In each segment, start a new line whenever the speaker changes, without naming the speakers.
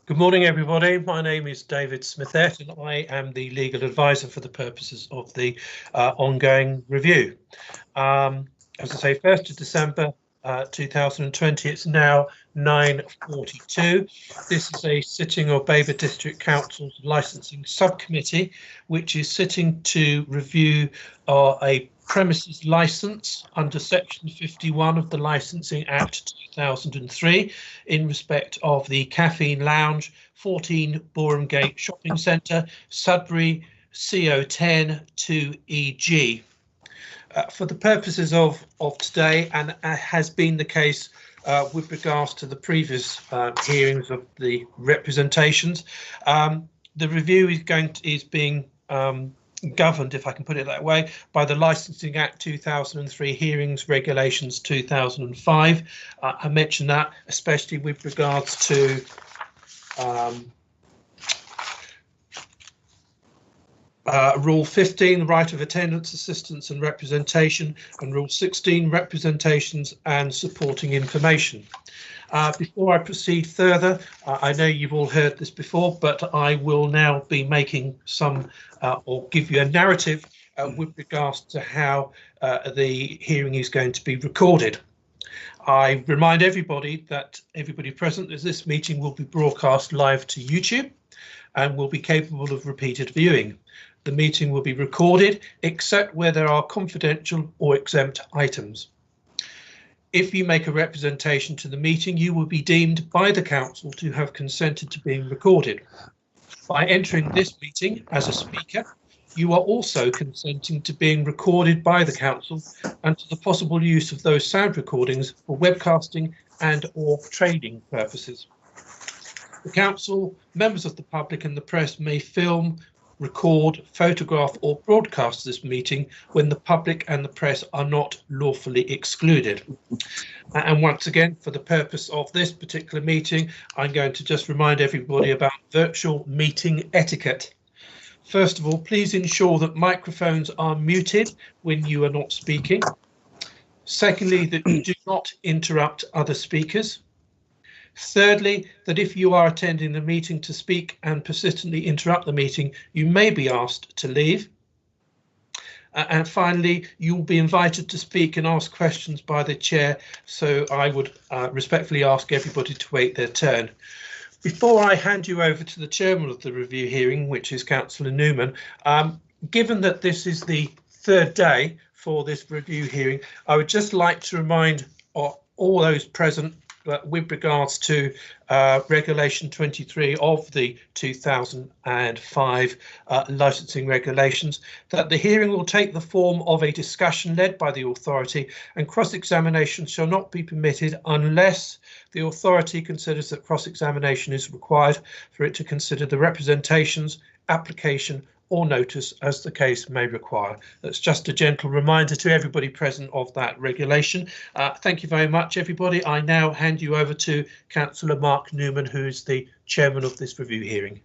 Good morning, everybody. My name is David Smithette, and I am the legal advisor for the purposes of the ongoing review. As I say, 1st of December 2020, it's now 9:42. This is a sitting of Babergh District Council's licensing subcommittee, which is sitting to review a premises licence under section 51 of the Licensing Act 2003 in respect of the Caffeine Lounge, 14 Babergh Shopping Centre, Sudbury, CO10 2EG. For the purposes of today, and has been the case with regards to the previous hearings of the representations, the review is being governed, if I can put it that way, by the Licensing Act 2003 Hearings Regulations 2005. I mentioned that especially with regards to Rule 15, the right of attendance, assistance and representation, and Rule 16, representations and supporting information. Before I proceed further, I know you've all heard this before, but I will now be making some or give you a narrative with regards to how the hearing is going to be recorded. I remind everybody that everybody present as this meeting will be broadcast live to YouTube and will be capable of repeated viewing. The meeting will be recorded except where there are confidential or exempt items. If you make a representation to the meeting, you will be deemed by the council to have consented to being recorded. By entering this meeting as a speaker, you are also consenting to being recorded by the council and to the possible use of those sound recordings for webcasting and or trading purposes. The council, members of the public and the press may film, record, photograph or broadcast this meeting when the public and the press are not lawfully excluded. And once again, for the purpose of this particular meeting, I'm going to just remind everybody about virtual meeting etiquette. First of all, please ensure that microphones are muted when you are not speaking. Secondly, that you do not interrupt other speakers. Thirdly, that if you are attending the meeting to speak and persistently interrupt the meeting, you may be asked to leave. And finally, you will be invited to speak and ask questions by the chair, so I would respectfully ask everybody to wait their turn. Before I hand you over to the chairman of the review hearing, which is Councillor Newman, given that this is the third day for this review hearing, I would just like to remind all those present with regards to Regulation 23 of the 2005 licensing regulations, that the hearing will take the form of a discussion led by the authority, and cross-examination shall not be permitted unless the authority considers that cross-examination is required for it to consider the representations, application or notice as the case may require. That's just a gentle reminder to everybody present of that regulation. Thank you very much, everybody. I now hand you over to Councillor Mark Newman, who is the chairman of this review hearing.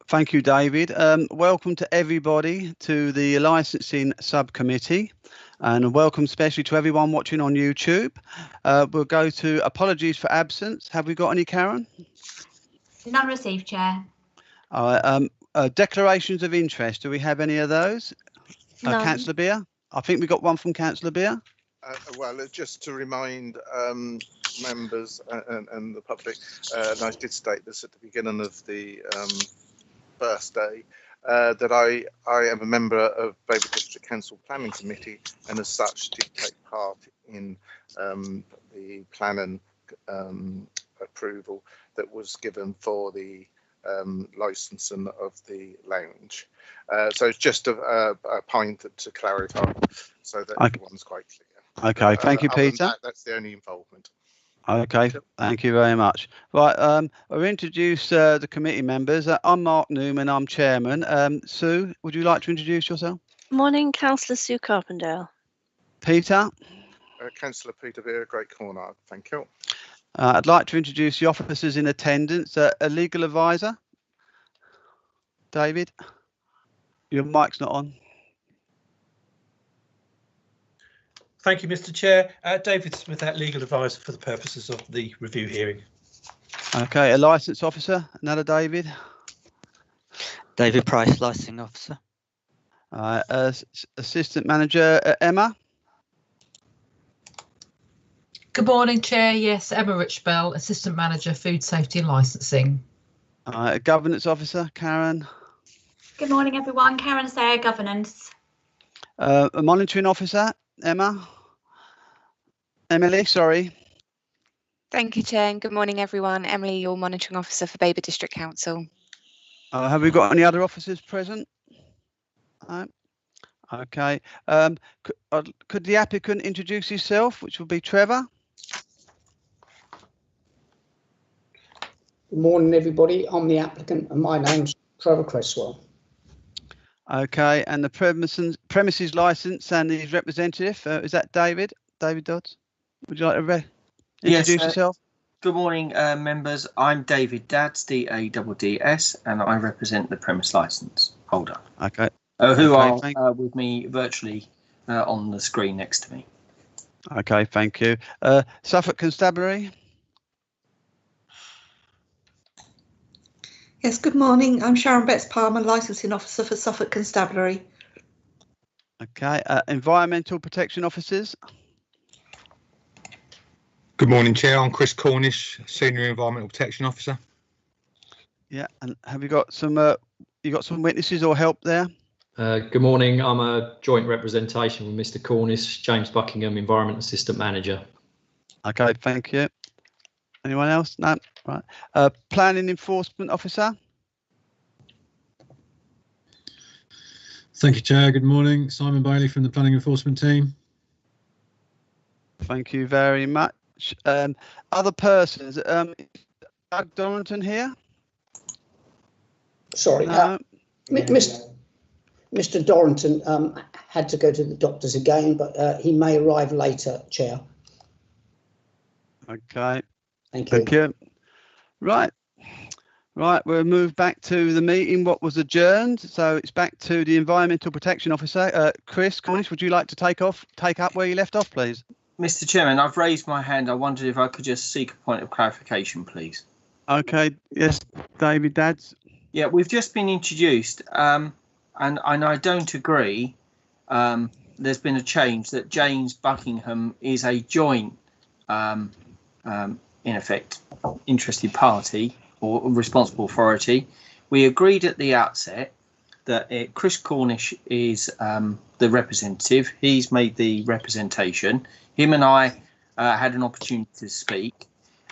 Thank you, David. Welcome to everybody to the licensing subcommittee, and welcome especially to everyone watching on YouTube. We'll go to apologies for absence. Have we got any, Karen?
None received, Chair.
Declarations of interest, do we have any of those? Councillor Beer? I think we got one from Councillor Beer.
Well, just to remind members and the public, and I did state this at the beginning of the first day, that I am a member of Babergh District Council Planning Committee, and as such did take part in the planning approval that was given for the licensing of the lounge. So it's just a point to clarify so that everyone's quite clear.
Okay, thank you, Peter.
That's the only involvement.
Okay, thank you very much. Right, I'll introduce the committee members. I'm Mark Newman, I'm chairman. Sue, would you like to introduce yourself?
Morning, Councillor Sue Carpendale.
Peter?
Councillor Peter Beer, Great Corner, thank you.
I'd like to introduce the officers in attendance. A legal advisor, David, your mic's not on.
Thank you, Mr. Chair. David Smith, legal advisor for the purposes of the review hearing.
Okay, a licence officer, another David.
David Price, licensing officer.
Assistant manager, Emma.
Good morning, Chair. Yes, Emma Richbell, Assistant Manager, Food Safety and Licensing.
Governance officer, Karen.
Good morning, everyone. Karen Sayer, Governance.
A monitoring officer, Emily, sorry.
Thank you, Chair, and good morning, everyone. Emily, your monitoring officer for Babergh District Council.
Have we got any other officers present? No. Okay. Could the applicant introduce himself, which would be Trevor?
Good morning, everybody. I'm the applicant and my name's Trevor Cresswell.
Okay, and the premises licence and his representative, is that David Dodds? Would you like to introduce yourself?
Good morning, members. I'm David Dadds, D-A-D-D-S, and I represent the premise licence holder.
Okay.
Who are with me virtually on the screen next to me.
Okay, thank you. Suffolk Constabulary.
Yes, good morning. I'm Sharon Betts-Palmer, Licensing Officer for Suffolk Constabulary.
Okay, Environmental Protection Officers.
Good morning, Chair. I'm Chris Cornish, Senior Environmental Protection Officer.
Yeah, and have you got some witnesses or help there?
Good morning. I'm a joint representation with Mr. Cornish, James Buckingham, Environment Assistant Manager.
Okay, thank you. Anyone else? No. Right. Planning Enforcement Officer.
Thank you, Chair. Good morning. Simon Bailey from the Planning Enforcement team.
Thank you very much. Other persons. Doug Dorrington here?
Sorry, Mr. Dorrington had to go to the doctors again, but he may arrive later, Chair.
Okay.
Thank you.
Thank you. Right, we'll move back to the meeting, what was adjourned. So it's back to the Environmental Protection Officer. Chris Cornish, would you like to take up where you left off, please?
Mr. Chairman, I've raised my hand. I wondered if I could just seek a point of clarification, please.
Okay, yes, David Dadds.
Yeah, we've just been introduced, and I don't agree. There's been a change that James Buckingham is a joint, in effect, interested party or responsible authority. We agreed at the outset that Chris Cornish is the representative. He's made the representation. Him and I had an opportunity to speak,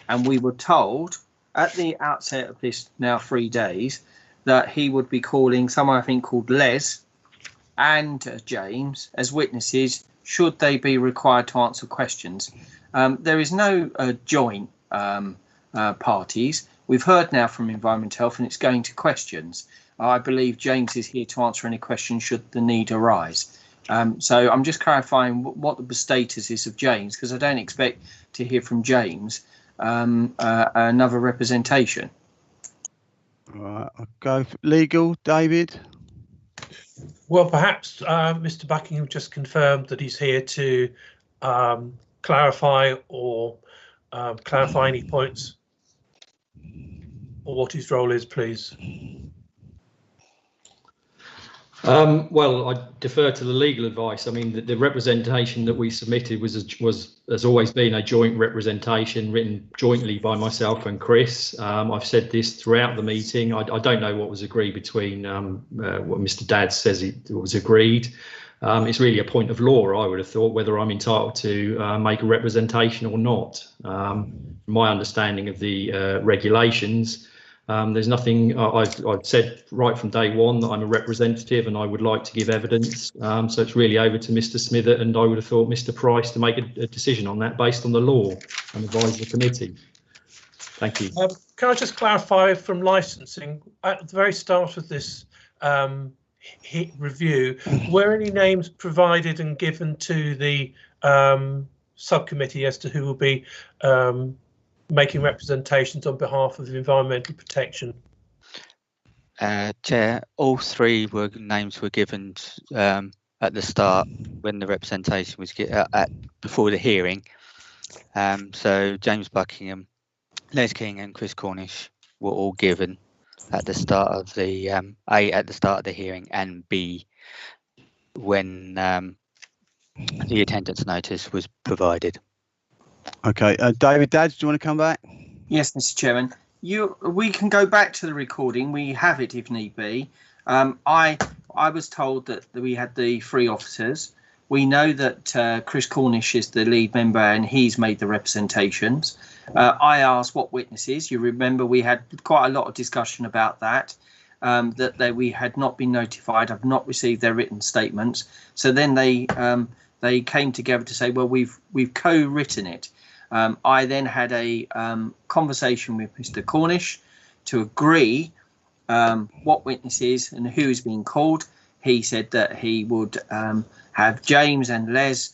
and we were told at the outset of this now 3 days that he would be calling someone I think called Les and James as witnesses should they be required to answer questions. There is no joint parties. We've heard now from Environment Health and it's going to questions. I believe James is here to answer any questions should the need arise. So I'm just clarifying what the status is of James, because I don't expect to hear from James another representation.
All right, I'll go for legal, David.
Well, perhaps Mr. Buckingham just confirmed that he's here to clarify or clarify any points or what his role is, please.
Well, I defer to the legal advice. I mean, the representation that we submitted has always been a joint representation written jointly by myself and Chris. I've said this throughout the meeting. I don't know what was agreed between what Mr. Dadds says it was agreed. It's really a point of law, I would have thought, whether I'm entitled to make a representation or not. My understanding of the regulations, there's nothing. I've said right from day one that I'm a representative and I would like to give evidence. So it's really over to Mr. Smithert and I would have thought Mr. Price to make a decision on that based on the law and advise the committee. Thank you.
Can I just clarify from licensing at the very start of this review, were any names provided and given to the subcommittee as to who will be making representations on behalf of environmental protection?
Chair, all three names were given at the start when the representation was before the hearing. So James Buckingham, Les King and Chris Cornish were all given at the start of the A, at the start of the hearing, and B, when the attendance notice was provided.
Okay, David Dadge, do you want to come back?
Yes, Mr. Chairman. We can go back to the recording. We have it if need be. I was told that we had the 3 officers. We know that Chris Cornish is the lead member and he's made the representations. I asked what witnesses. You remember we had quite a lot of discussion about that. That we had not been notified. I've not received their written statements. So then they came together to say, well, we've co-written it. I then had a conversation with Mr. Cornish to agree what witnesses and who's being called. He said that he would have James and Les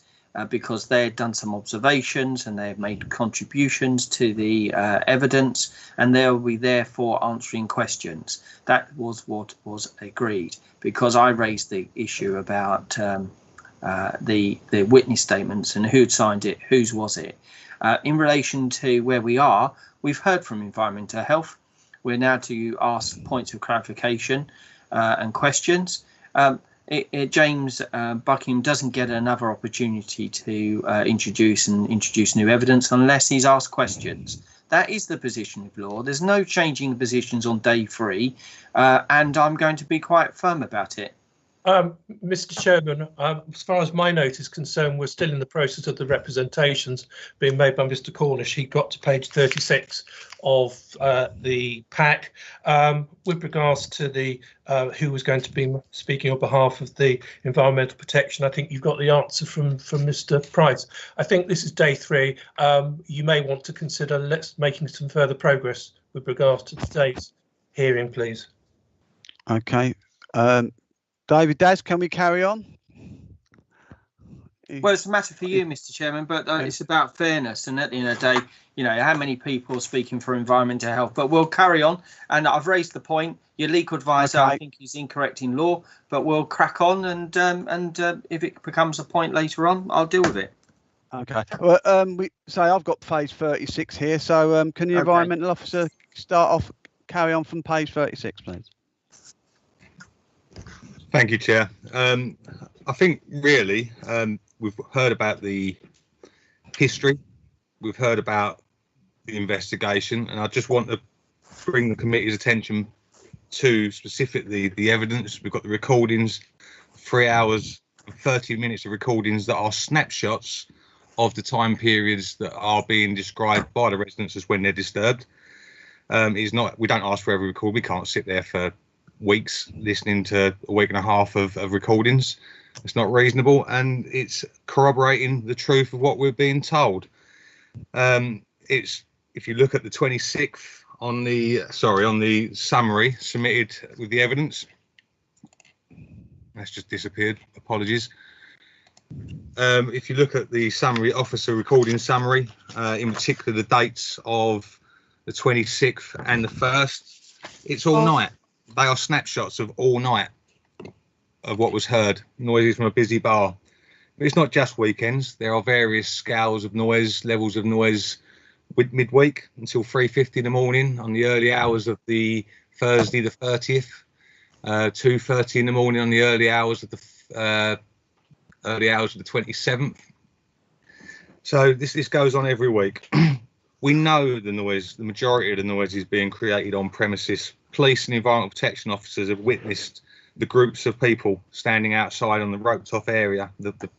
because they had done some observations and they have made contributions to the evidence, and they'll be there for answering questions. That was what was agreed, because I raised the issue about the witness statements and who'd signed it, whose was it. In relation to where we are, we've heard from Environmental Health. We're now to ask points of clarification and questions. James Buckingham doesn't get another opportunity to introduce new evidence unless he's asked questions. That is the position of law. There's no changing the positions on day 3, and I'm going to be quite firm about it.
Mr. Chairman, as far as my note is concerned, we're still in the process of the representations being made by Mr. Cornish. He got to page 36 of the pack. With regards to the who was going to be speaking on behalf of the environmental protection, I think you've got the answer from Mr. Price. I think this is day 3. You may want to consider making some further progress with regards to today's hearing, please.
Okay. David Daz, can we carry on?
Well, it's a matter for you, Mr. Chairman, but it's about fairness, and at the end of the day, you know, how many people are speaking for environmental health. But we'll carry on, and I've raised the point. Your legal advisor, I think, is incorrect in law, but we'll crack on, and if it becomes a point later on, I'll deal with it.
Okay. Well, I've got page 36 here, so can the environmental officer carry on from page 36, please?
Thank you, Chair. I think really we've heard about the history, we've heard about the investigation, and I just want to bring the committee's attention to specifically the evidence. We've got the recordings, 3 hours and 30 minutes of recordings that are snapshots of the time periods that are being described by the residents as when they're disturbed. We don't ask for every record. We can't sit there for weeks listening to a week and a half of recordings. It's not reasonable, and it's corroborating the truth of what we're being told. If you look at the 26th on the summary submitted with the evidence, that's just disappeared, apologies. If you look at the summary, officer recording summary, in particular the dates of the 26th and the 1st, it's all night. They are snapshots of all night of what was heard, noises from a busy bar. But it's not just weekends. There are various scales of noise, levels of noise with midweek until 3:50 in the morning on the early hours of the Thursday the 30th, 2:30 in the morning on the early hours of the 27th. So this goes on every week. We know the noise, the majority of the noise is being created on premises. Police and environmental protection officers have witnessed the groups of people standing outside on the roped off area, the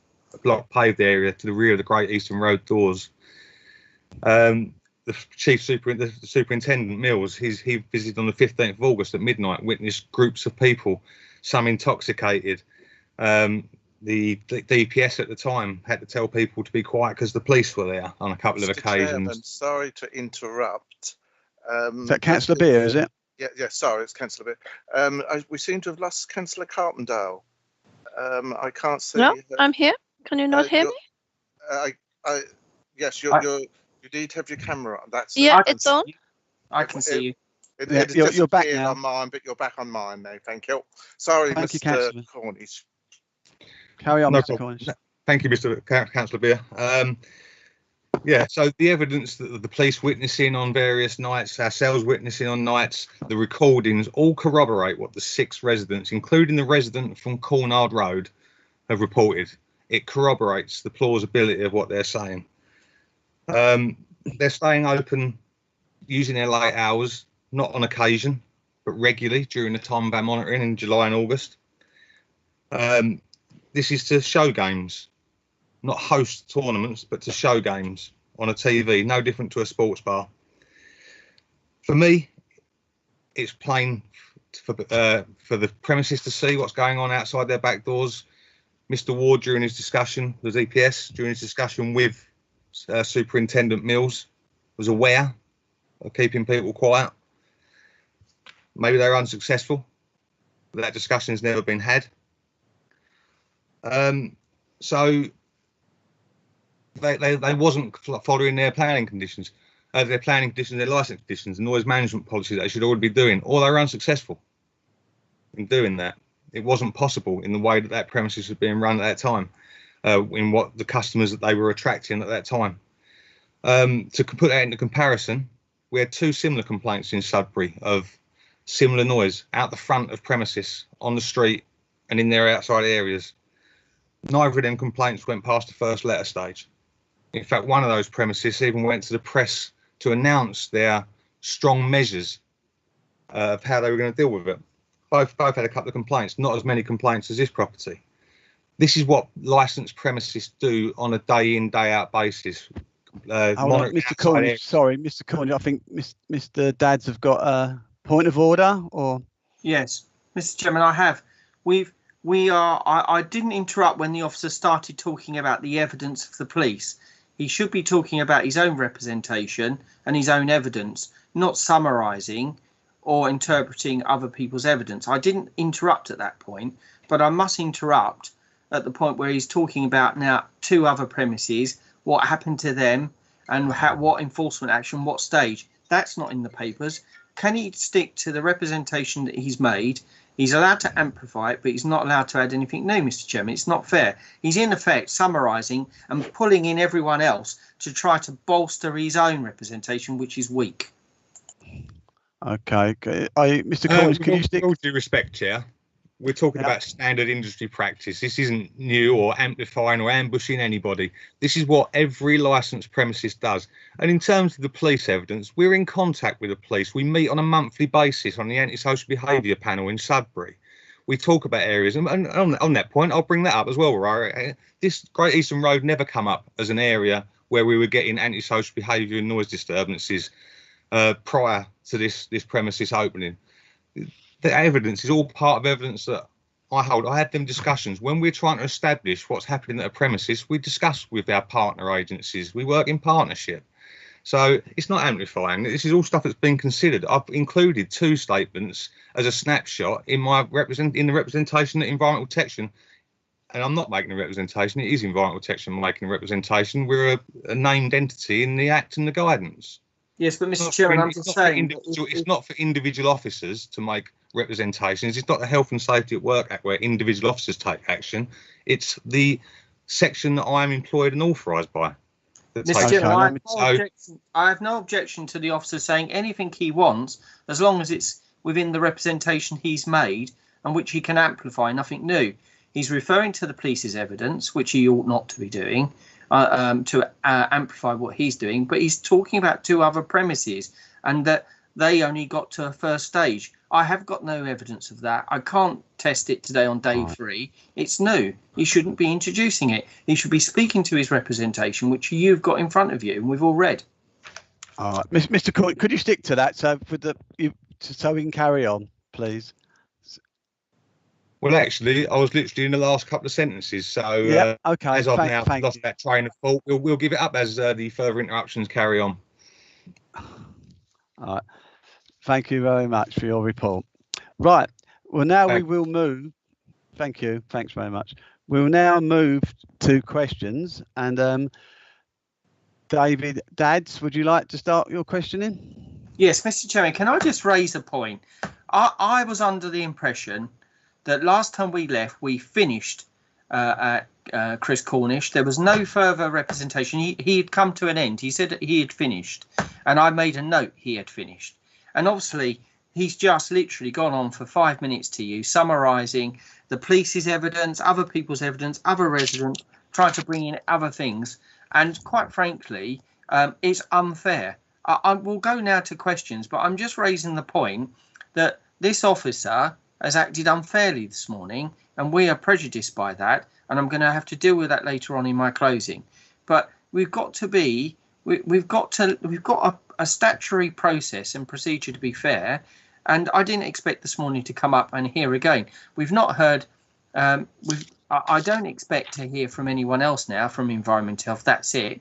block paved area to the rear of the Great Eastern Road doors. The superintendent Mills, he visited on the 15th of August at midnight, witnessed groups of people, some intoxicated. The DPS at the time had to tell people to be quiet because the police were there on a couple of occasions.
Chairman, sorry to interrupt.
Is that Councillor Beer, is it?
Yeah, sorry, it's Councillor Beer. We seem to have lost Councillor Carpendale. I can't see.
No, I'm here. Can you not hear me?
Yes, you need to have your camera on.
It's on.
I can see
you.
You're back now.
On mine, but you're back on mine now. Thank you. Sorry,
Thank you,
Mr. Cornish.
Carry on,
No
Mr.
problem.
Cornish.
Thank you, Mr. Councillor Beer. Yeah, so the evidence that the police witnessing on various nights, ourselves witnessing on nights, the recordings all corroborate what the 6 residents, including the resident from Cornard Road, have reported. It corroborates the plausibility of what they're saying. They're staying open using their late hours, not on occasion, but regularly during the time of our monitoring in July and August. This is to show games, not host tournaments, but to show games on a TV, no different to a sports bar. For me, it's plain for the premises to see what's going on outside their back doors. Mr. Ward, during his discussion, the DPS, during his discussion with Superintendent Mills, was aware of keeping people quiet. Maybe they were unsuccessful, but that discussion has never been had. So they wasn't following their planning conditions, their license conditions, and noise management policy that they should already be doing, or they were unsuccessful in doing that. It wasn't possible in the way that that premises was being run at that time, in what the customers that they were attracting at that time. To put that into comparison, we had 2 similar complaints in Sudbury of similar noise out the front of premises, on the street, and in their outside areas. Neither of them complaints went past the first letter stage. In fact, one of those premises even went to the press to announce their strong measures of how they were going to deal with it. Both had a couple of complaints, not as many complaints as this property. This is what licensed premises do on a day in, day out basis.
Mr. Cornish, sorry, Mr. Cornish, I think Mr. Dadds have got a point of order, or?
Yes, Mr. Chairman, I have. I didn't interrupt when the officer started talking about the evidence of the police. He should be talking about his own representation and his own evidence, not summarising or interpreting other people's evidence. I didn't interrupt at that point, but I must interrupt at the point where he's talking about now 2 other premises, what happened to them, and what enforcement action, what stage. That's not in the papers. Can he stick to the representation that he's made? He's allowed to amplify it, but he's not allowed to add anything new, Mr. Chairman. It's not fair. He's in effect summarising and pulling in everyone else to try to bolster his own representation, which is weak.
Okay. Mr. Cornish, can you stick?
With all due respect, Chair, we're talking about standard industry practice. This isn't new or amplifying or ambushing anybody. This is what every licensed premises does. And in terms of the police evidence, we're in contact with the police. We meet on a monthly basis on the antisocial behaviour panel in Sudbury. We talk about areas, and on that point, I'll bring that up as well. Right? This Great Eastern Road never come up as an area where we were getting antisocial behaviour and noise disturbances prior to this premises opening. The evidence is all part of evidence that I hold. I had them discussions when we're trying to establish what's happening at a premises. We discuss with our partner agencies. We work in partnership. So it's not amplifying. This is all stuff that's been considered. I've included 2 statements as a snapshot in my the representation at environmental protection. And I'm not making a representation. It is environmental protection making a representation. We're a named entity in the Act and the guidance.
Yes, but Mr. Chairman, I'm just saying
it's not for individual officers to make representations. It's not the Health and Safety at Work Act where individual officers take action. It's the section that I am employed and authorised by.
Mr. Chairman, I have no objection to the officer saying anything he wants, as long as it's within the representation he's made and which he can amplify, nothing new. He's referring to the police's evidence, which he ought not to be doing, to amplify what he's doing, but he's talking about 2 other premises and that they only got to a first stage. I have got no evidence of that. I can't test it today on day 3. It's new. He shouldn't be introducing it. He should be speaking to his representation, which you've got in front of you and we've all read.
All right, Mr. Court, could you stick to that so we can carry on, please?
Well, actually, I was literally in the last couple of sentences. So
okay.
As I've now lost that train of thought, we'll give it up as the further interruptions carry on.
All right. Thank you very much for your report. Right. Well, now we will move. Thank you. Thanks very much. We'll now move to questions. And David Dadds, would you like to start your questioning?
Yes, Mr. Chairman, can I just raise a point? I was under the impression that last time we left, we finished Chris Cornish. There was no further representation. He had come to an end. He said that he had finished, and I made a note he had finished. And obviously, he's just literally gone on for 5 minutes to you, summarising the police's evidence, other people's evidence, other residents, trying to bring in other things. And quite frankly, it's unfair. I will go now to questions, but I'm just raising the point that this officer has acted unfairly this morning, and we are prejudiced by that, and I'm going to have to deal with that later on in my closing. But we've got a statutory process and procedure to be fair, and I didn't expect this morning to come up and hear again. We've not heard. I don't expect to hear from anyone else now from Environment Health. That's it.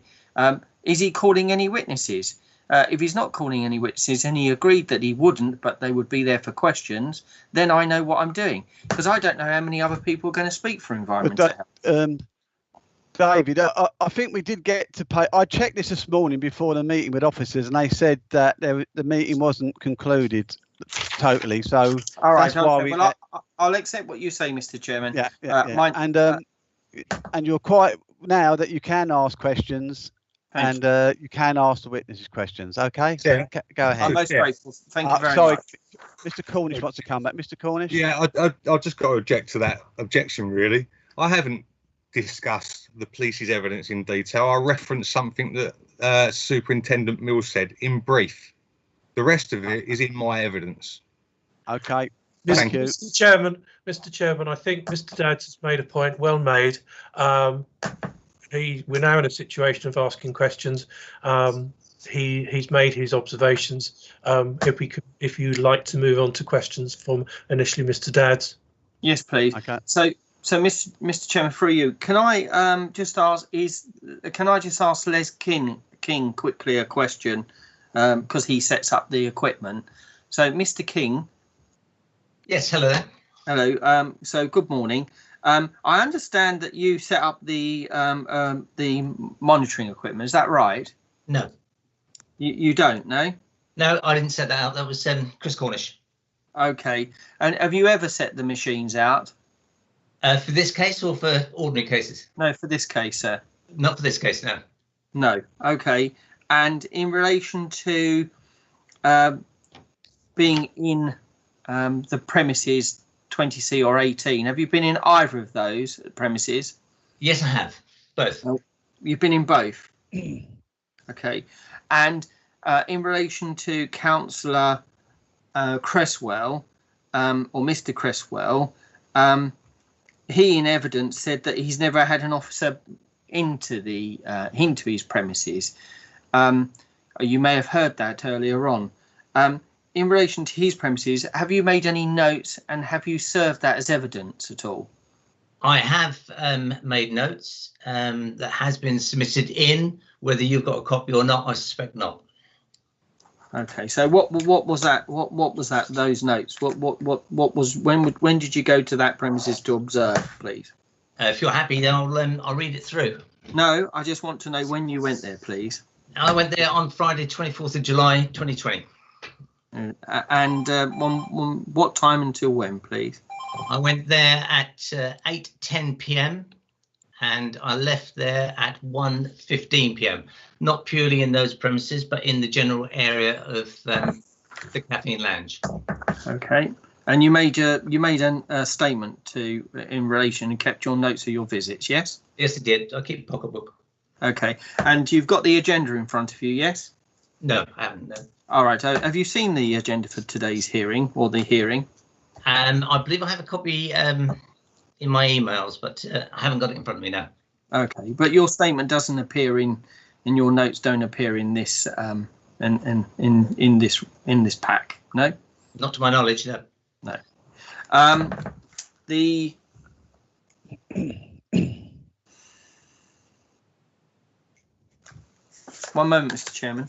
Is he calling any witnesses? If he's not calling any witnesses and he agreed that he wouldn't, but they would be there for questions, then I know what I'm doing, because I don't know how many other people are going to speak for Environmental Health.
David, I think we did get to pay. I checked this morning before the meeting with officers, and they said that the meeting wasn't concluded totally. So
all right,
that's why
well, I'll accept what you say, Mr. Chairman.
Yeah. And you're quite now that you can ask questions. And you can ask the witnesses questions. Okay, so go ahead.
I'm most grateful. Thank you very
much. Mr. Cornish wants to come back. Mr. Cornish.
Yeah, I've just got to object to that objection. Really, I haven't discussed the police's evidence in detail. I referenced something that Superintendent Mills said in brief. The rest of it is in my evidence.
Okay.
Thank you.
Mr. Chairman, I think Mr. Dadds has made a point. Well made. We're now in a situation of asking questions. He's made his observations. If you'd like to move on to questions from initially Mr. Dadds.
Yes, please. Okay. So Mr. Chairman, through you, can I just ask Les King quickly a question, because he sets up the equipment. So, Mr. King.
Yes. Hello there.
Hello. So, good morning. I understand that you set up the monitoring equipment. Is that right?
No.
You don't, no?
No, I didn't set that out. That was Chris Cornish.
Okay. And have you ever set the machines out?
For this case or for ordinary cases?
No, for this case, sir.
Not for this case, no.
No. Okay. And in relation to being in the premises 20C or 18, have you been in either of those premises?
Yes, I have. Both.
You've been in both? Okay. And in relation to Councillor Cresswell, or Mr. Cresswell, he in evidence said that he's never had an officer into his premises. You may have heard that earlier on. In relation to his premises, have you made any notes and have you served that as evidence at all?
I have made notes that has been submitted in. Whether you've got a copy or not, I suspect not.
Okay, so what was that? What was that? Those notes? What was when did you go to that premises to observe, please?
If you're happy, then I'll read it through.
No, I just want to know when you went there, please.
I went there on Friday, 24th of July, 2020.
And what time until when, please?
I went there at 8:10 p.m. and I left there at 1:15 p.m. Not purely in those premises, but in the general area of the caffeine lounge.
Okay. And you made a statement in relation and kept your notes of your visits, yes?
Yes, I did. I keep a pocketbook.
Okay. And you've got the agenda in front of you, yes?
No, I haven't. No.
All right. Have you seen the agenda for today's hearing or the hearing?
I believe I have a copy in my emails, but I haven't got it in front of me now.
Okay, but your statement doesn't appear in your notes. Don't appear in this in this pack. No.
Not to my knowledge. No.
No. The one moment, Mr. Chairman.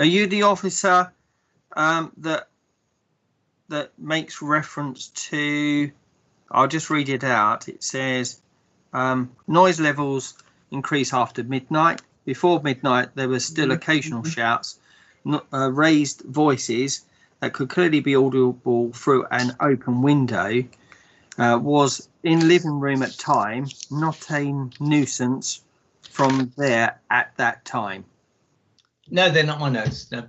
Are you the officer that that makes reference to, I'll just read it out. It says noise levels increase after midnight. Before midnight, there were still occasional shouts, raised voices that could clearly be audible through an open window. Was in living room at time, not a nuisance from there at that time.
No, they're not my notes. No.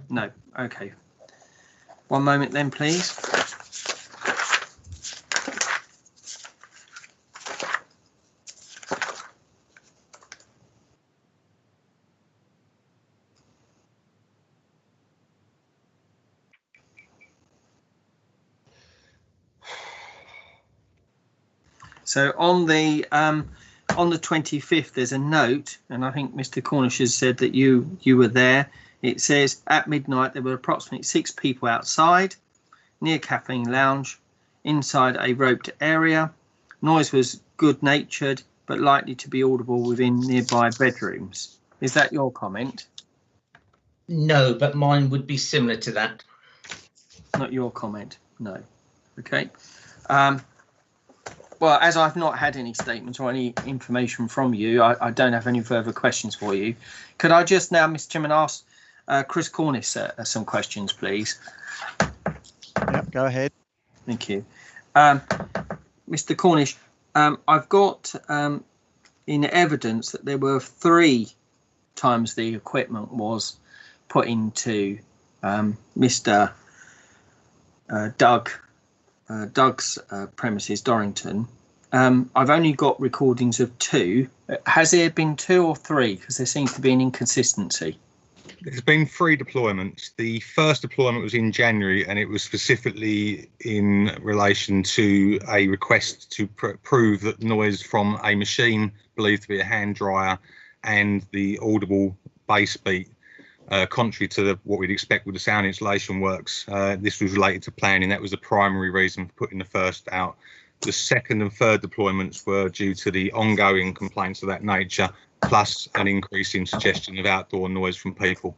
No. Okay. One moment then, please. So on the 25th, there's a note, and I think Mr. Cornish has said that you were there. It says at midnight there were approximately 6 people outside, near Caffeine Lounge, inside a roped area. Noise was good-natured, but likely to be audible within nearby bedrooms. Is that your comment?
No, but mine would be similar to that.
Not your comment. No. Okay. Well, as I've not had any statements or any information from you, I don't have any further questions for you. Could I just now, Mr. Chairman, ask Chris Cornish some questions, please?
Yep, go ahead.
Thank you. Mr. Cornish, I've got in evidence that there were 3 times the equipment was put into Mr. Doug's premises, Dorrington. I've only got recordings of 2. Has there been 2 or 3? Because there seems to be an inconsistency.
There's been 3 deployments. The first deployment was in January, and it was specifically in relation to a request to prove that noise from a machine believed to be a hand dryer and the audible bass beat, contrary to what we'd expect with the sound insulation works. This was related to planning. That was the primary reason for putting the first out. The second and third deployments were due to the ongoing complaints of that nature, plus an increase in suggestion of outdoor noise from people.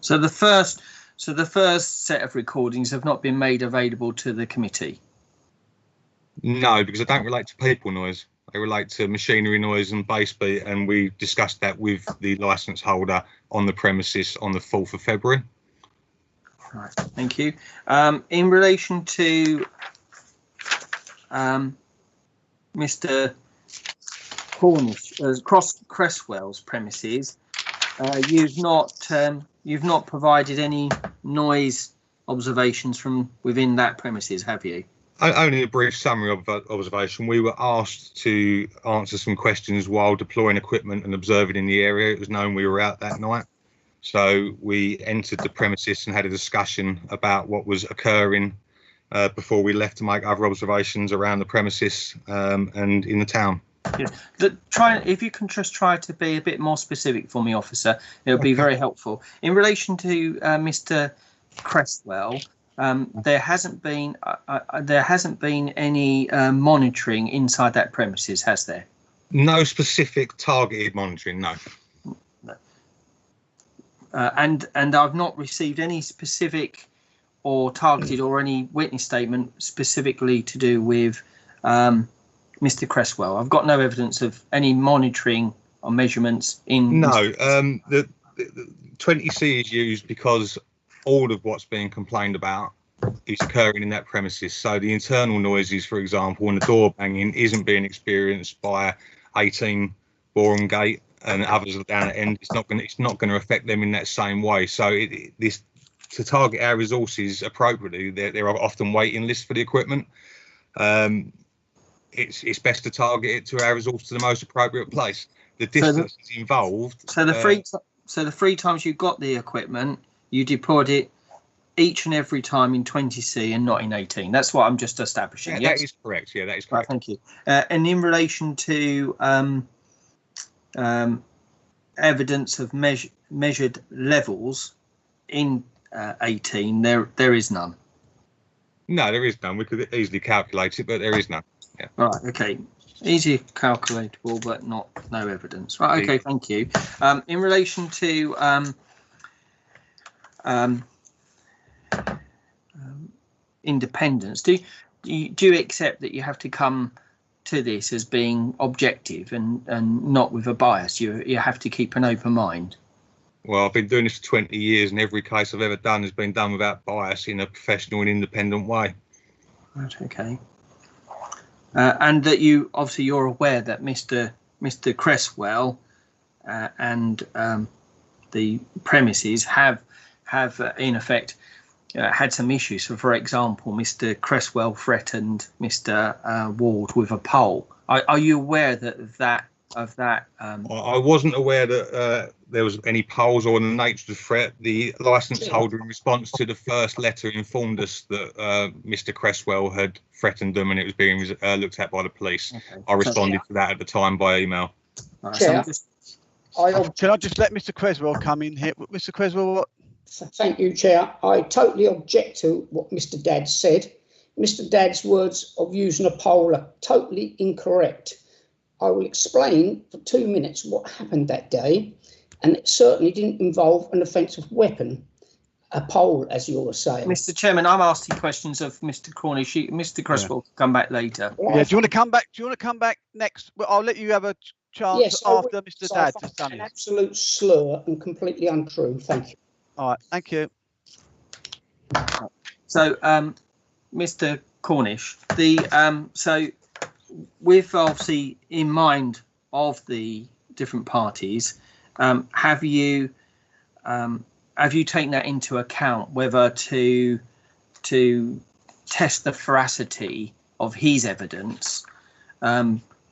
So the first set of recordings have not been made available to the committee?
No, because they don't relate to people noise. They relate to machinery noise and bass beat, and we discussed that with the licence holder on the premises on the 4th of February.
Right, thank you. In relation to Mr. Cornish, Cresswell's premises, you've not provided any noise observations from within that premises, have you?
Only a brief summary of observation. We were asked to answer some questions while deploying equipment and observing in the area. It was known we were out that night. So we entered the premises and had a discussion about what was occurring before we left to make other observations around the premises and in the town.
Yeah. If you can just try to be a bit more specific for me, officer, it would be very helpful. In relation to Mr. Cresswell, there hasn't been any monitoring inside that premises, has there?
No specific targeted monitoring, no.
And I've not received any specific or targeted or any witness statement specifically to do with Mr. Cresswell. I've got no evidence of any monitoring or measurements in.
No, the 20C is used because all of what's being complained about is occurring in that premises. So the internal noises, for example, and the door banging isn't being experienced by 18 Boreham Gate and others down at end. It's not going to affect them in that same way. So to target our resources appropriately, there are often waiting lists for the equipment. It's best to target it to our resource to the most appropriate place. The distance is involved.
So the 3 times you got the equipment, you deployed it each and every time in 20C and not in 18. That's what I'm just establishing.
Yeah, yes? That is correct. Yeah, that is correct.
Right, thank you. And in relation to evidence of measured levels in 18, there is none.
No, there is none. We could easily calculate it, but there is none. Yeah.
Right. Okay. Easy calculatable, but no evidence. Right. Okay. Thank you. In relation to independence. Do you accept that you have to come to this as being objective and not with a bias? You have to keep an open mind.
Well, I've been doing this for 20 years, and every case I've ever done has been done without bias in a professional and independent way.
Right. Okay. And that you're aware that Mr. Cresswell and the premises have in effect had some issues. So, for example, Mr. Cresswell threatened Mr. Ward with a pole. Are you aware that? I
wasn't aware that there was any poles or the nature of the threat. The licence holder, in response to the first letter, informed us that Mr. Cresswell had threatened them and it was being looked at by the police. Okay. I responded to that at the time by email.
Chair,
can I just let Mr. Cresswell come in here? Mr. Cresswell, what?
Thank you, Chair. I totally object to what Mr. Dadd said. Mr. Dadd's words of using a pole are totally incorrect. I will explain for 2 minutes what happened that day, and it certainly didn't involve an offensive weapon, a pole, as you were saying.
Mr. Chairman, I'm asking questions of Mr. Cornish. Mr. Cresswell will come back later.
Yeah. Do you want to come back? Do you want to come back next? Well, I'll let you have a chance after Mr. Dadd has done it.
An absolute slur and completely untrue. Thank you.
All right. Thank you.
So, Mr. Cornish, so with obviously in mind of the different parties, have you taken that into account, whether to test the veracity of his evidence,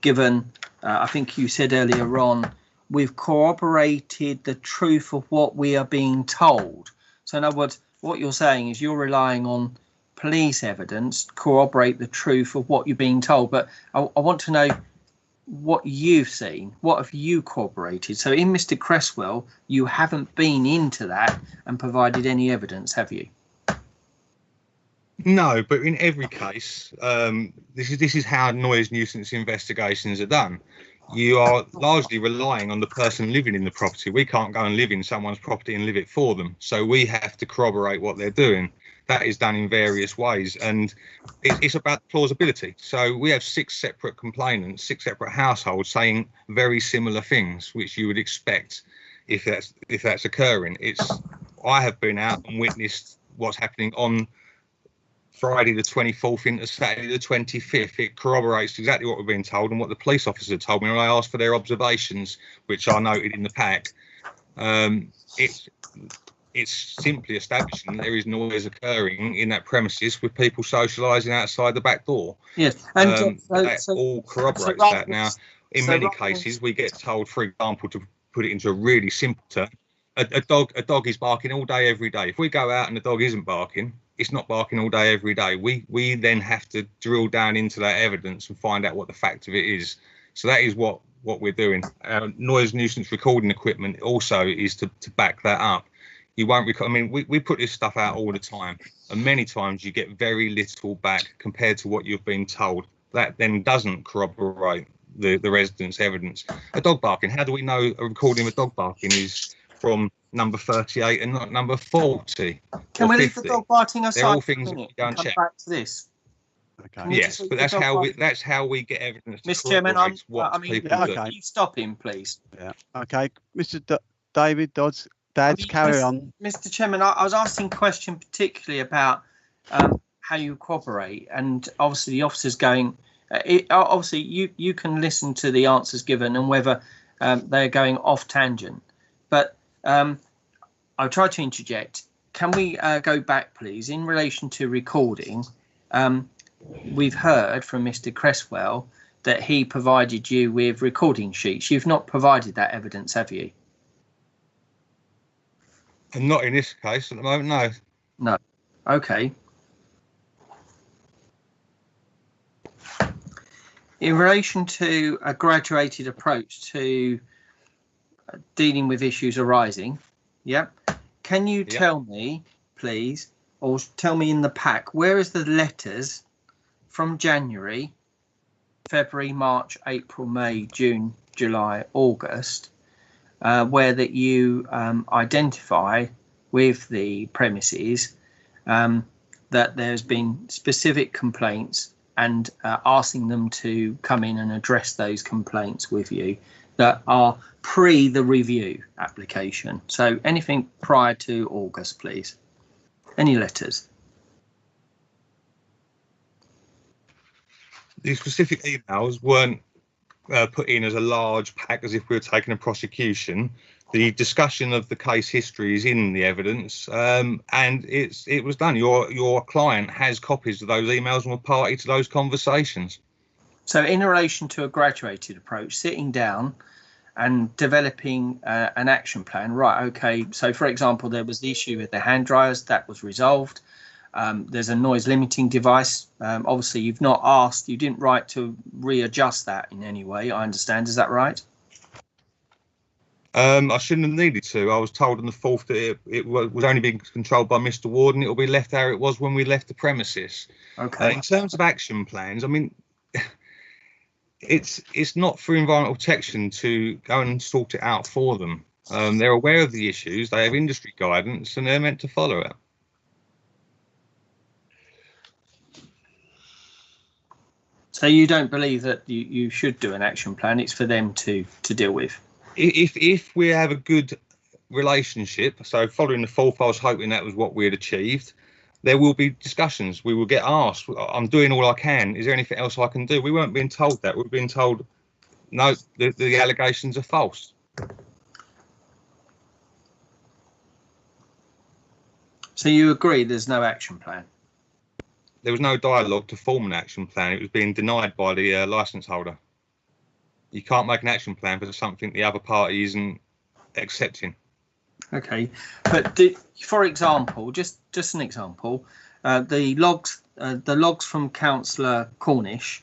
given I think you said earlier on, we've corroborated the truth of what we are being told. So in other words, what you're saying is you're relying on police evidence to corroborate the truth of what you're being told. But I want to know what you've seen. What have you corroborated? So in Mr. Cresswell, you haven't been into that and provided any evidence, have you?
No, but in every case, this is how noise nuisance investigations are done. You are largely relying on the person living in the property. We can't go and live in someone's property and live it for them. So we have to corroborate what they're doing. That is done in various ways, and it's about plausibility. So we have 6 separate complainants, 6 separate households saying very similar things, which you would expect if that's occurring. I have been out and witnessed what's happening on Friday the 24th into Saturday the 25th. It corroborates exactly what we're being told and what the police officer told me when I asked for their observations, which are noted in the pack. It's simply establishing that there is noise occurring in that premises with people socialising outside the back door.
Yes,
and that all corroborates that. Now, in many cases, we get told, for example, to put it into a really simple term, a dog is barking all day, every day. If we go out and the dog isn't barking, it's not barking all day, every day. We then have to drill down into that evidence and find out what the fact of it is. So that is what we're doing. Noise nuisance recording equipment also is to back that up. You won't record. I mean, we put this stuff out all the time, and many times you get very little back compared to what you've been told. That then doesn't corroborate the residents' evidence. A dog barking. How do we know a recording of a dog barking is from number 38 and not number 40?
Can we leave the dog barking aside?
They're all things that we go and check.
Back to this.
Okay.
Yes, but that's how we get evidence.
Mr. Chairman, you stop him, please.
Yeah. Okay, Mr. David Dodds. Dad's carry on.
Mr. Chairman, I was asking a question particularly about how you cooperate, and obviously the officer's going. Obviously, you can listen to the answers given and whether they're going off tangent. But I'll try to interject. Can we go back, please, in relation to recording? We've heard from Mr. Cresswell that he provided you with recording sheets. You've not provided that evidence, have you?
And not in this case at the moment, no.
No. Okay. In relation to a graduated approach to dealing with issues arising, can you tell me, please, or tell me in the pack, where is the letters from January, February, March, April, May, June, July, August, where that you identify with the premises that there's been specific complaints and asking them to come in and address those complaints with you that are pre the review application. So anything prior to August, please. Any letters?
The specific emails weren't put in as a large pack as if we were taking a prosecution. The discussion of the case history is in the evidence, and it was done. Your client has copies of those emails and were party to those conversations.
So in relation to a graduated approach, sitting down and developing an action plan, right, okay, so for example, there was the issue with the hand dryers, that was resolved. There's a noise limiting device. Obviously, you've not asked, you didn't write to readjust that in any way, I understand, is that right?
I shouldn't have needed to. I was told on the 4th that it was only being controlled by Mr. Ward, and it will be left how it was when we left the premises.
Okay.
In terms of action plans, I mean, it's not for environmental protection to go and sort it out for them. They're aware of the issues, they have industry guidance, and they're meant to follow it.
So you don't believe that you should do an action plan, it's for them to deal with?
If we have a good relationship, so following the 4th, I was hoping that was what we had achieved. There will be discussions. We will get asked, I'm doing all I can. Is there anything else I can do? We weren't being told that. We're being told, no, the allegations are false.
So you agree there's no action plan?
There was no dialogue to form an action plan. It was being denied by the licence holder. You can't make an action plan for something the other party isn't accepting.
Okay, but for example, just an example, the logs from Councillor Cornish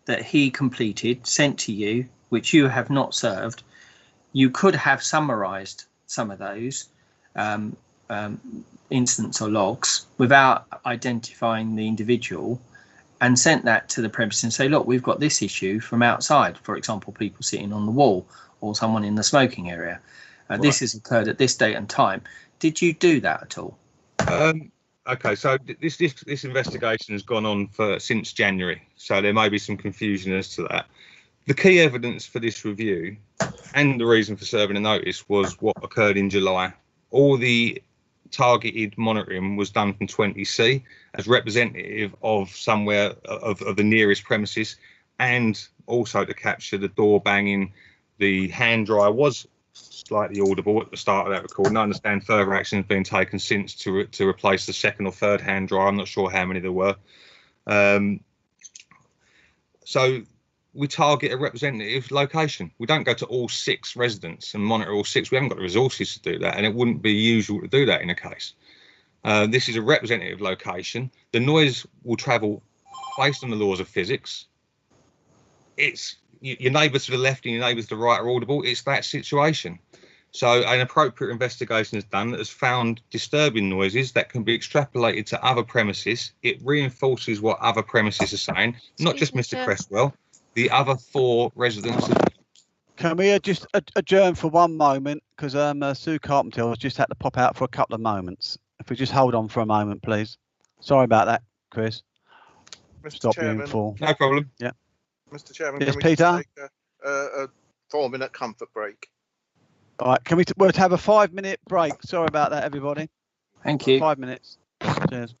that he completed, sent to you, which you have not served, you could have summarised some of those incidents or logs without identifying the individual and sent that to the premises and say, look, we've got this issue from outside, for example, people sitting on the wall or someone in the smoking area. Right. This has occurred at this date and time. Did you do that at all?
Okay, so this investigation has gone on since January, so there may be some confusion as to that. The key evidence for this review and the reason for serving a notice was what occurred in July. All the targeted monitoring was done from 20C as representative of somewhere of the nearest premises, and also to capture the door banging. The hand dryer was slightly audible at the start of that recording. I understand further action has been taken since to replace the second or third hand dryer. I'm not sure how many there were. So we target a representative location. We don't go to all 6 residents and monitor all 6. We haven't got the resources to do that, and it wouldn't be usual to do that in a case. This is a representative location. The noise will travel based on the laws of physics. It's your neighbours to the left and your neighbours to the right are audible. It's that situation. So an appropriate investigation is done that has found disturbing noises that can be extrapolated to other premises. It reinforces what other premises are saying, not just Mr. Cresswell, the other 4 residents.
Can we just adjourn for one moment, because Sue Carpenter has just had to pop out for a couple of moments. If we just hold on for a moment, please. Sorry about that, Chris.
Mr.
Stop
Chairman,
being full.
No problem.
Yeah.
Mr. Chairman,
Yes,
can we
Peter?
just take a 4-minute comfort break?
All right, can we'll have a 5-minute break? Sorry about that, everybody.
Thank you.
5 minutes. Cheers.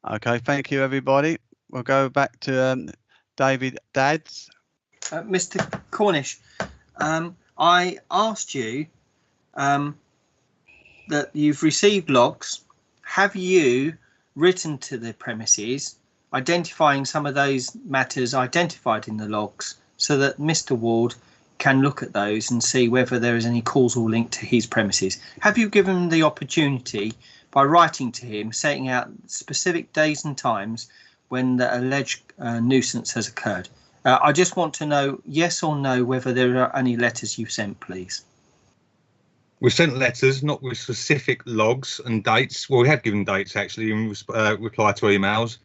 Okay, thank you, everybody. We'll go back to David Dadds.
Mr. Cornish, I asked you that you've received logs. Have you written to the premises identifying some of those matters identified in the logs so that Mr. Ward can look at those and see whether there is any causal link to his premises? Have you given him the opportunity by writing to him, setting out specific days and times when the alleged nuisance has occurred? I just want to know, yes or no, whether there are any letters you've sent, please.
We've sent letters, not with specific logs and dates. Well, we have given dates, actually, in reply to emails.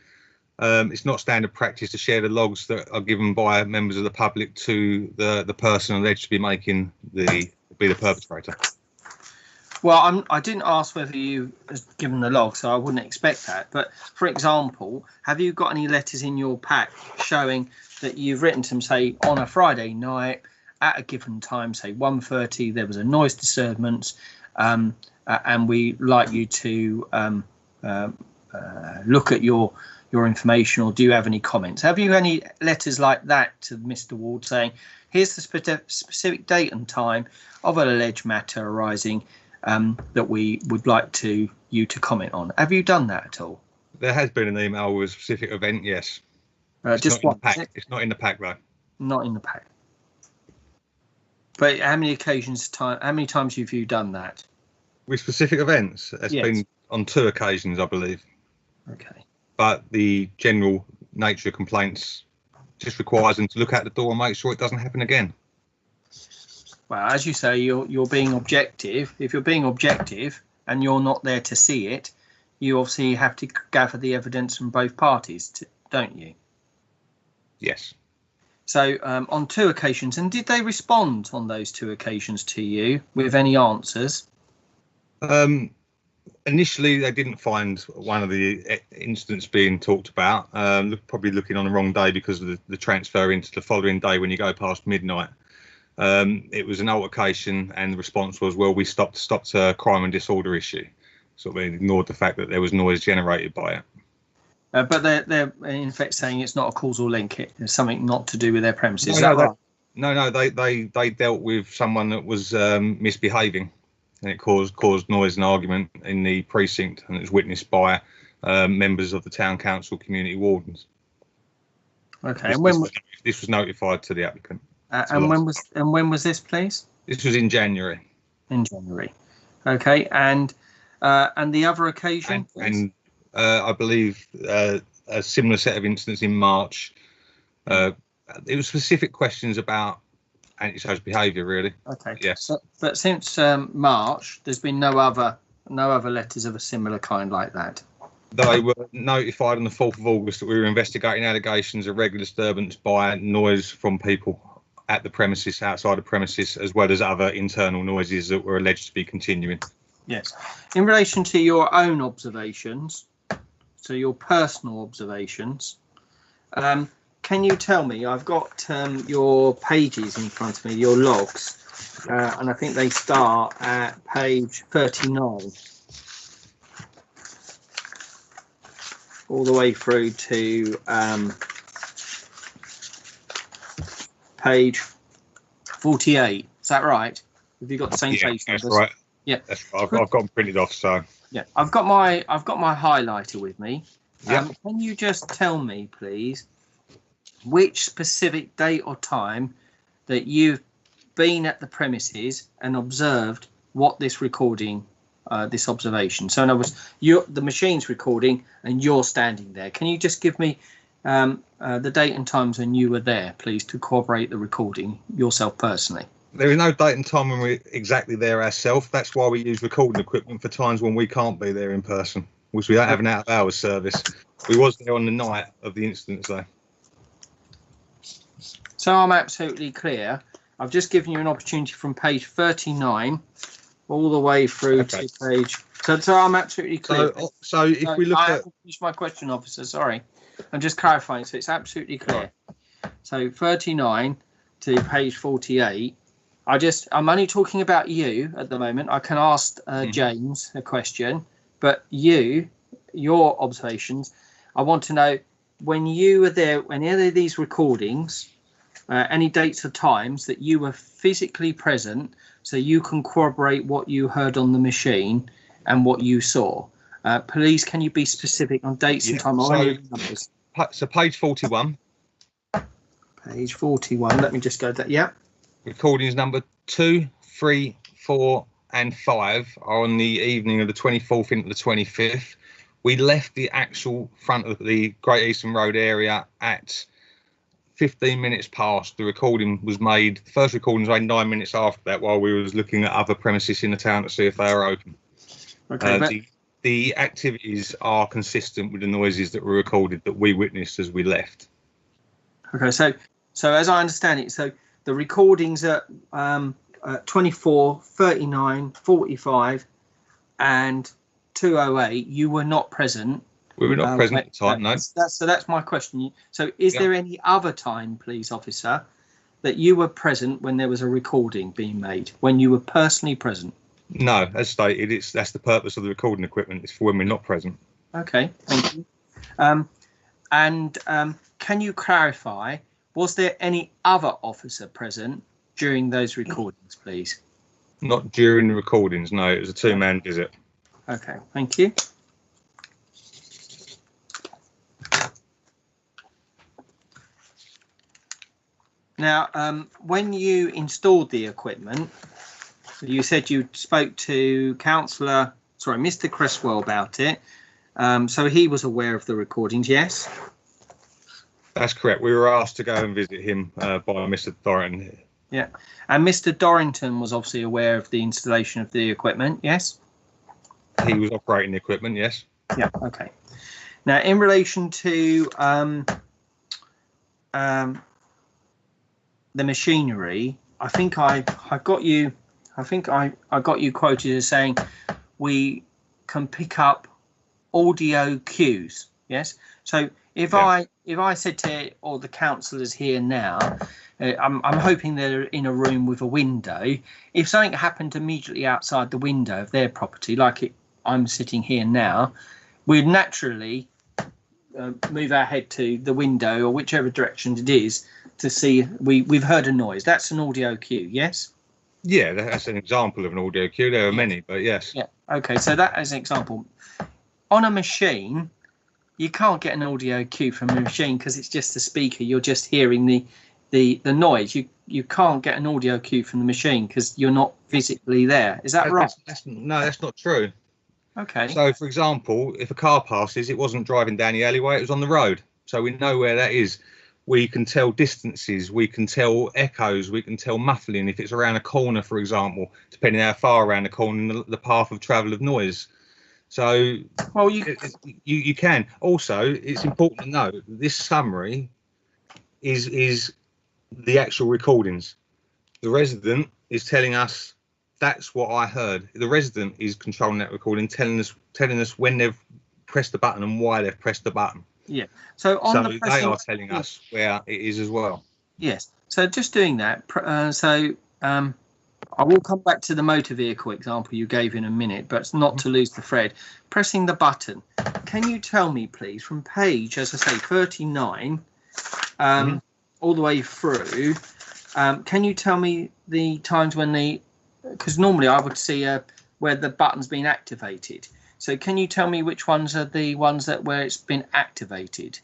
It's not standard practice to share the logs that are given by members of the public to the person alleged to be making the perpetrator.
Well, I didn't ask whether you have given the log, so I wouldn't expect that. But for example, have you got any letters in your pack showing that you've written to them, say, on a Friday night at a given time, say 1:30, there was a noise disturbance, and we'd like you to look at your information, or do you have any comments? Have you any letters like that to Mr. Ward saying, here's the specific date and time of an alleged matter arising that we would like you to comment on? Have you done that at all?
There has been an email with a specific event, yes.
Just one.
It's not in the pack, though.
Not in the pack. But how many times have you done that?
With specific events? It's been on 2 occasions, I believe.
Okay.
But the general nature of complaints just requires them to look out the door and make sure it doesn't happen again.
Well, as you say, you're being objective. If you're being objective and you're not there to see it, you obviously have to gather the evidence from both parties, don't you?
Yes.
So on 2 occasions, and did they respond on those 2 occasions to you with any answers?
Initially, they didn't find one of the incidents being talked about, probably looking on the wrong day because of the transfer into the following day when you go past midnight. It was an altercation, and the response was, well, we stopped a crime and disorder issue. Sort of ignored the fact that there was noise generated by it.
But they're in fact saying it's not a causal link. It's something not to do with their premises.
No, they dealt with someone that was misbehaving, and it caused noise and argument in the precinct, and it was witnessed by members of the town council, community wardens.
Okay,
this was notified to the applicant.
And when was this, please?
This was in January.
In January. Okay, and the other occasion?
And I believe a similar set of incidents in March. It was specific questions about antisocial behaviour, really.
Okay.
Yes.
But since March, there's been no other letters of a similar kind like that.
They were notified on the 4th of August that we were investigating allegations of regular disturbance by noise from people at the premises, outside the premises, as well as other internal noises that were alleged to be continuing.
Yes. In relation to your own observations, so your personal observations, can you tell me, I've got your pages in front of me, your logs, and I think they start at page 39 all the way through to page 48. Is that right? Have you got the same page numbers?
That's right.
Yeah,
that's right. I've got them printed off. So
yeah, I've got my highlighter with me.
Yeah.
Can you just tell me, please, which specific date or time that you've been at the premises and observed what this recording, this observation? So in other words, the machine's recording and you're standing there. Can you just give me the date and times when you were there, please, to corroborate the recording yourself personally?
There is no date and time when we're exactly there ourselves. That's why we use recording equipment for times when we can't be there in person, which we don't have an out-of-hours service. We was there on the night of the incidents, though.
So I'm absolutely clear. I've just given you an opportunity from page 39 all the way through to page. So I'm absolutely clear.
So if we look at
finish my question, officer. Sorry, I'm just clarifying. So it's absolutely clear. So 39 to page 48. I'm only talking about you at the moment. I can ask James a question, but your observations, I want to know when you were there, any of these recordings, any dates or times that you were physically present, so you can corroborate what you heard on the machine and what you saw. Please, can you be specific on dates and time or any of the numbers?
So page 41.
Page 41. Let me just go that. Yeah.
Recordings number 2, 3, 4, and 5 are on the evening of the 24th into the 25th. We left the actual front of the Great Eastern Road area at 15 minutes past. The recording was made. The first recording was made 9 minutes after that, while we was looking at other premises in the town to see if they are open. Okay. The activities are consistent with the noises that were recorded that we witnessed as we left.
Okay, so as I understand it, so the recordings at 24, 39, 45, and 208, you were not present.
We were not present at the time, no.
That's my question. So is there any other time, please, officer, that you were present when there was a recording being made, when you were personally present?
No, as stated, that's the purpose of the recording equipment. It's for when we're not present.
Okay, thank you. Can you clarify, was there any other officer present during those recordings, please?
Not during the recordings, no. It was a two-man visit.
Okay, thank you. Now, when you installed the equipment, you said you spoke to Mr. Cresswell about it. So he was aware of the recordings, yes?
That's correct. We were asked to go and visit him by Mr. Dorrington.
Yeah. And Mr. Dorrington was obviously aware of the installation of the equipment, yes?
He was operating the equipment, yes.
Yeah, okay. Now, in relation to the machinery, I think I got you quoted as saying we can pick up audio cues. Yes. So if I said to all the councillors here now, I'm hoping they're in a room with a window. If something happened immediately outside the window of their property, like I'm sitting here now, we'd naturally move our head to the window or whichever direction it is to see we've heard a noise. That's an audio cue. Yes.
Yeah, that's an example of an audio cue. There are many, but yes.
Yeah. Okay. So that as an example, on a machine, you can't get an audio cue from a machine because it's just a speaker. You're just hearing the noise. You can't get an audio cue from the machine because you're not physically there. Is that right?
No, that's not true.
Okay.
So, for example, if a car passes, it wasn't driving down the alleyway, it was on the road. So we know where that is. We can tell distances, we can tell echoes, we can tell muffling if it's around a corner, for example, depending how far around the corner and the path of travel of noise. So, well, you can. Also, it's important to know that this summary is the actual recordings. The resident is telling us that's what I heard. The resident is controlling that recording, telling us when they've pressed the button and why they've pressed the button.
Yeah. So
they are telling us where it is as well.
Yes. So just doing that. I will come back to the motor vehicle example you gave in a minute, but not to lose the thread. Pressing the button. Can you tell me, please, from page, as I say, 39, all the way through, can you tell me the times when because normally I would see where the button's been activated. So can you tell me which ones are the ones where it's been activated?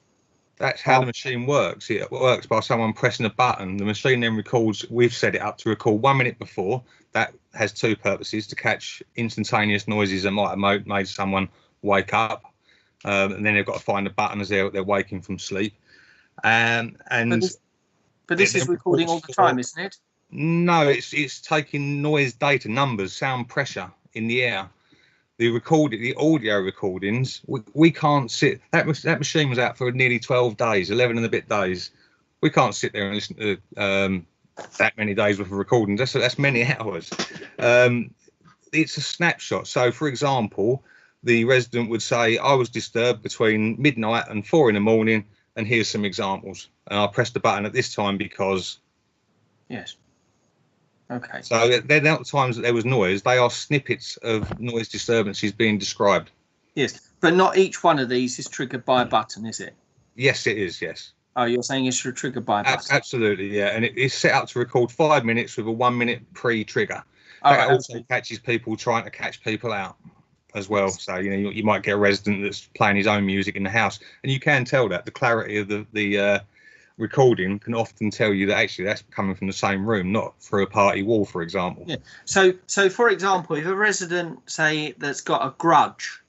That's how the machine works. It works by someone pressing a button. The machine then records. We've set it up to record 1 minute before. That has two purposes: to catch instantaneous noises that might have made someone wake up, and then they've got to find the button as they're waking from sleep. But
this is recording all the time, isn't it?
No, it's taking noise data, numbers, sound pressure in the air. The audio recordings, we can't sit. That machine was out for nearly 12 days, 11 and a bit days. We can't sit there and listen to that many days worth of recordings. That's many hours. It's a snapshot. So, for example, the resident would say, "I was disturbed between midnight and 4 in the morning, and here's some examples. And I pressed the button at this time because."
Yes. Okay.
So they're not the times that there was noise. They are snippets of noise disturbances being described.
Yes, but not each one of these is triggered by a button, is it?
Yes, it is. Yes.
Oh, you're saying it's triggered by a button?
Absolutely, yeah. And it's set up to record 5 minutes with a 1 minute pre-trigger.
Oh,
That also catches people trying to catch people out as well. So, you know, you might get a resident that's playing his own music in the house, and you can tell that the clarity of the recording can often tell you that actually that's coming from the same room, not through a party wall, for example.
Yeah. So for example, if a resident, say, that's got a grudge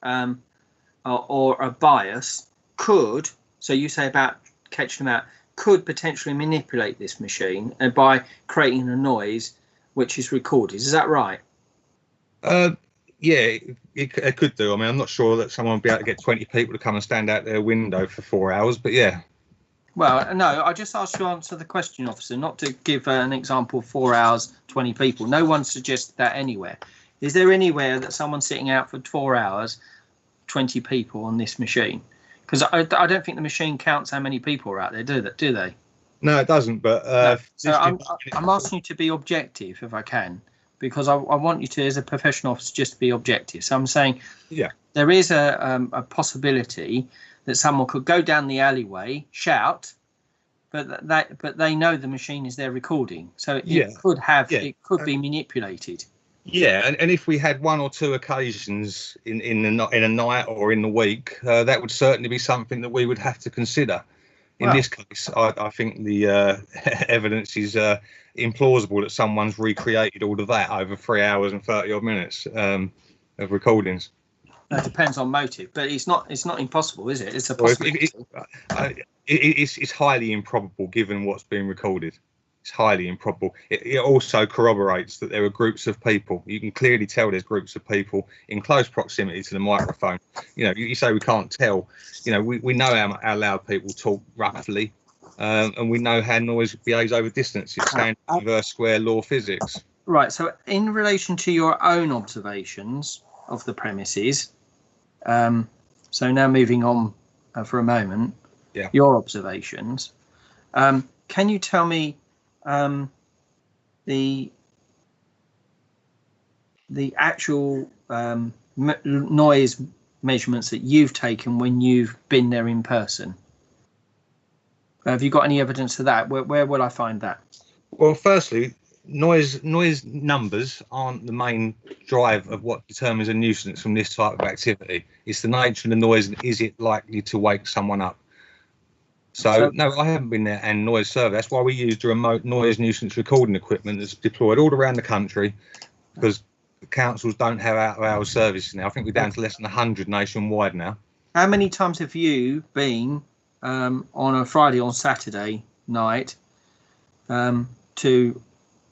or a bias could, so you say about catching them out, could potentially manipulate this machine and by creating a noise which is recorded. Is that right?
Yeah, it could do. I mean, I'm not sure that someone would be able to get 20 people to come and stand out their window for 4 hours, but yeah.
Well, no, I just asked you to answer the question, officer, not to give an example of 4 hours, 20 people. No one suggested that anywhere. Is there anywhere that someone's sitting out for 4 hours, 20 people on this machine? Because I don't think the machine counts how many people are out there, do they?
No, it doesn't. But
no. So I'm asking you to be objective, if I can, because I want you to, as a professional officer, just to be objective. So I'm saying,
yeah,
there is a possibility that someone could go down the alleyway, shout, but they know the machine is there recording, so it could be manipulated.
Yeah, and if we had 1 or 2 occasions in a night or in the week, that would certainly be something that we would have to consider. In this case, I think the evidence is implausible that someone's recreated all of that over 3 hours and 30 odd minutes of recordings.
That depends on motive, but it's not impossible, is it? It's a possibility.
It's highly improbable given what's being recorded. It's highly improbable. It also corroborates that there are groups of people. You can clearly tell there's groups of people in close proximity to the microphone. You know, you say we can't tell. You know, we know how loud people talk roughly, and we know how noise behaves over distance. It's standard inverse square law physics.
Right. So in relation to your own observations of the premises, so now moving on for a moment, your observations, can you tell me the actual noise measurements that you've taken when you've been there in person? Have you got any evidence of that? Where will I find that?
Well, firstly, noise numbers aren't the main drive of what determines a nuisance from this type of activity. It's the nature of the noise, and is it likely to wake someone up? So no, I haven't been there and noise survey. That's why we used a remote noise nuisance recording equipment that's deployed all around the country, because the councils don't have out-of-hours services now. I think we're down to less than 100 nationwide now.
How many times have you been on a Friday or Saturday night to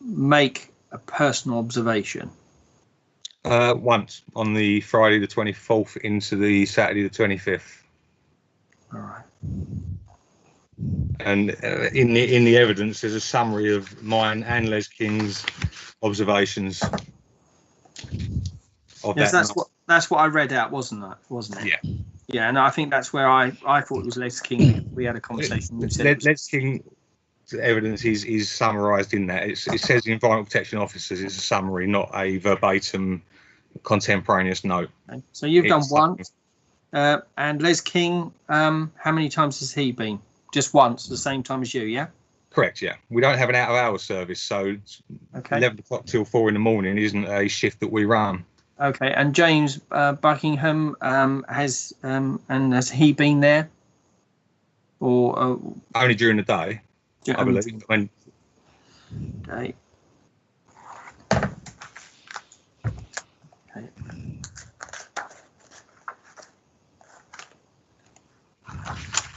make a personal observation?
Once, on the Friday the 24th into the Saturday the 25th.
All right.
And in the evidence, there's a summary of mine and Les King's observations.
Yes, that's what I read out, wasn't it?
Yeah.
Yeah, and I think that's where I thought it was Les King. We had a conversation.
Les King's evidence is summarised in that. It says the Environmental Protection Officers is a summary, not a verbatim contemporaneous note.
Okay. So you've done one. And Les King, how many times has he been? Just once, the same time as you, yeah?
Correct, yeah. We don't have an out-of-hours service, so 11 o'clock till 4 in the morning isn't a shift that we run.
Okay, and James Buckingham has he been there? Or
only during the day, I believe.
Okay.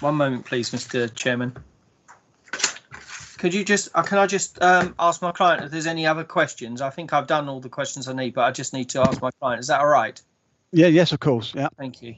One moment, please, Mr. Chairman. Could you just, can I just ask my client if there's any other questions? I think I've done all the questions I need, but I just need to ask my client. Is that all right?
Yeah, yes, of course. Yeah.
Thank you.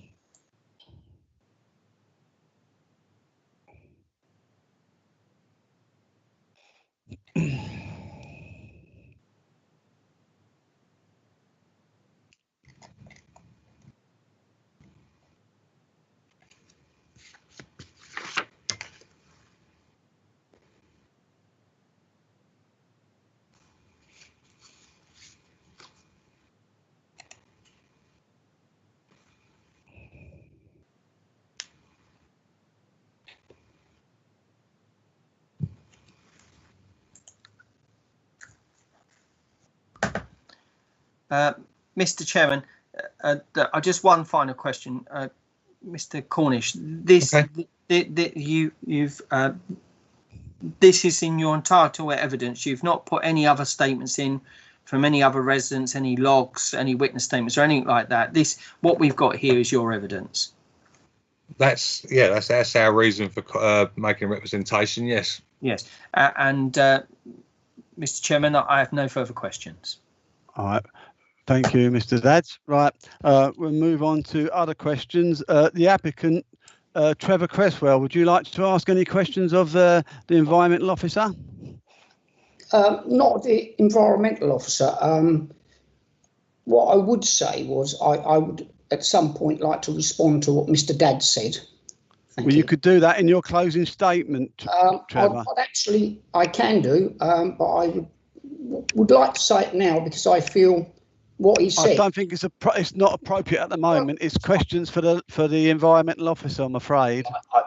Mr. Chairman, just one final question, Mr. Cornish. This this is in your entitled evidence. You've not put any other statements in from any other residents, any logs, any witness statements, or anything like that. What we've got here is your evidence.
That's our reason for making representation. Yes.
Yes, and Mr. Chairman, I have no further questions.
All right. Thank you, Mr. Dads. Right, we'll move on to other questions. The applicant, Trevor Cresswell, would you like to ask any questions of the environmental officer?
Not the environmental officer. What I would say was I would at some point like to respond to what Mr. Dads said.
Well, you could do that in your closing statement, Trevor.
I can do, but I would like to say it now because I feel what he said.
I don't think it's not appropriate at the moment. It's questions for the environmental officer, I'm afraid.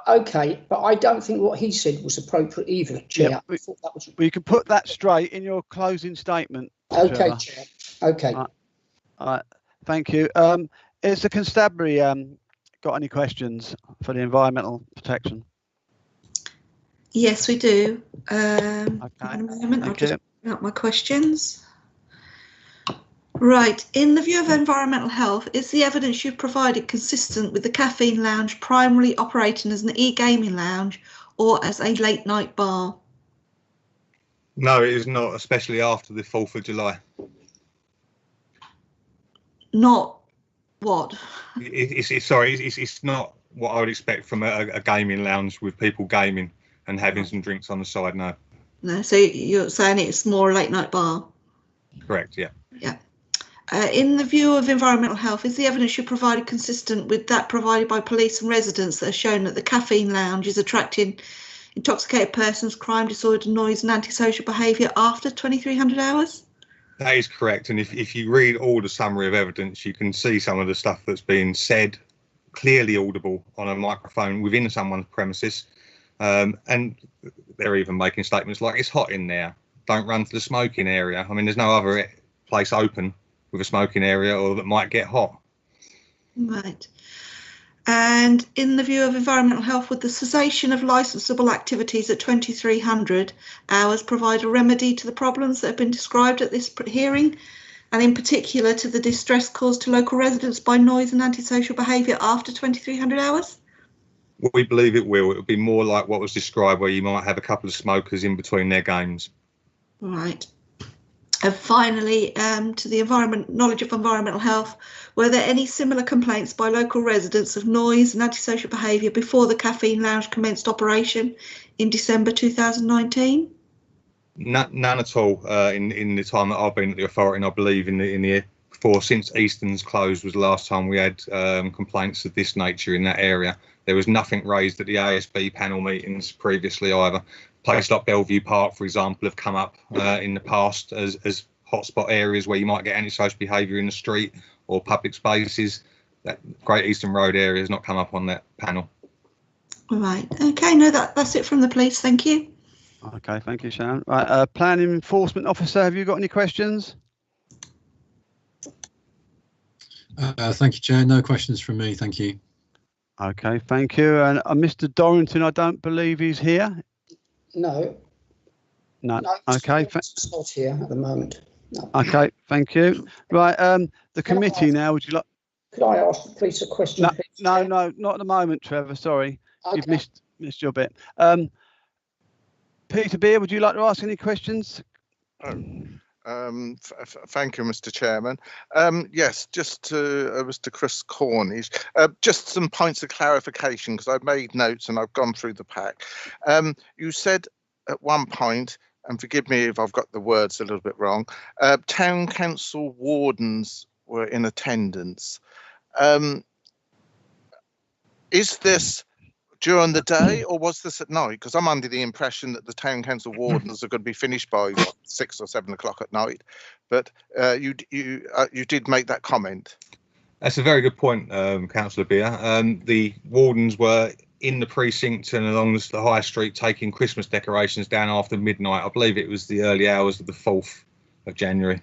Okay, but I don't think what he said was appropriate either, Chair.
Yeah,
I thought that was...
We can put that straight in your closing statement.
Okay,
Trevor.
Chair. Okay.
All right. Thank you. Is the constabulary got any questions for the environmental protection?
Yes, we do.
Okay.
A moment, I'll
Thank you.
just bring up my questions. Right, in the view of environmental health, is the evidence you've provided consistent with the caffeine lounge primarily operating as an e-gaming lounge or as a late night bar?
No, it is not, especially after the 4th of July.
Not what?
It's not what I would expect from a gaming lounge with people gaming and having some drinks on the side. No.
No, so you're saying it's more a late night bar?
Correct. Yeah.
Yeah. In the view of environmental health, is the evidence you provided consistent with that provided by police and residents that has shown that the caffeine lounge is attracting intoxicated persons, crime, disorder, noise and antisocial behaviour after 2300 hours?
That is correct. And if you read all the summary of evidence, you can see some of the stuff that's being said clearly audible on a microphone within someone's premises. And they're even making statements like, it's hot in there, don't run to the smoking area. I mean, there's no other place open with a smoking area or that might get hot.
Right. And in the view of environmental health, would the cessation of licensable activities at 2300 hours provide a remedy to the problems that have been described at this hearing, and in particular to the distress caused to local residents by noise and antisocial behaviour after 2300 hours?
We believe it will. It will be more like what was described, where you might have a couple of smokers in between their games.
Right. And finally, to the knowledge of environmental health, were there any similar complaints by local residents of noise and antisocial behaviour before the caffeine lounge commenced operation in December 2019?
None at all in the time that I've been at the authority, and I believe in the before, since Easton's closed was the last time we had complaints of this nature in that area. There was nothing raised at the ASB panel meetings previously either. Places like Bellevue Park, for example, have come up in the past as hotspot areas where you might get antisocial behaviour in the street or public spaces. That Great Eastern Road area has not come up on that panel.
Right. Okay. No, that's it from the police. Thank you.
Okay. Thank you, Sharon. Right. Planning Enforcement Officer, have you got any questions?
Thank you, Chair. No questions from me. Thank you.
Okay. Thank you. And Mr. Dorrington, I don't believe he's here.
No.
No. Okay.
It's not here at the moment. No.
Okay. Thank you. Right. The committee now. Would you like?
Could I ask the police a question?
No, not at the moment, Trevor. Sorry,
okay.
You've missed your bit. Peter Beer, would you like to ask any questions?
Thank you, Mr. Chairman. Yes, just to Mr. Chris Cornish, just some points of clarification, because I've made notes and I've gone through the pack. You said at one point, and forgive me if I've got the words a little bit wrong, town council wardens were in attendance. Is this during the day or was this at night? Because I'm under the impression that the town council wardens are going to be finished by 6 or 7 o'clock at night. But you did make that comment.
That's a very good point, Councillor Beer. The wardens were in the precinct and along the high street taking Christmas decorations down after midnight. I believe it was the early hours of the 4th of January.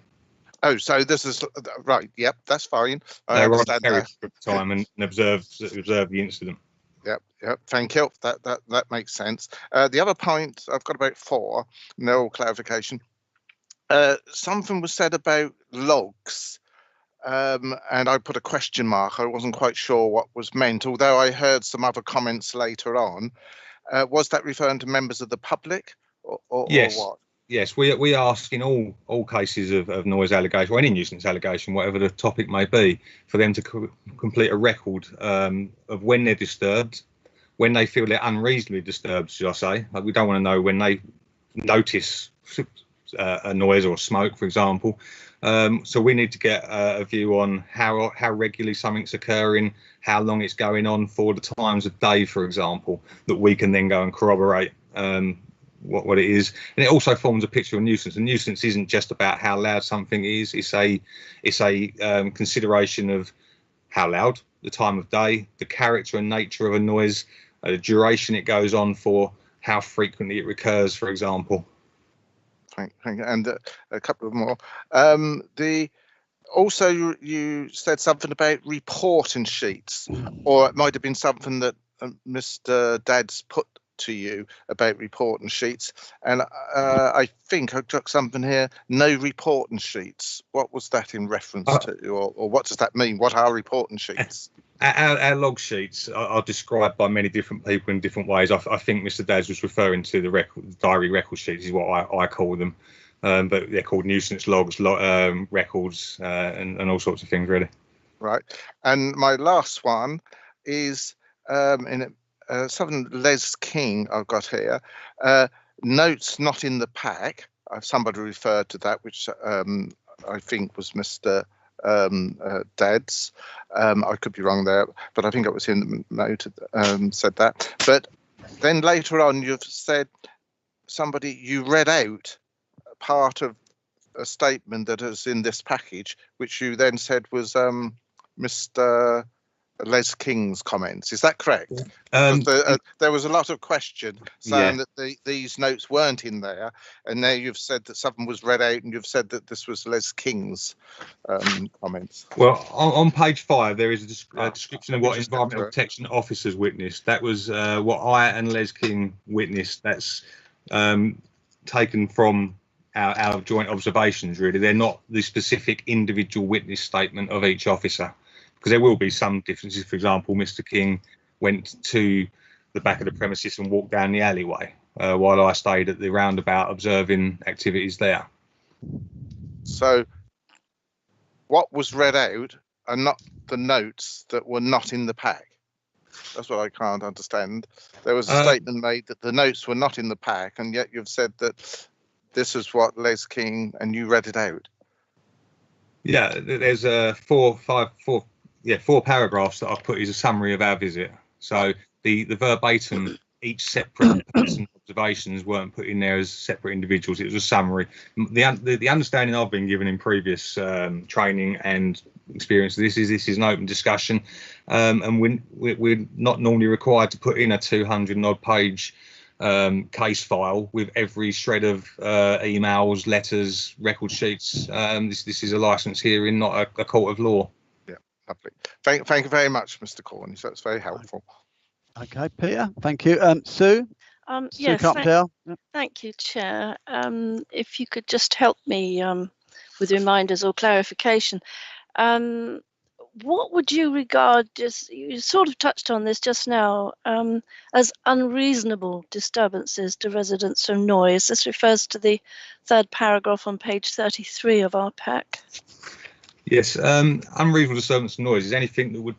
Oh, so this is right. Yep, that's fine. I
They were on
understand
ferry
that.
at the time and observed the incident.
Yep. Thank you. That makes sense. The other point, I've got about 4. No clarification. Something was said about logs, and I put a question mark. I wasn't quite sure what was meant, although I heard some other comments later on. Was that referring to members of the public, or
Yes.
what?
Yes, we ask in all cases of noise allegation or any nuisance allegation, whatever the topic may be, for them to complete a record of when they're disturbed, when they feel they're unreasonably disturbed, should I say. Like, we don't want to know when they notice a noise or smoke, for example. So we need to get a view on how regularly something's occurring, how long it's going on for, the times of day, for example, that we can then go and corroborate what it is. And it also forms a picture of nuisance. A nuisance isn't just about how loud something is. It's a consideration of how loud, the time of day, the character and nature of a noise, the duration it goes on for, how frequently it recurs, for example.
Thank you. And a couple of more. Also, you said something about reporting sheets, or it might have been something that Mr. Dad's put to you about reporting sheets. And I think I took something here, no reporting sheets. What was that in reference to, or what does that mean? What are reporting sheets?
Our log sheets are described by many different people in different ways. I think Mr. Dads was referring to the diary record sheets, is what I call them. But they're called nuisance logs, records, and all sorts of things, really.
Right. And my last one is something Les King I've got here. Notes not in the pack. Somebody referred to that, which I think was Mr. Dad's. I could be wrong there, but I think it was him that said that. But then later on, you've said you read out part of a statement that is in this package, which you then said was Mr. Les King's comments. Is that correct? There was a lot of question saying that these notes weren't in there, and now you've said that something was read out, and you've said that this was Les King's comments.
Well, on page 5, there is a description of what Environmental Protection Officers witnessed. That was what I and Les King witnessed. That's taken from our joint observations, really. They're not the specific individual witness statement of each officer, because there will be some differences. For example, Mr. King went to the back of the premises and walked down the alleyway, while I stayed at the roundabout observing activities there.
So what was read out are not the notes that were not in the pack. That's what I can't understand. There was a statement made that the notes were not in the pack, and yet you've said that this is what Les King, and you read it out.
Yeah, there's 4 paragraphs that I've put as a summary of our visit. So the verbatim, each separate person's observations weren't put in there as separate individuals. It was a summary. The understanding I've been given in previous training and experience, this is an open discussion, and we're not normally required to put in a 200 odd page case file with every shred of emails, letters, record sheets. This is a licence hearing, not a court of law.
Yeah, lovely. Thank you very much, Mr. Cornish. That's very helpful.
Okay, Peter, thank you. Sue?
Yes,
Carpendale.
thank you, Chair. If you could just help me with reminders or clarification. What would you regard, you sort of touched on this just now, as unreasonable disturbances to residents from noise? This refers to the 3rd paragraph on page 33 of our pack.
Yes, unreasonable disturbance of noise is anything that would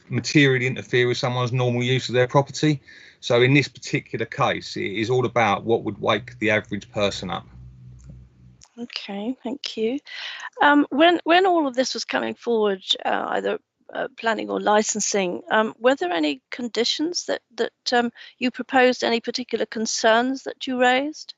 materially interfere with someone's normal use of their property. So in this particular case, it is all about what would wake the average person up.
Okay, thank you. When all of this was coming forward, either planning or licensing, were there any conditions that you proposed, any particular concerns that you raised?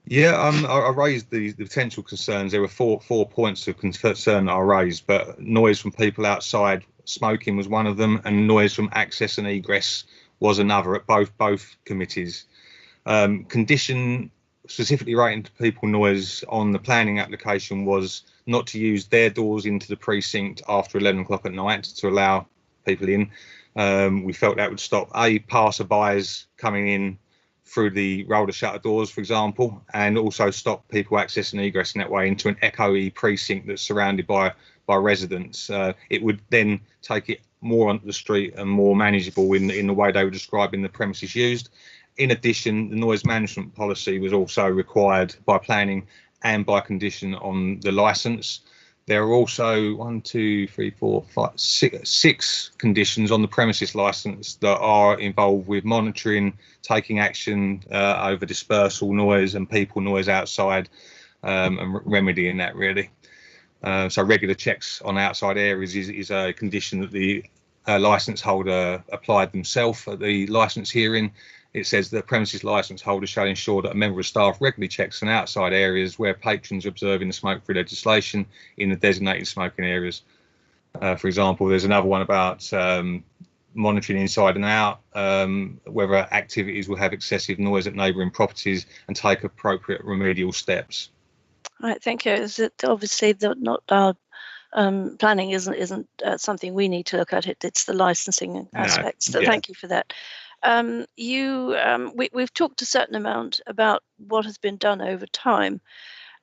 Yeah, I raised the potential concerns. There were four points of concern that I raised, but noise from people outside, smoking was one of them, and noise from access and egress was another at both committees. Condition specifically rating to people noise on the planning application was not to use their doors into the precinct after 11 o'clock at night to allow people in. We felt that would stop passerbys coming in through the roller shutter doors, for example, and also stop people accessing and egressing that way into an echoey precinct that's surrounded by residents. It would then take it more onto the street and more manageable in the way they were describing the premises used. In addition, the noise management policy was also required by planning and by condition on the licence. There are also 6 conditions on the premises licence that are involved with monitoring, taking action over dispersal noise and people noise outside, and remedying that, really. So regular checks on outside areas is a condition that the licence holder applied themselves at the licence hearing. It says the premises licence holder shall ensure that a member of staff regularly checks on outside areas where patrons are observing the smoke-free legislation in the designated smoking areas. For example, there's another one about monitoring inside and out, whether activities will have excessive noise at neighbouring properties, and take appropriate remedial steps.
Right, thank you. Is it obviously not our planning isn't something we need to look at. It's the licensing aspects. So
yeah.
Thank you for that. We've talked a certain amount about what has been done over time.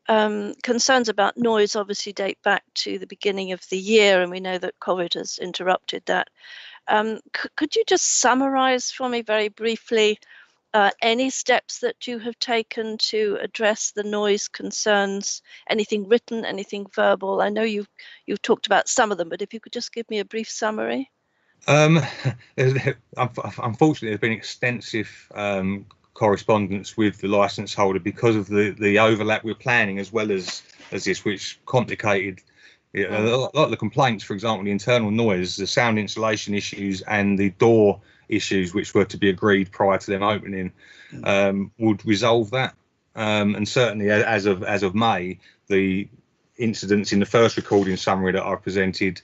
Concerns about noise obviously date back to the beginning of the year, and we know that COVID has interrupted that. Could you just summarise for me very briefly any steps that you have taken to address the noise concerns? Anything written, anything verbal? I know you've talked about some of them, but if you could just give me a brief summary.
Unfortunately, there's been extensive correspondence with the licence holder because of the overlap with planning as well as this, which complicated a lot of the complaints. For example, the internal noise, the sound insulation issues, and the door issues, which were to be agreed prior to them opening, would resolve that. And certainly, as of May, the incidents in the first recording summary that I presented,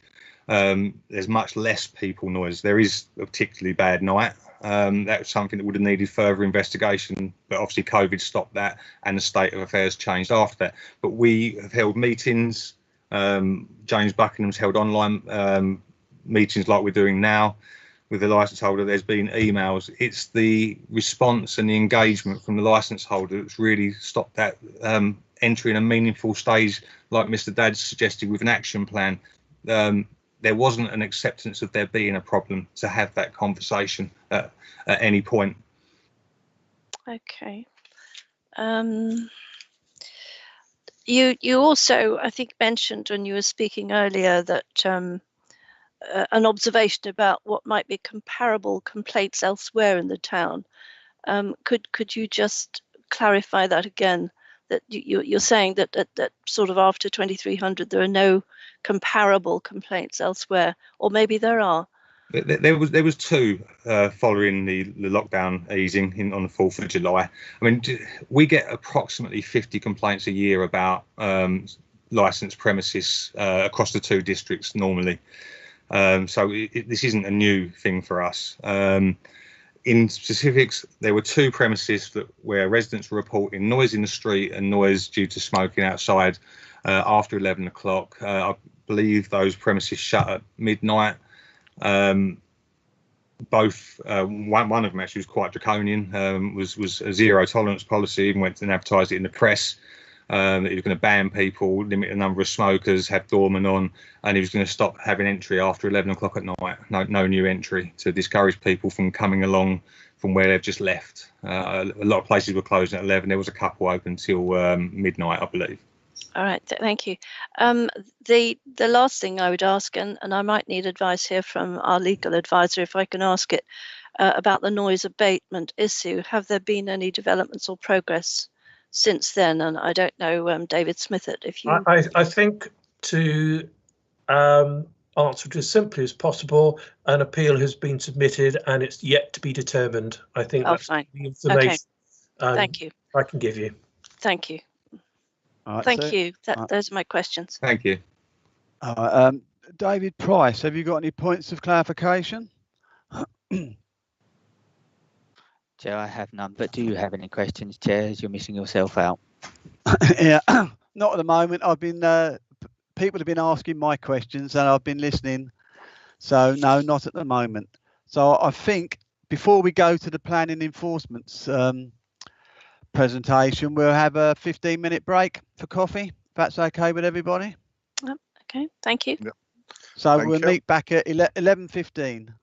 there's much less people noise. There is a particularly bad night. That was something that would have needed further investigation, but obviously COVID stopped that, and the state of affairs changed after that. But we have held meetings. James Buckingham's held online meetings like we're doing now with the licence holder. There's been emails. It's the response and the engagement from the licence holder that's really stopped that entering a meaningful stage, like Mr. Dadd suggested, with an action plan. There wasn't an acceptance of there being a problem to have that conversation at any point.
Okay. You also, I think, mentioned when you were speaking earlier that an observation about what might be comparable complaints elsewhere in the town. Could you just clarify that again? That you're saying that sort of after 2300 there are no comparable complaints elsewhere, or maybe there are.
There was 2 following the lockdown easing on the 4th of July. I mean, we get approximately 50 complaints a year about licensed premises across the 2 districts normally. So this isn't a new thing for us. In specifics, there were 2 premises where residents were reporting noise in the street and noise due to smoking outside after 11 o'clock. I believe those premises shut at midnight. Both one of them actually was quite draconian. Was a zero tolerance policy. Even went and advertised it in the press. That he was going to ban people, limit the number of smokers, have doormen on, and he was going to stop having entry after 11 o'clock at night. No new entry, to discourage people from coming along from where they've just left. A lot of places were closing at 11. There was a couple open till midnight, I believe.
All right, thank you. The last thing I would ask, and I might need advice here from our legal advisor, if I can ask it, about the noise abatement issue. Have there been any developments or progress since then? And I don't know, David Smithett, if you...
I think to answer it as simply as possible, an appeal has been submitted and it's yet to be determined. I think that's
fine.
the information
Thank you.
I can give you.
Thank you.
Right,
Thank you. Those are my questions.
Thank you.
David Price, have you got any points of clarification?
Chair, I have none, but do you have any questions, Chair, as you're missing yourself out?
Yeah, not at the moment. I've been people have been asking my questions and I've been listening. So no, not at the moment. So I think before we go to the planning enforcement's presentation, we'll have a 15-minute break for coffee, if that's okay with everybody.
Okay, thank you.
Yep.
So
Thank
we'll
you.
meet back at 11:15.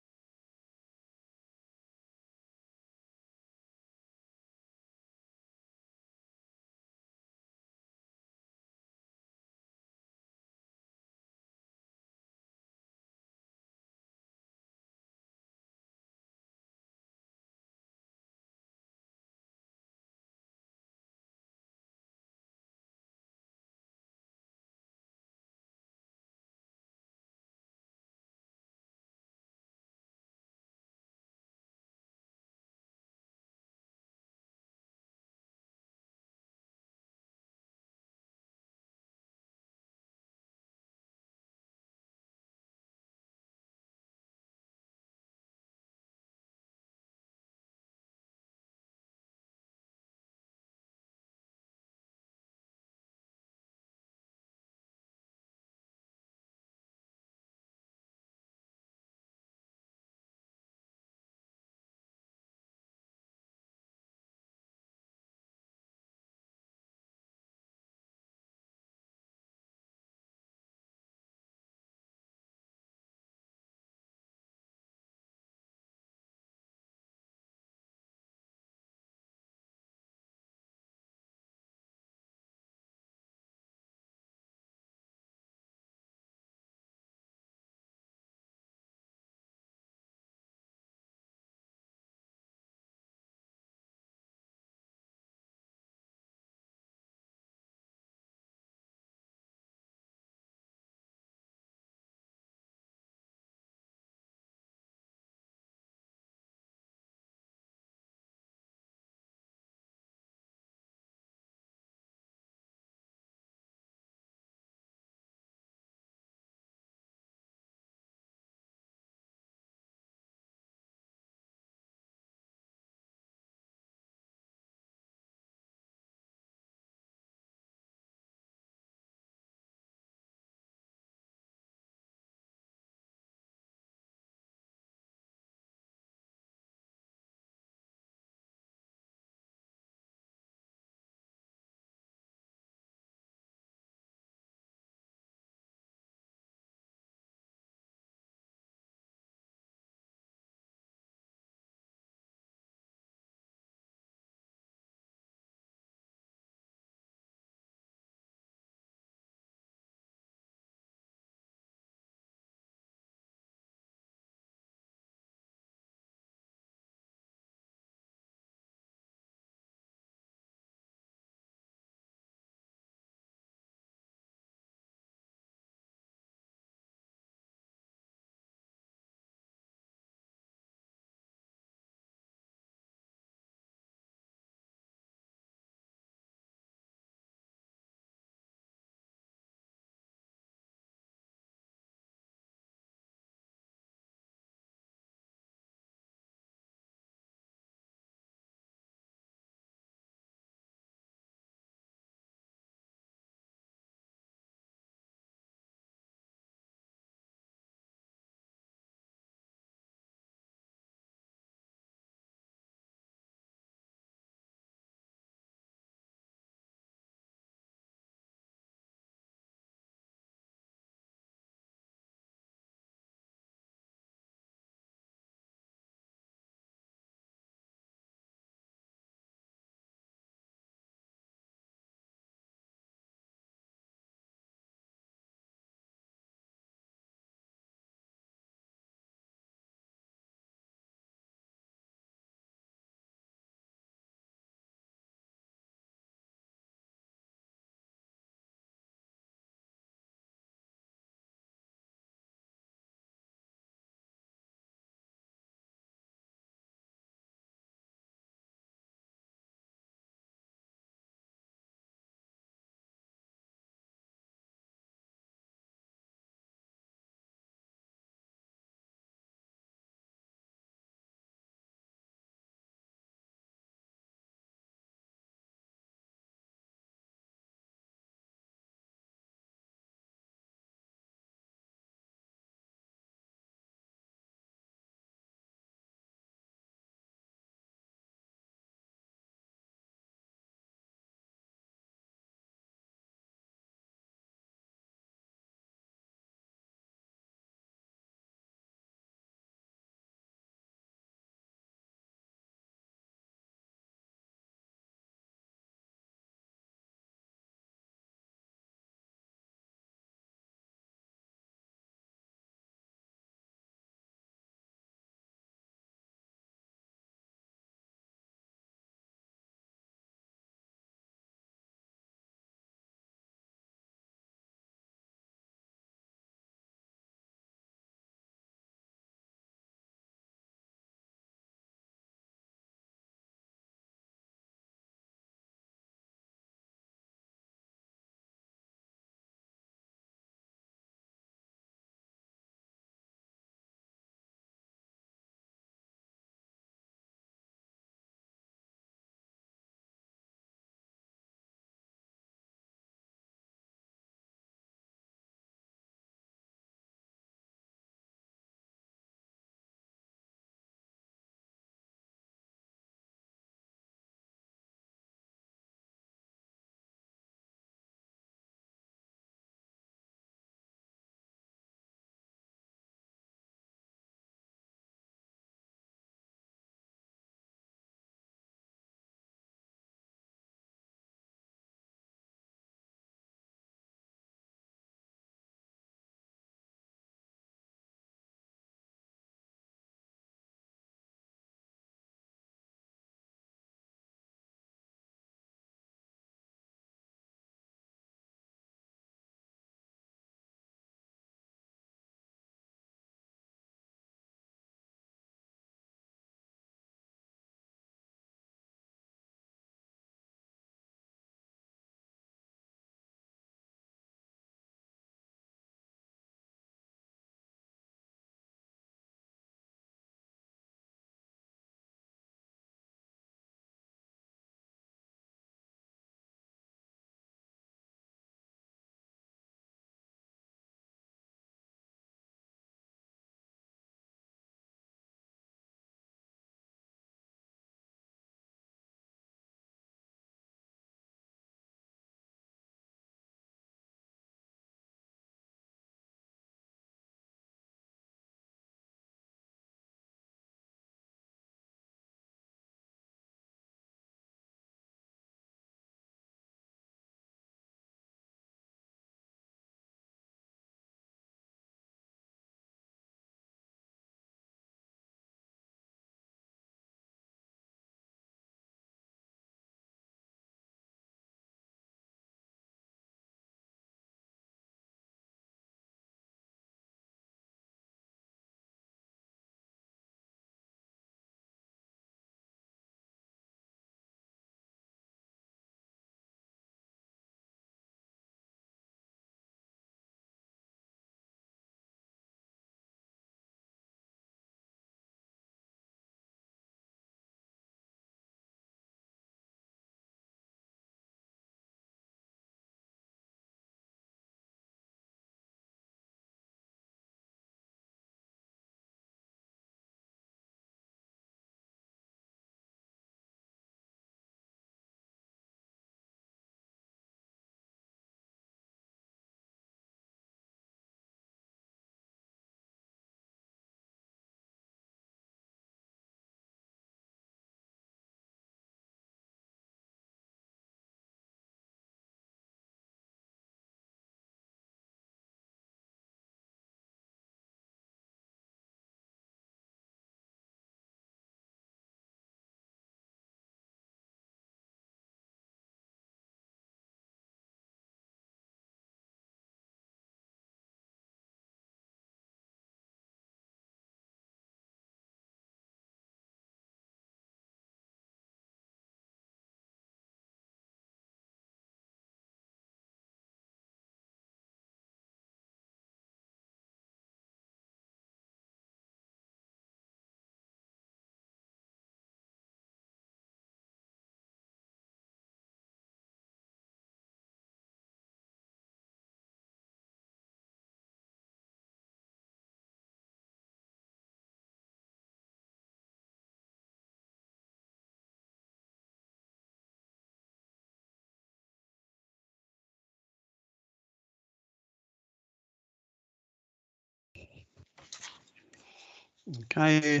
Okay,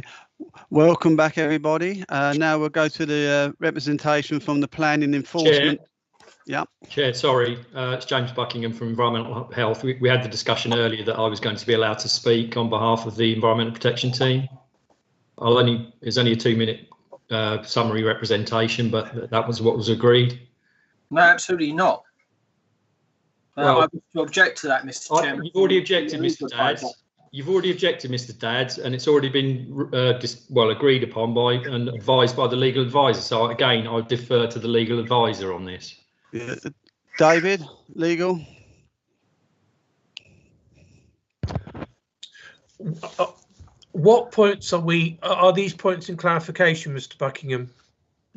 welcome back everybody. Now we'll go to the representation from the planning enforcement.
Chair, sorry, it's James Buckingham from Environmental Health. We had the discussion earlier that I was going to be allowed to speak on behalf of the Environmental Protection team. It's only a 2-minute summary representation, but that was what was agreed.
No, absolutely not.
Well,
I wish to object to that, Mr. Chairman.
You've already objected, Mr. Dadds. You've already objected, Mr. Dadds, and it's already been agreed upon by and advised by the legal advisor. So again, I defer to the legal advisor on this.
David, legal.
What points are these points in clarification, Mr. Buckingham?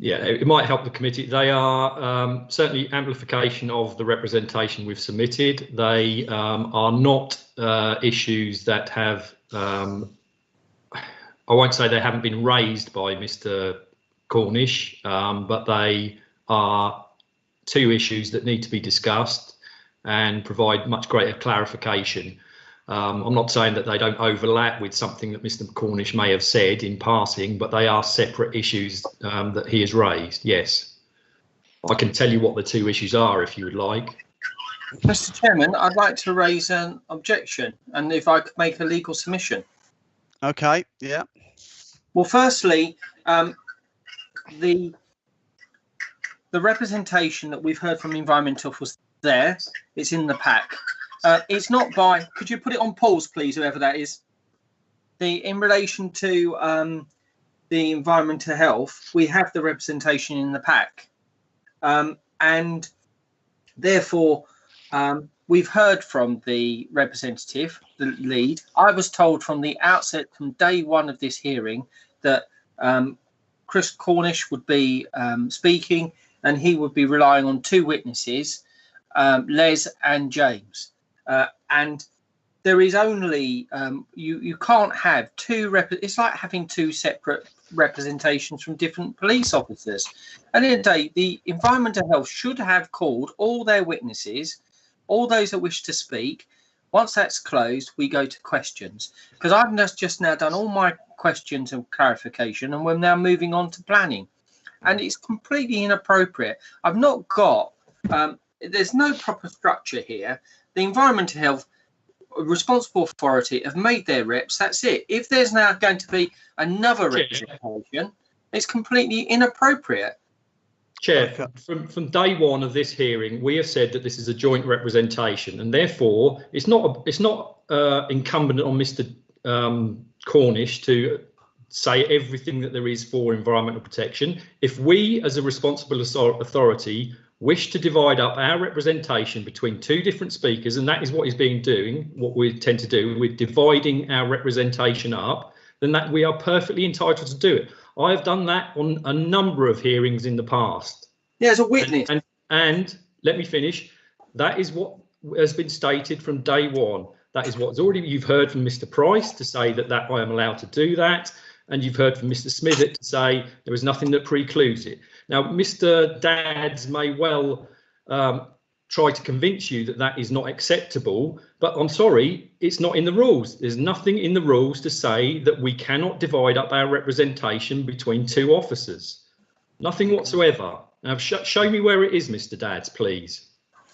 Yeah, it might help the committee. They are certainly amplification of the representation we've submitted. They are not issues that have, I won't say they haven't been raised by Mr. Cornish, but they are 2 issues that need to be discussed and provide much greater clarification. I'm not saying that they don't overlap with something that Mr. Cornish may have said in passing, but they are separate issues that he has raised. Yes, I can tell you what the 2 issues are if you would like.
Mr. Chairman, I'd like to raise an objection, and if I could make a legal submission.
Okay, yeah.
Well, firstly, the representation that we've heard from Environmental was there. It's in the pack. It's not by. Could you put it on pause, please, whoever that is? In relation to the environmental health, we have the representation in the pack, and therefore we've heard from the representative, the lead. I was told from the outset, from day one of this hearing, that Chris Cornish would be speaking, and he would be relying on 2 witnesses, Les and James. And there is only you can't have 2 it's like having 2 separate representations from different police officers. At the end of the day, the environmental health should have called all their witnesses, all those that wish to speak. Once that's closed, we go to questions, because I've just now done all my questions and clarification, and we're now moving on to planning, and it's completely inappropriate. I've not got there's no proper structure here. The environmental health responsible authority have made their reps. That's it. If there's now going to be another representation, it's completely inappropriate.
Chair, from day one of this hearing, we have said that this is a joint representation, and therefore it's not incumbent on Mr. Cornish to say everything that there is for environmental protection. If we, as a responsible authority, wish to divide up our representation between 2 different speakers, and that is what is being doing, what we tend to do, we're dividing our representation up, then that we are perfectly entitled to do it. I have done that on a number of hearings in the past.
Yeah, as a witness.
And let me finish. That is what has been stated from day one. That is what's already, you've heard from Mr. Price to say that I am allowed to do that. And you've heard from Mr. Smithett to say there is nothing that precludes it. Now, Mr. Dadds may well try to convince you that that is not acceptable, but I'm sorry, it's not in the rules. There's nothing in the rules to say that we cannot divide up our representation between 2 officers. Nothing whatsoever. Now, show me where it is, Mr. Dadds, please.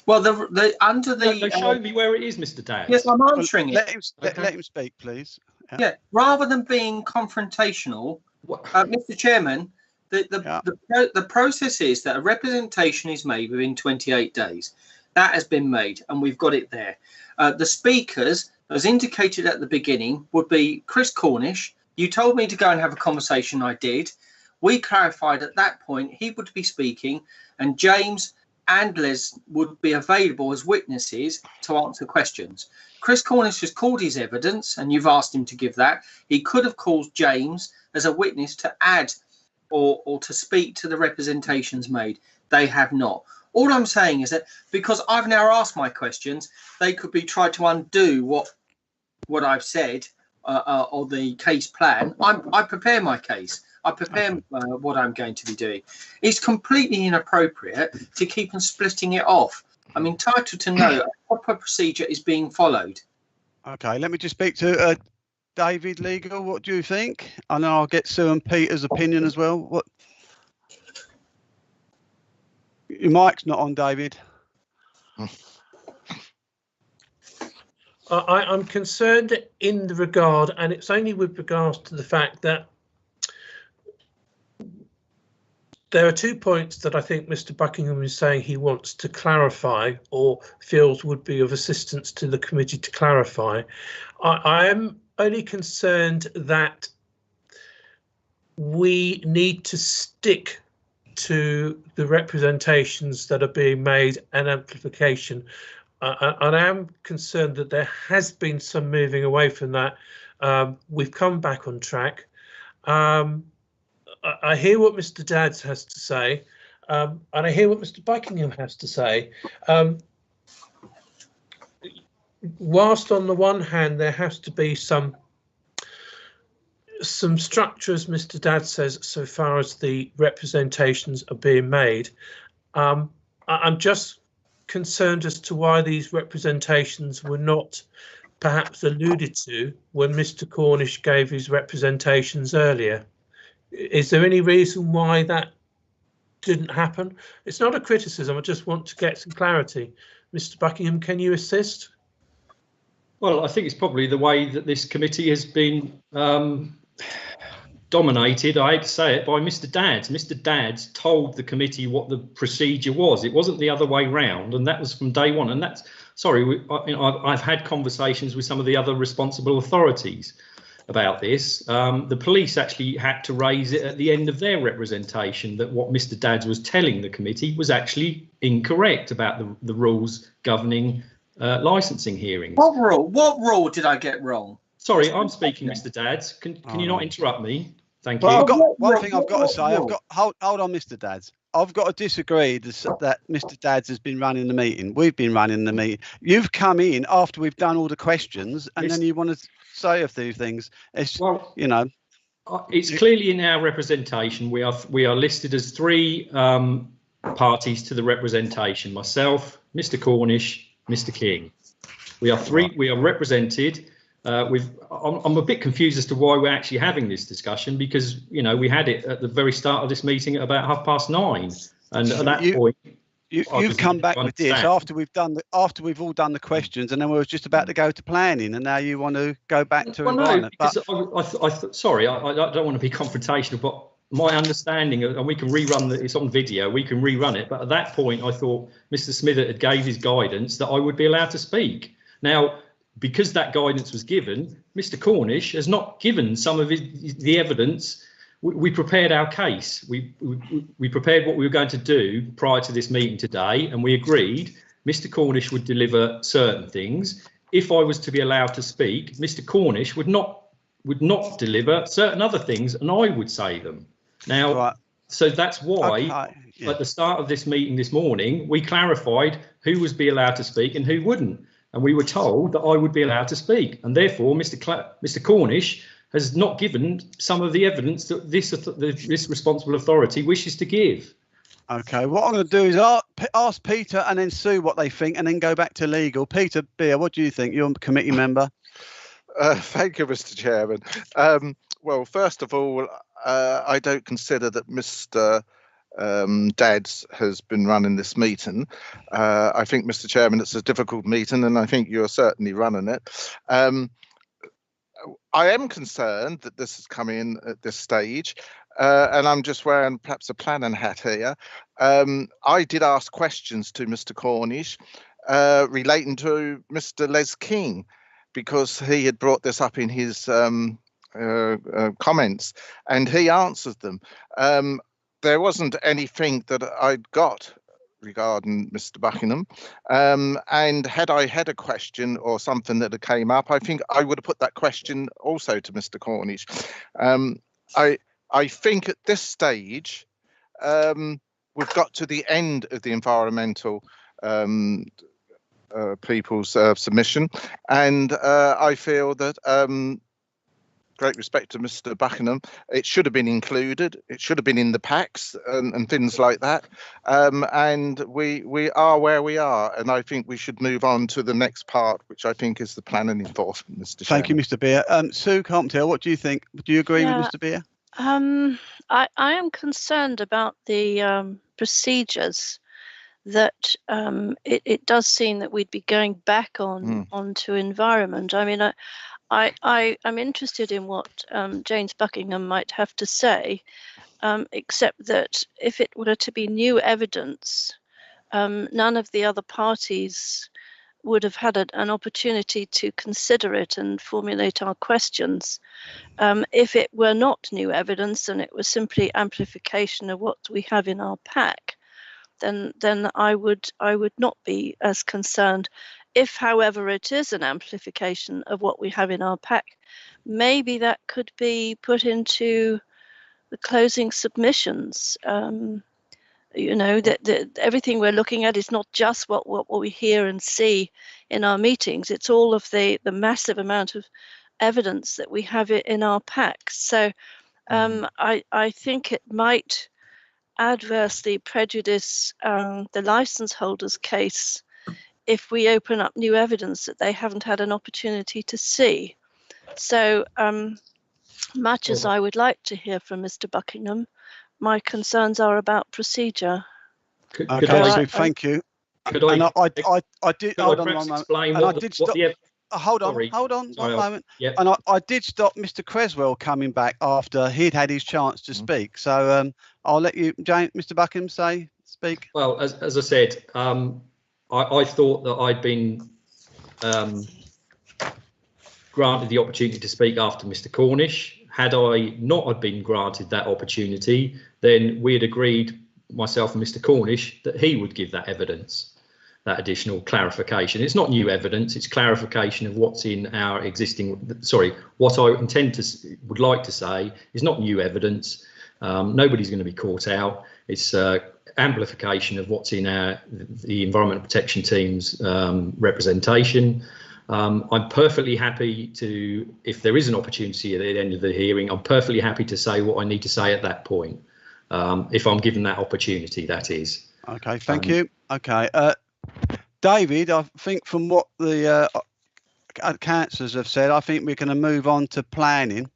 Well, under the
no, show me where it is, Mr. Dadds.
Yes, I'm answering
it. Let him speak, please.
Yeah, rather than being confrontational, Mr. Chairman, the process is that a representation is made within 28 days. That has been made, and we've got it there. The speakers, as indicated at the beginning, would be Chris Cornish. You told me to go and have a conversation. I did. We clarified at that point he would be speaking, and James and Les would be available as witnesses to answer questions. Chris Cornish has called his evidence, and you've asked him to give that. He could have called James as a witness to add or to speak to the representations made. They have not. All I'm saying is that because I've now asked my questions, they could be tried to undo what I've said or the case plan. I prepare my case. I prepare what I'm going to be doing. It's completely inappropriate to keep on splitting it off. I'm entitled to know a proper procedure is being followed.
Okay, let me just speak to David, legal, what do you think? I know I'll get Sue and Peter's opinion as well. What? Your mic's not on, David.
I'm concerned in the regard, and it's only with regards to the fact that there are 2 points that I think Mr. Buckingham is saying he wants to clarify or feels would be of assistance to the committee to clarify. I am only concerned that we need to stick to the representations that are being made and amplification. And I am concerned that there has been some moving away from that. We've come back on track. I hear what Mr. Dadds has to say, and I hear what Mr. Buckingham has to say. Whilst on the one hand there has to be some structure, as Mr. Dadd says, so far as the representations are being made, I'm just concerned as to why these representations were not perhaps alluded to when Mr. Cornish gave his representations earlier. Is there any reason why that didn't happen? It's not a criticism, I just want to get some clarity. Mr. Buckingham, can you assist?
Well, I think it's probably the way that this committee has been dominated, I hate to say it, by Mr. Dadds. Mr. Dadds told the committee what the procedure was. It wasn't the other way round, and that was from day one. And that's, sorry, I've had conversations with some of the other responsible authorities about this. The police actually had to raise it at the end of their representation that what Mr. Dadds was telling the committee was actually incorrect about the rules governing licensing hearings.
What rule? What rule did I get wrong?
Sorry, I'm speaking, Mr. Dadds. Can you not interrupt me? Thank you.
Well, I've got one thing I've got to say. Hold on, Mr. Dadds. I've got to disagree that Mr. Dadds has been running the meeting. We've been running the meeting. You've come in after we've done all the questions, and then you want to say a few things. It's, well, you know,
it's clearly in our representation. We are listed as 3 parties to the representation: myself, Mr. Cornish, Mr. King. We are 3. We are represented. I'm a bit confused as to why we're actually having this discussion, because, you know, we had it at the very start of this meeting at about 9:30, and at that point
you've come back with this after we've all done the questions, and then we were just about to go to planning, and now you want to go back to environment.
Sorry, I don't want to be confrontational, but my understanding, and we can rerun it's on video, we can rerun it, but at that point I thought Mr. Smithert had gave his guidance that I would be allowed to speak. Now, because that guidance was given, Mr. Cornish has not given some of the evidence. We prepared our case. We prepared what we were going to do prior to this meeting today, and we agreed Mr. Cornish would deliver certain things. If I was to be allowed to speak, Mr. Cornish would not deliver certain other things, and I would say them. Now, so that's why at the start of this meeting this morning, we clarified who was be allowed to speak and who wouldn't. And we were told that I would be allowed to speak, and therefore Mr. Cornish has not given some of the evidence that this responsible authority wishes to give.
Okay, what I'm going to do is ask Peter and then Sue what they think, and then go back to legal. Peter Beer, what do you think? You're a committee member.
Thank you, Mr. Chairman. Well, first of all, I don't consider that Mr. Dadds has been running this meeting. I think, Mr. Chairman, it's a difficult meeting, and I think you're certainly running it. I am concerned that this has come in at this stage, and I'm just wearing perhaps a planning hat here. I did ask questions to Mr. Cornish relating to Mr. Les King, because he had brought this up in his comments, and he answered them. There wasn't anything that I'd got regarding Mr. Buckingham, and had I had a question or something that had came up, I think I would have put that question also to Mr. Cornish. I think at this stage we've got to the end of the environmental people's submission, and I feel that great respect to Mr. Buckingham, it should have been included. It should have been in the packs and things like that. And we are where we are, and I think we should move on to the next part, which I think is the plan and enforcement, Mr.
Thank you, Mr. Beer. Sue Compton, what do you think? Do you agree with Mr. Beer?
I am concerned about the procedures that it does seem that we'd be going back onto environment. I mean, I'm interested in what James Buckingham might have to say, except that if it were to be new evidence, none of the other parties would have had an opportunity to consider it and formulate our questions. If it were not new evidence and it was simply amplification of what we have in our pack, then I would not be as concerned. If, however, it is an amplification of what we have in our pack, maybe that could be put into the closing submissions. You know, that everything we're looking at is not just what we hear and see in our meetings. It's all of the massive amount of evidence that we have in our packs. So I think it might adversely prejudice the license holders' case if we open up new evidence that they haven't had an opportunity to see. So much as I would like to hear from Mr. Buckingham, my concerns are about procedure.
Okay, thank you.
Could
I did hold on one moment.
Explain
And
what
I did
what
stop.
the
Hold on
Sorry.
one moment.
Yep.
And I did stop Mr. Creswell coming back after he'd had his chance to speak. So I'll let you, Mr. Buckingham, speak.
Well, as I said, I thought that I'd been granted the opportunity to speak after Mr. Cornish. Had I not have been granted that opportunity, then we had agreed, myself and Mr. Cornish, that he would give that evidence, that additional clarification. It's not new evidence, it's clarification of what's in our existing, sorry, what I would like to say is not new evidence. Nobody's going to be caught out. It's amplification of what's in the Environmental Protection Team's representation. I'm perfectly happy to, if there is an opportunity at the end of the hearing, I'm perfectly happy to say what I need to say at that point, if I'm given that opportunity, that is.
Okay, thank you. Okay, David, I think from what the councillors have said, I think we're going to move on to planning.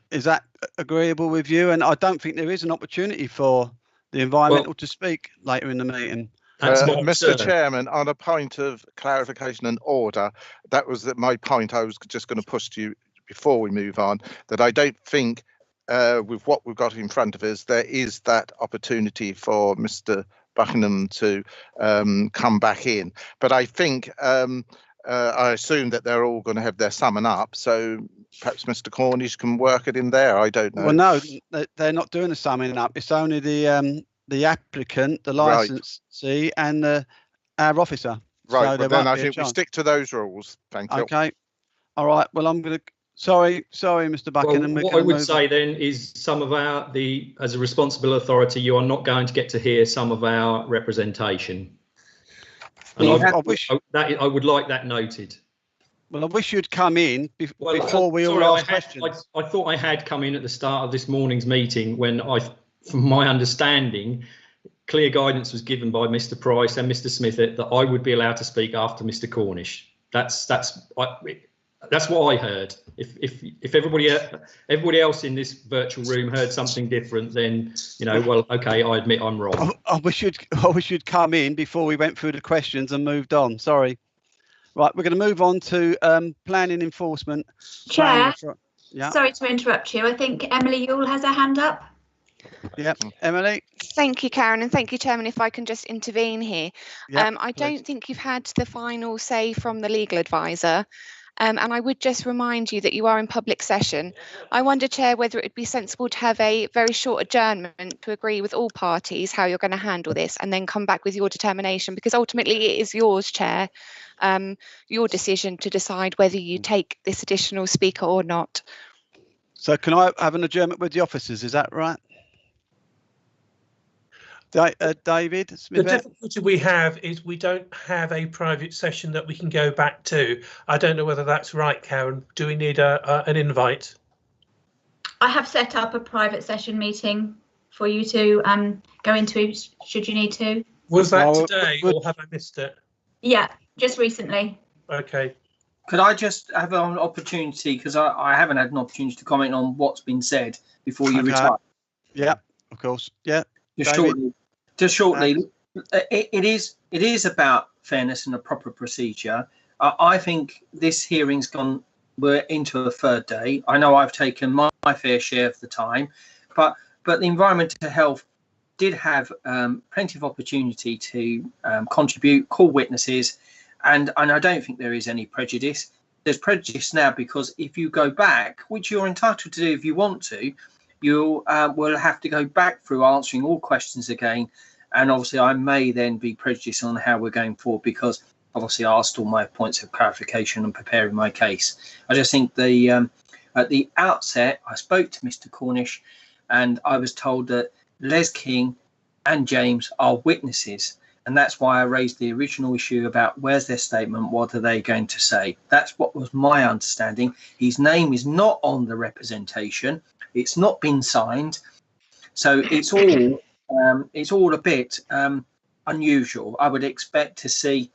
Is that agreeable with you? And I don't think there is an opportunity for the environmental to speak later in the meeting.
Mr. Chairman, on a point of clarification and order, that was my point I was just going to push to you before we move on, that I don't think with what we've got in front of us, there is that opportunity for Mr. Buckingham to come back in. But I think, I assume that they're all going to have their summing up, so perhaps Mr. Cornish can work it in there. I don't know.
Well, no, they're not doing the summing up. It's only the applicant, the licensee, and our officer.
Right,
so
but then I think we stick to those rules. Thank you.
Okay. All right. Well, I'm going to. Sorry, Mr. Buckingham.
Well, what I would say then is some of as a responsible authority, you are not going to get to hear some of our representation. And I would like that noted.
Well, I wish you'd come in before we all ask questions.
I thought I had come in at the start of this morning's meeting when from my understanding, clear guidance was given by Mr. Price and Mr. Smith that I would be allowed to speak after Mr. Cornish. That's what I heard. If everybody else in this virtual room heard something different, then well, okay, I admit I'm wrong.
I wish you'd come in before we went through the questions and moved on. Sorry. Right, we're going to move on to planning enforcement.
Chair,
yeah.
Sorry to interrupt you. I think Emily Yule has her hand up.
Yep, Emily.
Thank you, Karen, and thank you, Chairman, if I can just intervene here.
Yep,
I don't think you've had the final say from the legal advisor. And I would just remind you that you are in public session. I wonder, Chair, whether it would be sensible to have a very short adjournment to agree with all parties how you're going to handle this and then come back with your determination, because ultimately it is yours, Chair, your decision to decide whether you take this additional speaker or not.
So can I have an adjournment with the officers? Is that right? David
The
Smith.
difficulty we have is we don't have a private session that we can go back to. I don't know whether that's right, Karen. Do we need an invite?
I have set up a private session meeting for you to go into should you need to.
Was that today or have I missed it?
Yeah, just recently.
Okay.
Could I just have an opportunity, because I haven't had an opportunity to comment on what's been said before you retire?
Yeah, of course. Yeah.
Just shortly. It is about fairness and a proper procedure. I think this hearing's we're into a third day. I know I've taken my fair share of the time, but the environmental health did have plenty of opportunity to contribute, call witnesses, and I don't think there is any prejudice. There's prejudice now because if you go back, which you're entitled to do if you want to, you will have to go back through answering all questions again. And obviously I may then be prejudiced on how we're going forward because obviously I asked all my points of clarification and preparing my case. I just think at the outset, I spoke to Mr. Cornish and I was told that Les King and James are witnesses. And that's why I raised the original issue about where's their statement, what are they going to say? That's what was my understanding. His name is not on the representation. It's not been signed. So it's all a bit unusual. I would expect to see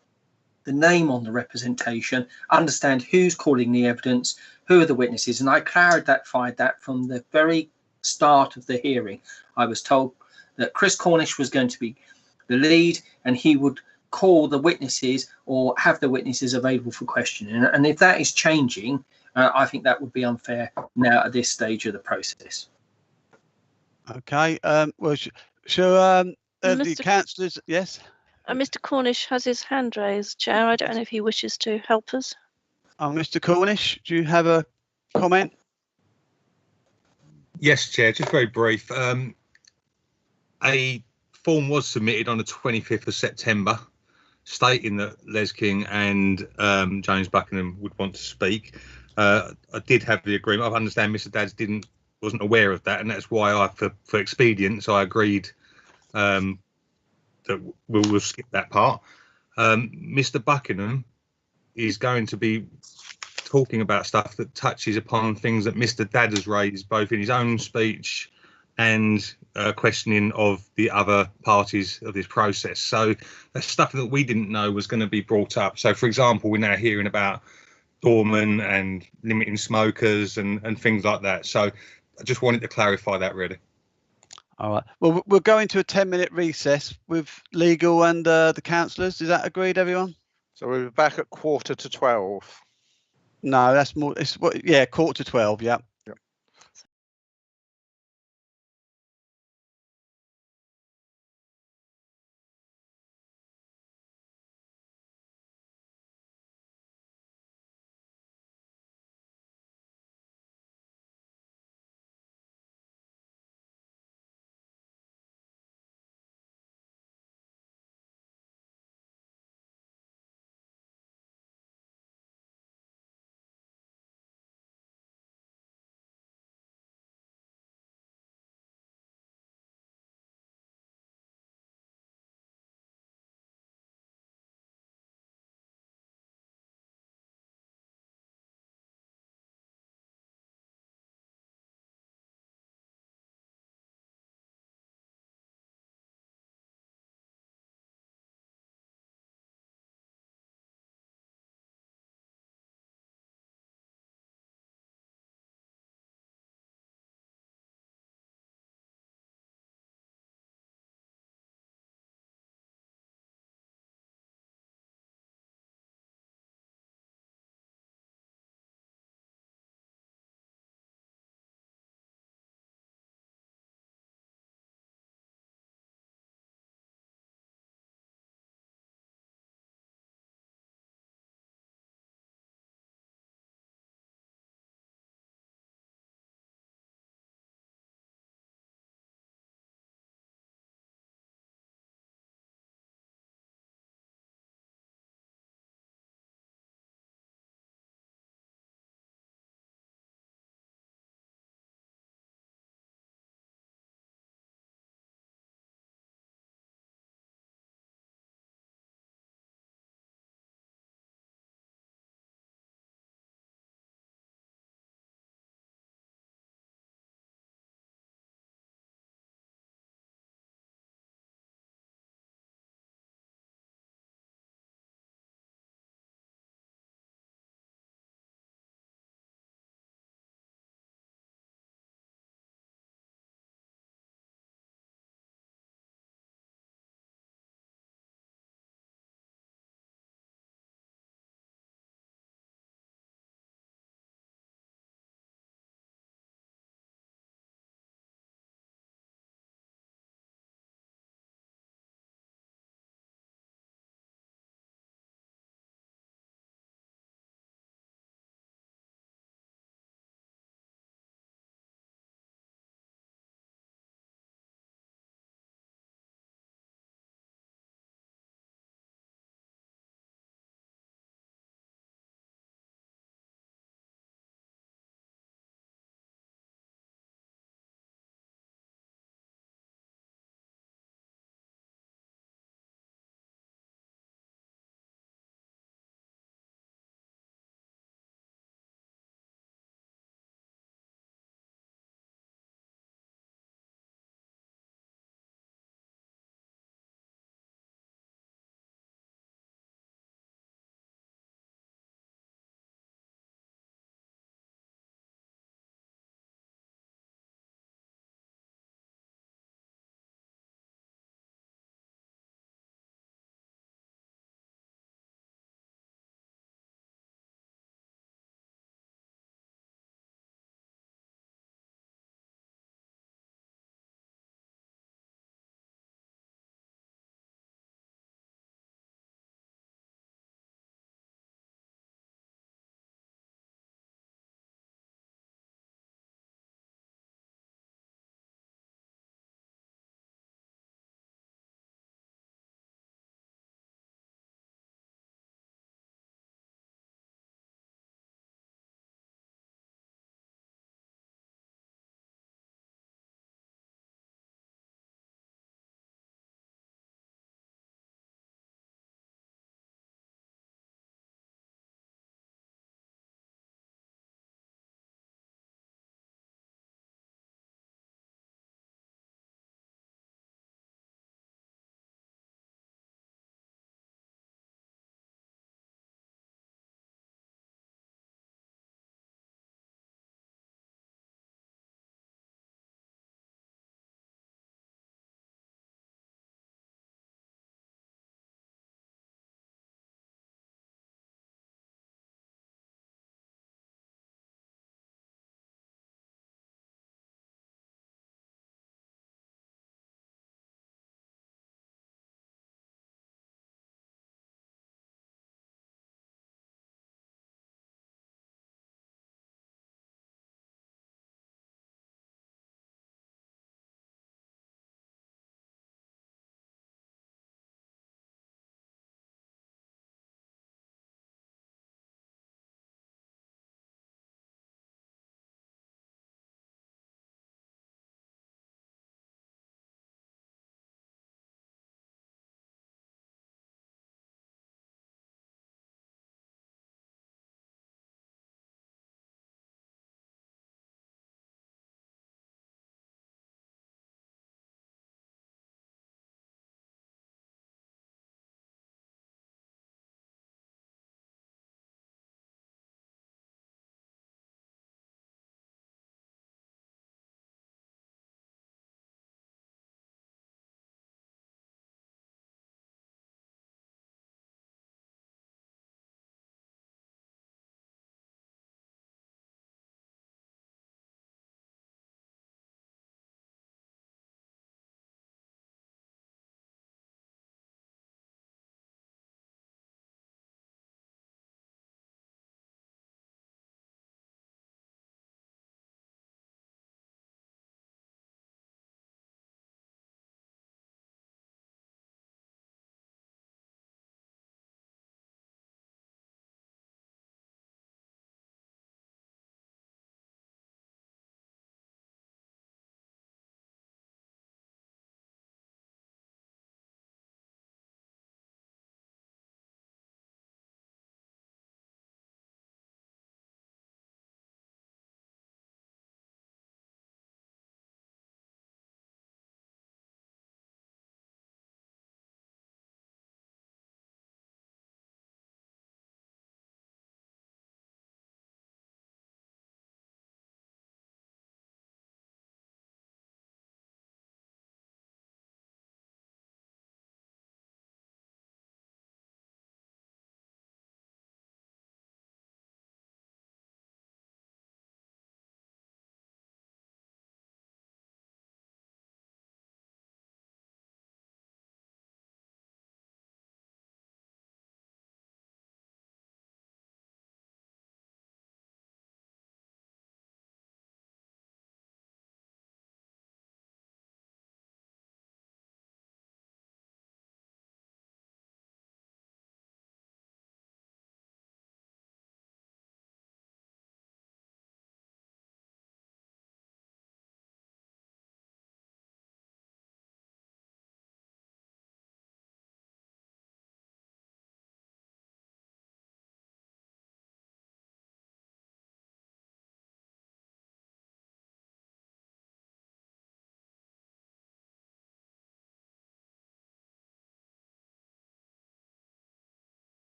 the name on the representation, understand who's calling the evidence, who are the witnesses. And I clarified that from the very start of the hearing. I was told that Chris Cornish was going to be the lead and he would call the witnesses or have the witnesses available for questioning. And if that is changing, I think that would be unfair now at this stage of the process.
Okay. Well, the councillors, yes.
Mr. Cornish has his hand raised, Chair. I don't know if he wishes to help us.
Mr. Cornish, do you have a comment?
Yes, Chair, just very brief. A form was submitted on the 25th of September stating that Les King and James Buckingham would want to speak. I did have the agreement. I understand Mr. Dadds wasn't aware of that, and that's why for expedience, I agreed that we'll skip that part. Mr. Buckingham is going to be talking about stuff that touches upon things that Mr. Dadd has raised, both in his own speech and questioning of the other parties of this process. So that's stuff that we didn't know was going to be brought up. So, for example, we're now hearing about doormen and limiting smokers and things like that. So I just wanted to clarify that, really.
All right. Well, we'll go into a 10-minute recess with legal and the councillors. Is that agreed, everyone?
So we'll be back at 11:45.
No, that's more. It's what? Yeah, 11:45. Yeah.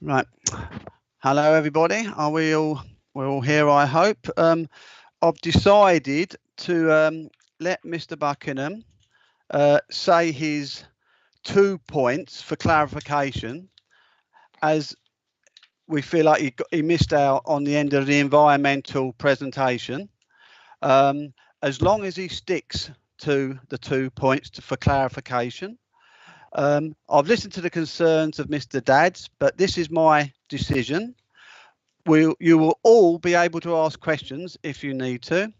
Right. Hello, everybody. Are we're all here, I hope. I've decided to let Mr. Buckingham say his 2 points for clarification, as we feel like he missed out on the end of the environmental presentation. As long as he sticks to the 2 points for clarification. I've listened to the concerns of Mr. Dadds, but this is my decision. You will all be able to ask questions if you need to.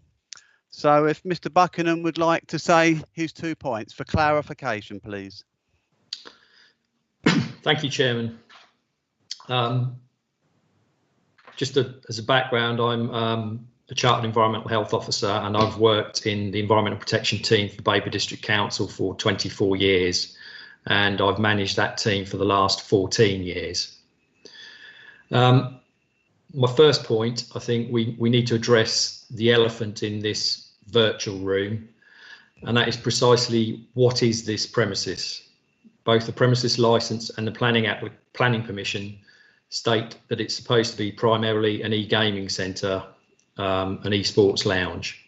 So if Mr. Buckingham would like to say his 2 points for clarification, please.
Thank you, Chairman. Just as a background, I'm a Chartered Environmental Health Officer, and I've worked in the Environmental Protection Team for Babergh District Council for 24 years, and I've managed that team for the last 14 years. My first point, I think we need to address the elephant in this virtual room, and that is precisely what is this premises. Both the premises licence and the planning permission state that it's supposed to be primarily an e-gaming centre, an e-sports lounge.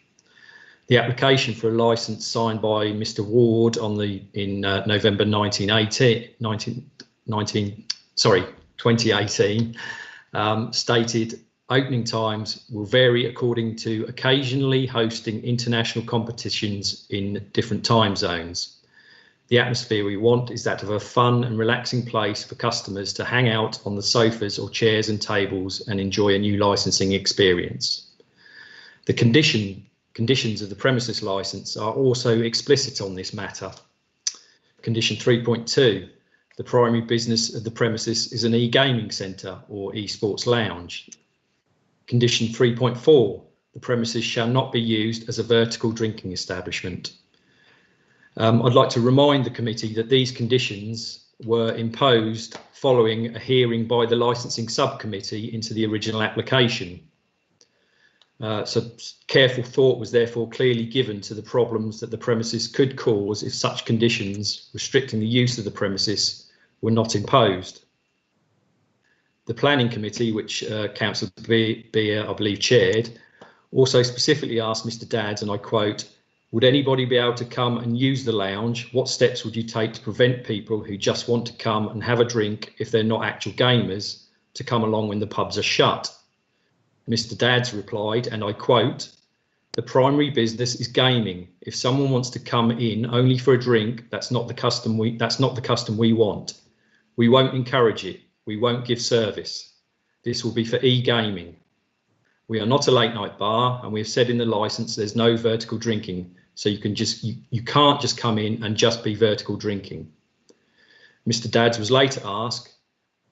The application for a licence signed by Mr. Ward in November 2018 stated opening times will vary according to occasionally hosting international competitions in different time zones. The atmosphere we want is that of a fun and relaxing place for customers to hang out on the sofas or chairs and tables and enjoy a new licensing experience. The conditions of the premises licence are also explicit on this matter. Condition 3.2, the primary business of the premises is an e-gaming centre or e-sports lounge. Condition 3.4, the premises shall not be used as a vertical drinking establishment. I'd like to remind the committee that these conditions were imposed following a hearing by the licensing subcommittee into the original application. So careful thought was therefore clearly given to the problems that the premises could cause if such conditions restricting the use of the premises were not imposed. The planning committee, which Councillor Beer, I believe, chaired, also specifically asked Mr. Dadds, and I quote, "Would anybody be able to come and use the lounge? What steps would you take to prevent people who just want to come and have a drink, if they're not actual gamers, to come along when the pubs are shut?" Mr. Dadds replied, and I quote, "The primary business is gaming. If someone wants to come in only for a drink, that's not the custom we want. We won't encourage it. We won't give service. This will be for e-gaming. We are not a late night bar, and we have said in the licence there's no vertical drinking, so you can't just come in and just be vertical drinking." Mr. Dadds was later asked,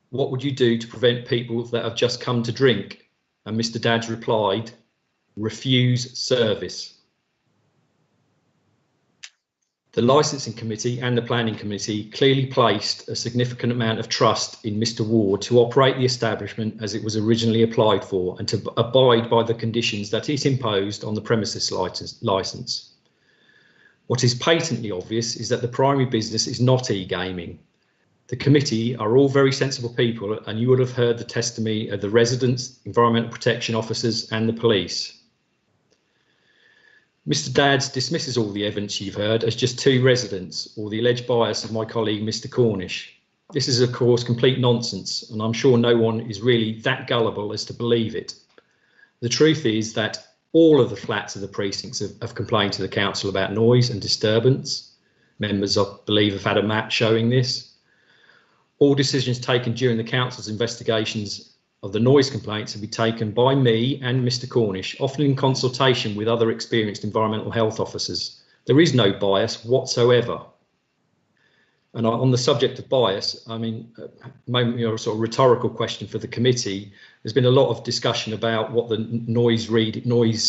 "What would you do to prevent people that have just come to drink?" And Mr. Dadds replied, "Refuse service." The licensing committee and the planning committee clearly placed a significant amount of trust in Mr. Ward to operate the establishment as it was originally applied for and to abide by the conditions that it imposed on the premises licence. What is patently obvious is that the primary business is not e-gaming. The committee are all very sensible people, and you would have heard the testimony of the residents, environmental protection officers and the police. Mr. Dadds dismisses all the evidence you've heard as just two residents or the alleged bias of my colleague Mr. Cornish. This is of course complete nonsense, and I'm sure no one is really that gullible as to believe it. The truth is that all of the flats of the precincts have complained to the council about noise and disturbance. Members, I believe, have had a map showing this. All decisions taken during the council's investigations of the noise complaints have been taken by me and Mr. Cornish, often in consultation with other experienced environmental health officers. There is no bias whatsoever. And on the subject of bias, I mean, a sort of rhetorical question for the committee. There's been a lot of discussion about what the noise recordings,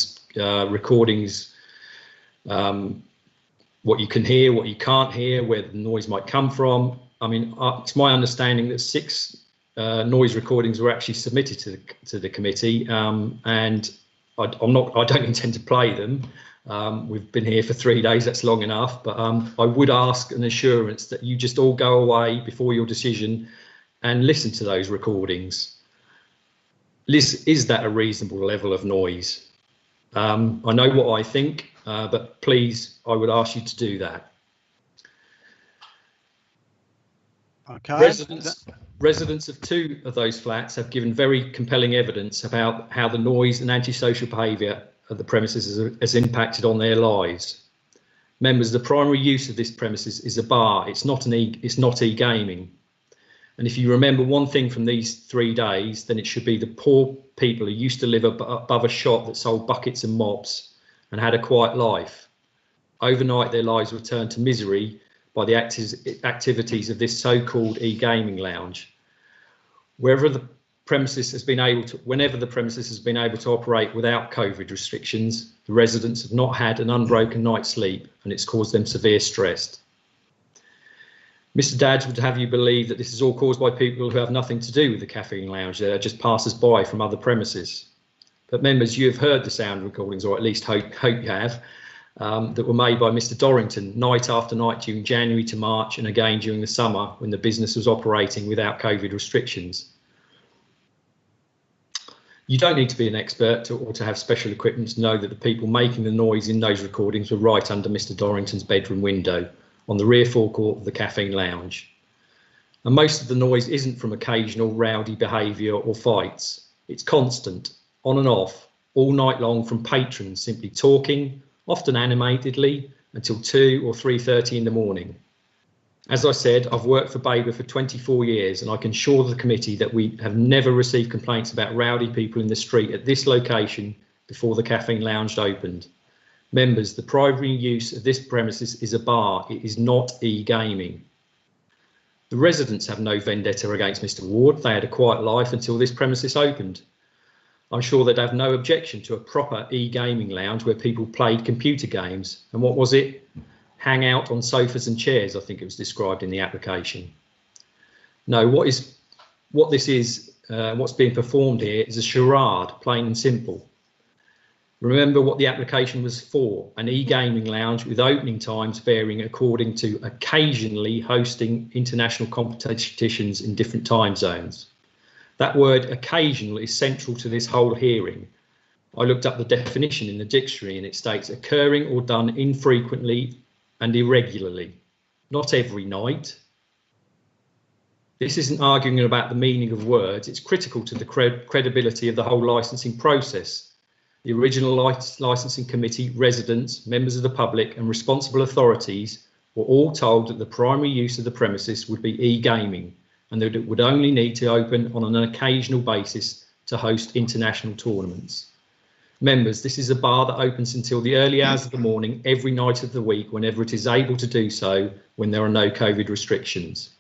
what you can hear, what you can't hear, where the noise might come from. I mean, it's my understanding that 6 noise recordings were actually submitted to the committee, and I don't intend to play them. We've been here for 3 days, that's long enough, but I would ask an assurance that you just all go away before your decision and listen to those recordings. Is that a reasonable level of noise? I know what I think, but please, I would ask you to do that.
Okay.
Residents of 2 of those flats have given very compelling evidence about how the noise and antisocial behaviour of the premises has impacted on their lives. Members, the primary use of this premises is a bar. It's not e-gaming. And if you remember one thing from these 3 days, then it should be the poor people who used to live above a shop that sold buckets and mops and had a quiet life. Overnight, their lives were turned to misery by the activities of this so-called e-gaming lounge. Whenever the premises has been able to operate without COVID restrictions, the residents have not had an unbroken night's sleep, and it's caused them severe stress. Mr. Dadds would have you believe that this is all caused by people who have nothing to do with the caffeine lounge. They're just passers-by from other premises. But members, you have heard the sound recordings, or at least hope you have, that were made by Mr. Dorrington night after night during January to March, and again during the summer when the business was operating without COVID restrictions. You don't need to be an expert or to have special equipment to know that the people making the noise in those recordings were right under Mr. Dorrington's bedroom window on the rear forecourt of the caffeine lounge. And most of the noise isn't from occasional rowdy behaviour or fights. It's constant, on and off, all night long, from patrons simply talking, often animatedly, until 2 or 3:30 in the morning. As I said, I've worked for Babergh for 24 years, and I can assure the committee that we have never received complaints about rowdy people in the street at this location before the caffeine lounge opened. Members, the primary use of this premises is a bar. It is not e-gaming. The residents have no vendetta against Mr. Ward. They had a quiet life until this premises opened. I'm sure they'd have no objection to a proper e-gaming lounge where people played computer games. And what was it? Hang out on sofas and chairs, I think it was described in the application. No, what's being performed here is a charade, plain and simple. Remember what the application was for, an e-gaming lounge with opening times varying according to occasionally hosting international competitions in different time zones. That word occasional is central to this whole hearing. I looked up the definition in the dictionary and it states occurring or done infrequently and irregularly, not every night. This isn't arguing about the meaning of words, it's critical to the credibility of the whole licensing process. The original licensing committee, residents, members of the public and responsible authorities were all told that the primary use of the premises would be e-gaming and that it would only need to open on an occasional basis to host international tournaments. Members, this is a bar that opens until the early hours of the morning every night of the week whenever it is able to do so when there are no COVID restrictions.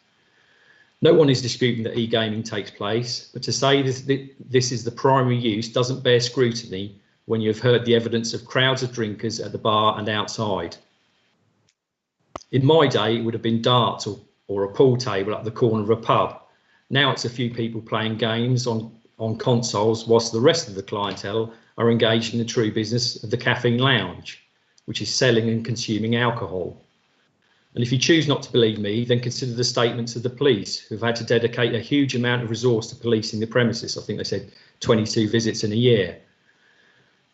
No one is disputing that e-gaming takes place, but to say this is the primary use doesn't bear scrutiny when you have heard the evidence of crowds of drinkers at the bar and outside. In my day, it would have been darts or a pool table at the corner of a pub. Now it's a few people playing games on consoles whilst the rest of the clientele are engaged in the true business of the caffeine lounge, which is selling and consuming alcohol. And if you choose not to believe me, then consider the statements of the police, who've had to dedicate a huge amount of resource to policing the premises. I think they said 22 visits in a year.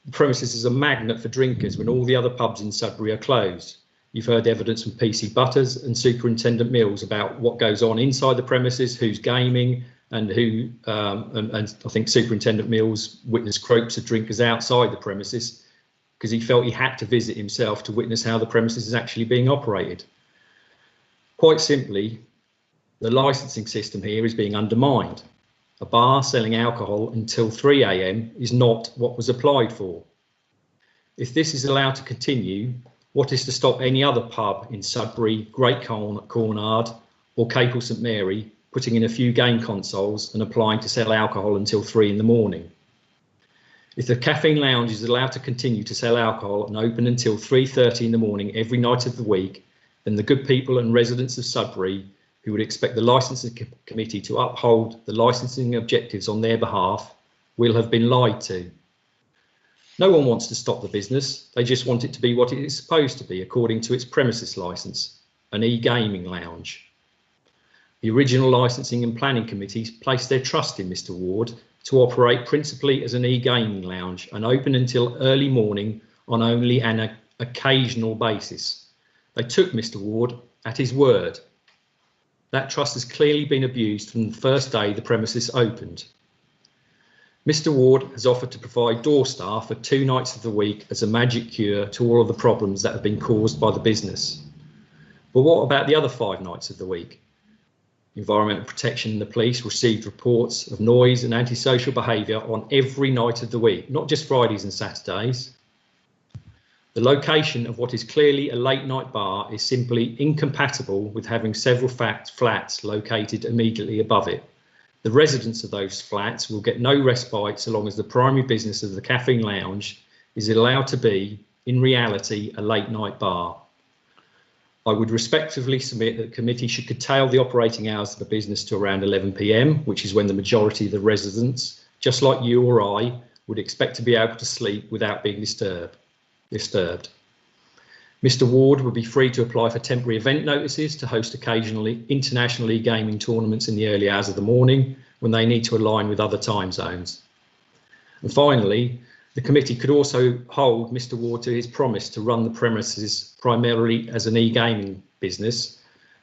The premises is a magnet for drinkers when all the other pubs in Sudbury are closed. You've heard evidence from PC Butters and Superintendent Mills about what goes on inside the premises, who's gaming, and who, and I think Superintendent Mills witnessed groups of drinkers outside the premises because he felt he had to visit himself to witness how the premises is actually being operated. Quite simply, the licensing system here is being undermined. A bar selling alcohol until 3 AM is not what was applied for. If this is allowed to continue, what is to stop any other pub in Sudbury, Great Cornard or Capel St Mary putting in a few game consoles and applying to sell alcohol until 3 in the morning? If the caffeine lounge is allowed to continue to sell alcohol and open until 3:30 in the morning every night of the week, then the good people and residents of Sudbury who would expect the licensing committee to uphold the licensing objectives on their behalf will have been lied to. No one wants to stop the business, they just want it to be what it is supposed to be according to its premises licence, an e-gaming lounge. The original licensing and planning committees placed their trust in Mr. Ward to operate principally as an e-gaming lounge and open until early morning on only an occasional basis. They took Mr. Ward at his word. That trust has clearly been abused from the first day the premises opened. Mr. Ward has offered to provide door staff for 2 nights of the week as a magic cure to all of the problems that have been caused by the business. But what about the other 5 nights of the week? Environmental Protection and the police received reports of noise and antisocial behaviour on every night of the week, not just Fridays and Saturdays. The location of what is clearly a late night bar is simply incompatible with having several flats located immediately above it. The residents of those flats will get no respite so long as the primary business of the Caffeine Lounge is allowed to be, in reality, a late night bar. I would respectfully submit that the committee should curtail the operating hours of the business to around 11 p.m, which is when the majority of the residents, just like you or I, would expect to be able to sleep without being disturbed. Mr. Ward would be free to apply for temporary event notices to host occasionally international e-gaming tournaments in the early hours of the morning when they need to align with other time zones. And finally, the committee could also hold Mr. Ward to his promise to run the premises primarily as an e-gaming business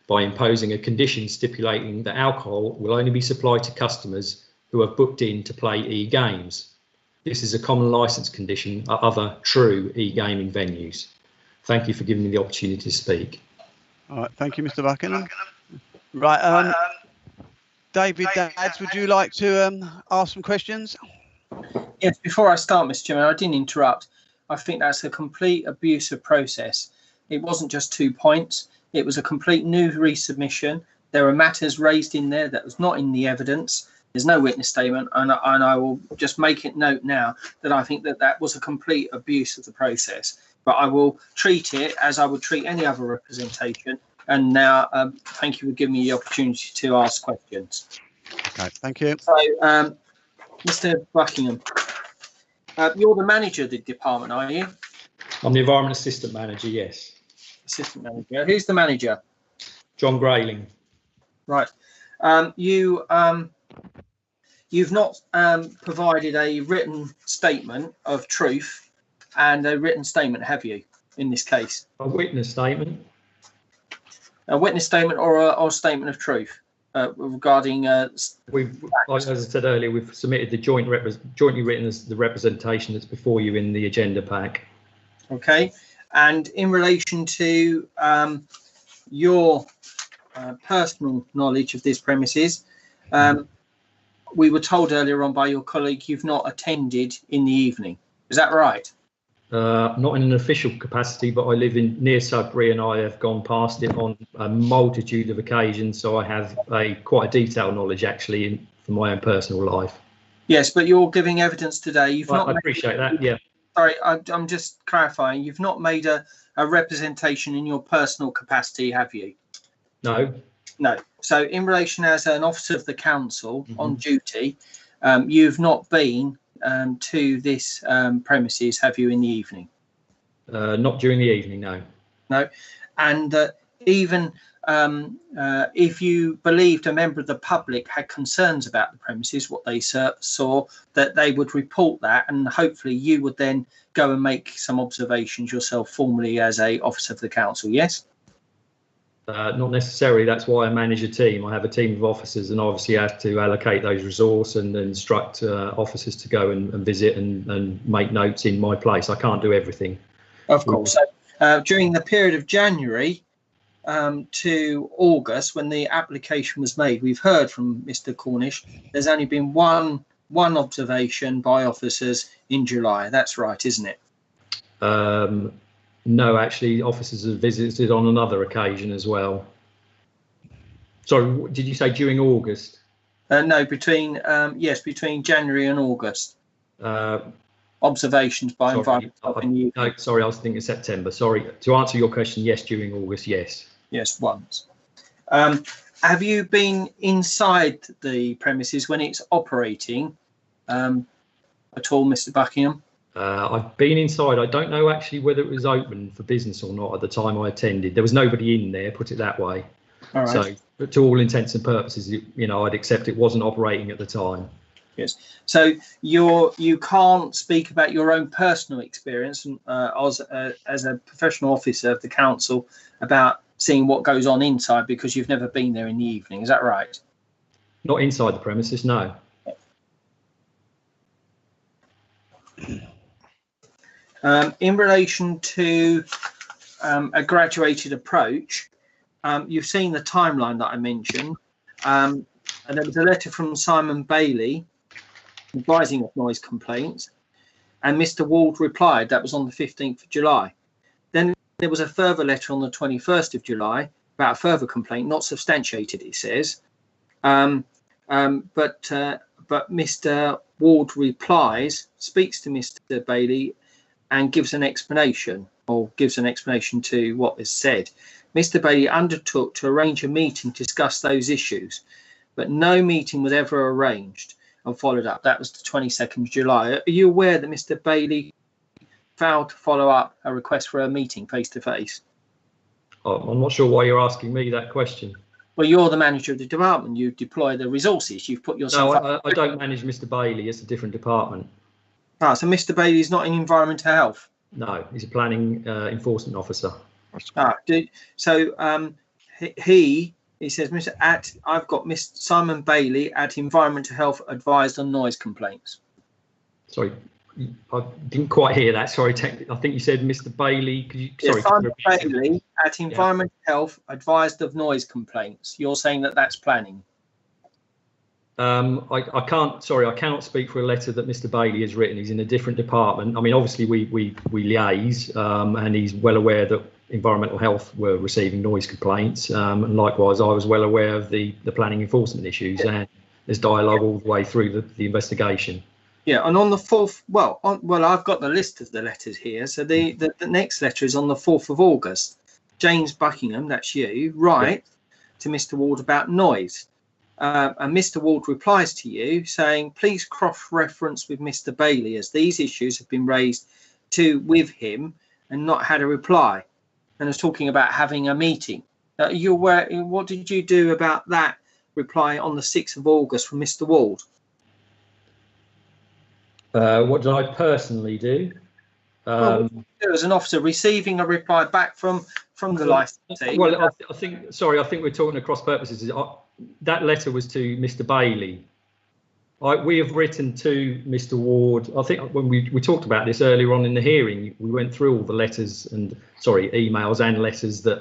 by imposing a condition stipulating that alcohol will only be supplied to customers who have booked in to play e-games. This is a common licence condition at other true e-gaming venues. Thank you for giving me the opportunity to speak.
All right, thank you, Mr. Buckingham. Right, David Dadds, would you like to ask some questions?
Yes, before I start, Mr. Chairman, I didn't interrupt. I think that's a complete abuse of process. It wasn't just 2 points. It was a complete new resubmission. There are matters raised in there that was not in the evidence. There's no witness statement, and I will just make it note now that I think that that was a complete abuse of the process. But I will treat it as I would treat any other representation. And now, thank you for giving me the opportunity to ask questions.
Okay, thank you.
So, Mr. Buckingham, you're the manager of the department, are you?
I'm the Environment Assistant Manager, yes.
Assistant Manager. Who's the manager?
John Grayling.
Right. You've not provided a written statement of truth and a written statement, have you, in this case?
A witness statement.
A witness statement or a statement of truth regarding...
We've, as I said earlier, we've submitted the jointly written as the representation that's before you in the agenda pack.
Okay. And in relation to your personal knowledge of these premises, we were told earlier on by your colleague you've not attended in the evening. Is that right?
Not in an official capacity, but I live near Sudbury and I have gone past it on a multitude of occasions, so I have quite a detailed knowledge actually from my own personal life.
Yes, but you're giving evidence today. You've not.
I appreciate that. Yeah.
Sorry, I'm just clarifying. You've not made a representation in your personal capacity, have you?
No.
No. So in relation as an officer of the council on duty, you've not been to this premises, have you, in the evening?
Not during the evening, no.
No. And even if you believed a member of the public had concerns about the premises, what they saw, that they would report that, and hopefully you would then go and make some observations yourself formally as a officer of the council, yes?
Not necessarily. That's why I manage a team. I have a team of officers and obviously have to allocate those resources and instruct officers to go and visit and make notes in my place. I can't do everything.
Of course. So, during the period of January to August, when the application was made, we've heard from Mr. Cornish, there's only been one observation by officers in July. That's right, isn't it?
No, actually, officers have visited on another occasion as well. Sorry, did you say during August?
No, between January and August. Observations by environment.
No, sorry, I was thinking September. Sorry. To answer your question, yes, during August, yes.
Yes, once. Have you been inside the premises when it's operating at all, Mr. Buckingham?
I've been inside. I don't know actually whether it was open for business or not at the time I attended. There was nobody in there, put it that way.
All right.
but to all intents and purposes, I'd accept it wasn't operating at the time.
Yes. So you can't speak about your own personal experience as a professional officer of the council about seeing what goes on inside because you've never been there in the evening. Is that right?
Not inside the premises, no.
In relation to a graduated approach, you've seen the timeline that I mentioned, and there was a letter from Simon Bailey advising of noise complaints, and Mr. Ward replied. That was on the 15th of July. Then there was a further letter on the 21st of July about a further complaint, not substantiated, it says. But Mr. Ward replies, speaks to Mr. Bailey, and gives an explanation, or gives an explanation to what is said. Mr. Bailey undertook to arrange a meeting to discuss those issues, but no meeting was ever arranged and followed up. That was the 22nd of July. Are you aware that Mr. Bailey failed to follow up a request for a meeting face to face?
I'm not sure why you're asking me that question.
Well, you're the manager of the department. You deploy the resources. You've put yourself up.
I don't manage Mr. Bailey. It's a different department.
Ah, so Mr. Bailey is not in environmental health?
No, he's a planning enforcement officer.
Ah, so he says, I've got Mr. Simon Bailey at Environmental Health advised on noise complaints.
Sorry, I didn't quite hear that. Sorry, I think you said Mr. Bailey. Sorry,
Simon Bailey at Environmental Health advised of noise complaints. You're saying that that's planning?
I can't. Sorry, I cannot speak for a letter that Mr. Bailey has written. He's in a different department. I mean, obviously we liaise, and he's well aware that Environmental Health were receiving noise complaints, and likewise I was well aware of the planning enforcement issues, and there's dialogue all the way through the investigation.
Yeah, and on the 4th, well, I've got the list of the letters here. So the next letter is on the 4th of August. James Buckingham, that's you, write to Mr. Ward about noise. And Mr. Ward replies to you saying, please cross-reference with Mr. Bailey as these issues have been raised with him and not had a reply. And is talking about having a meeting. You're aware, what did you do about that reply on the 6th of August from Mr. Ward?
What did I personally do?
As an officer receiving a reply back from the licensee.
Well, I think we're talking across purposes. That letter was to Mr. Bailey. We have written to Mr. Ward. I think when we talked about this earlier on in the hearing, we went through all the letters emails and letters that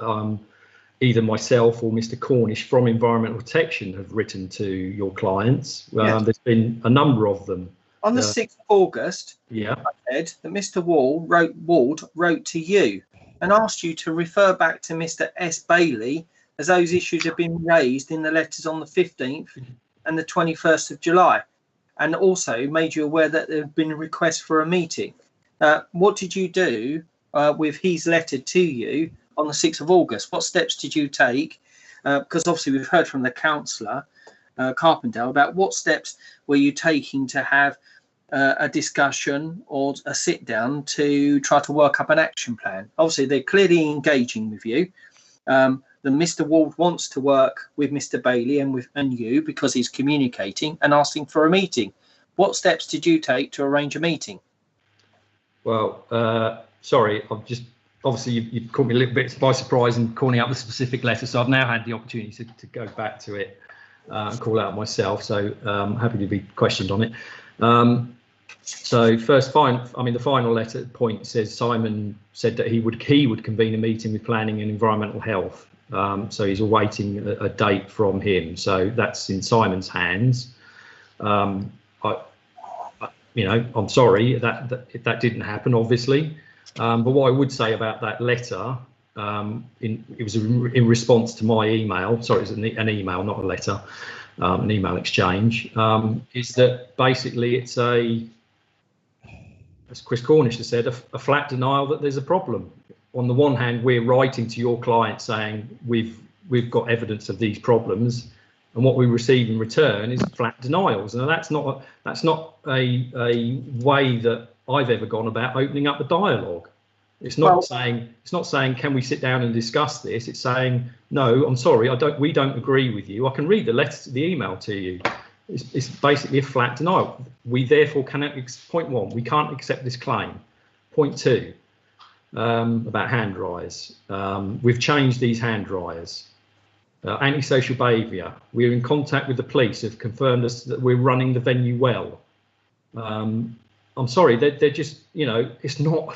either myself or Mr. Cornish from Environmental Protection have written to your clients. There's been a number of them.
On the 6th of August, I said that Mr. Ward wrote to you and asked you to refer back to Mr. S. Bailey as those issues have been raised in the letters on the 15th and the 21st of July, and also made you aware that there had been a request for a meeting. What did you do with his letter to you on the 6th of August? What steps did you take? Because obviously we've heard from the councillor, Carpendale, about what steps were you taking to have a discussion or a sit down to try to work up an action plan. Obviously, they're clearly engaging with you. The Mr. Ward wants to work with Mr. Bailey and you because he's communicating and asking for a meeting. What steps did you take to arrange a meeting?
Well, sorry, obviously you've caught me a little bit by surprise in calling out the specific letter, so I've now had the opportunity to go back to it and call out myself. So I'm happy to be questioned on it. So the final letter point says Simon said that he would convene a meeting with Planning and Environmental Health. So he's awaiting a date from him. So that's in Simon's hands. I'm sorry that didn't happen, obviously. But what I would say about that letter, it was in response to my email. Sorry, it was an email, not a letter. An email exchange, is that basically it's as Chris Cornish has said, a flat denial that there's a problem. On the one hand, we're writing to your client saying we've got evidence of these problems, and what we receive in return is flat denials. And that's not a way that I've ever gone about opening up a dialogue. It's not saying can we sit down and discuss this. It's saying no, I'm sorry, we don't agree with you. I can read the email to you. It's basically a flat denial. We therefore cannot. Point one, we can't accept this claim. Point two, about hand dryers. We've changed these hand dryers. Antisocial behaviour. We're in contact with the police. Have confirmed us that we're running the venue well. I'm sorry, they're just, you know, it's not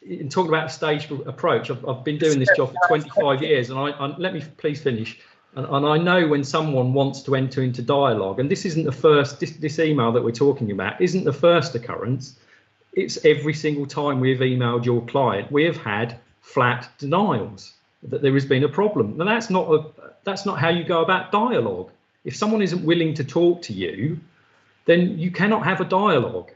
in talking about a staged approach. I've been doing this job for 25 years, and let me please finish. And I know when someone wants to enter into dialogue, and this isn't the first, this email that we're talking about isn't the first occurrence. It's every single time we've emailed your client, we have had flat denials that there has been a problem. And that's not how you go about dialogue. If someone isn't willing to talk to you, then you cannot have a dialogue.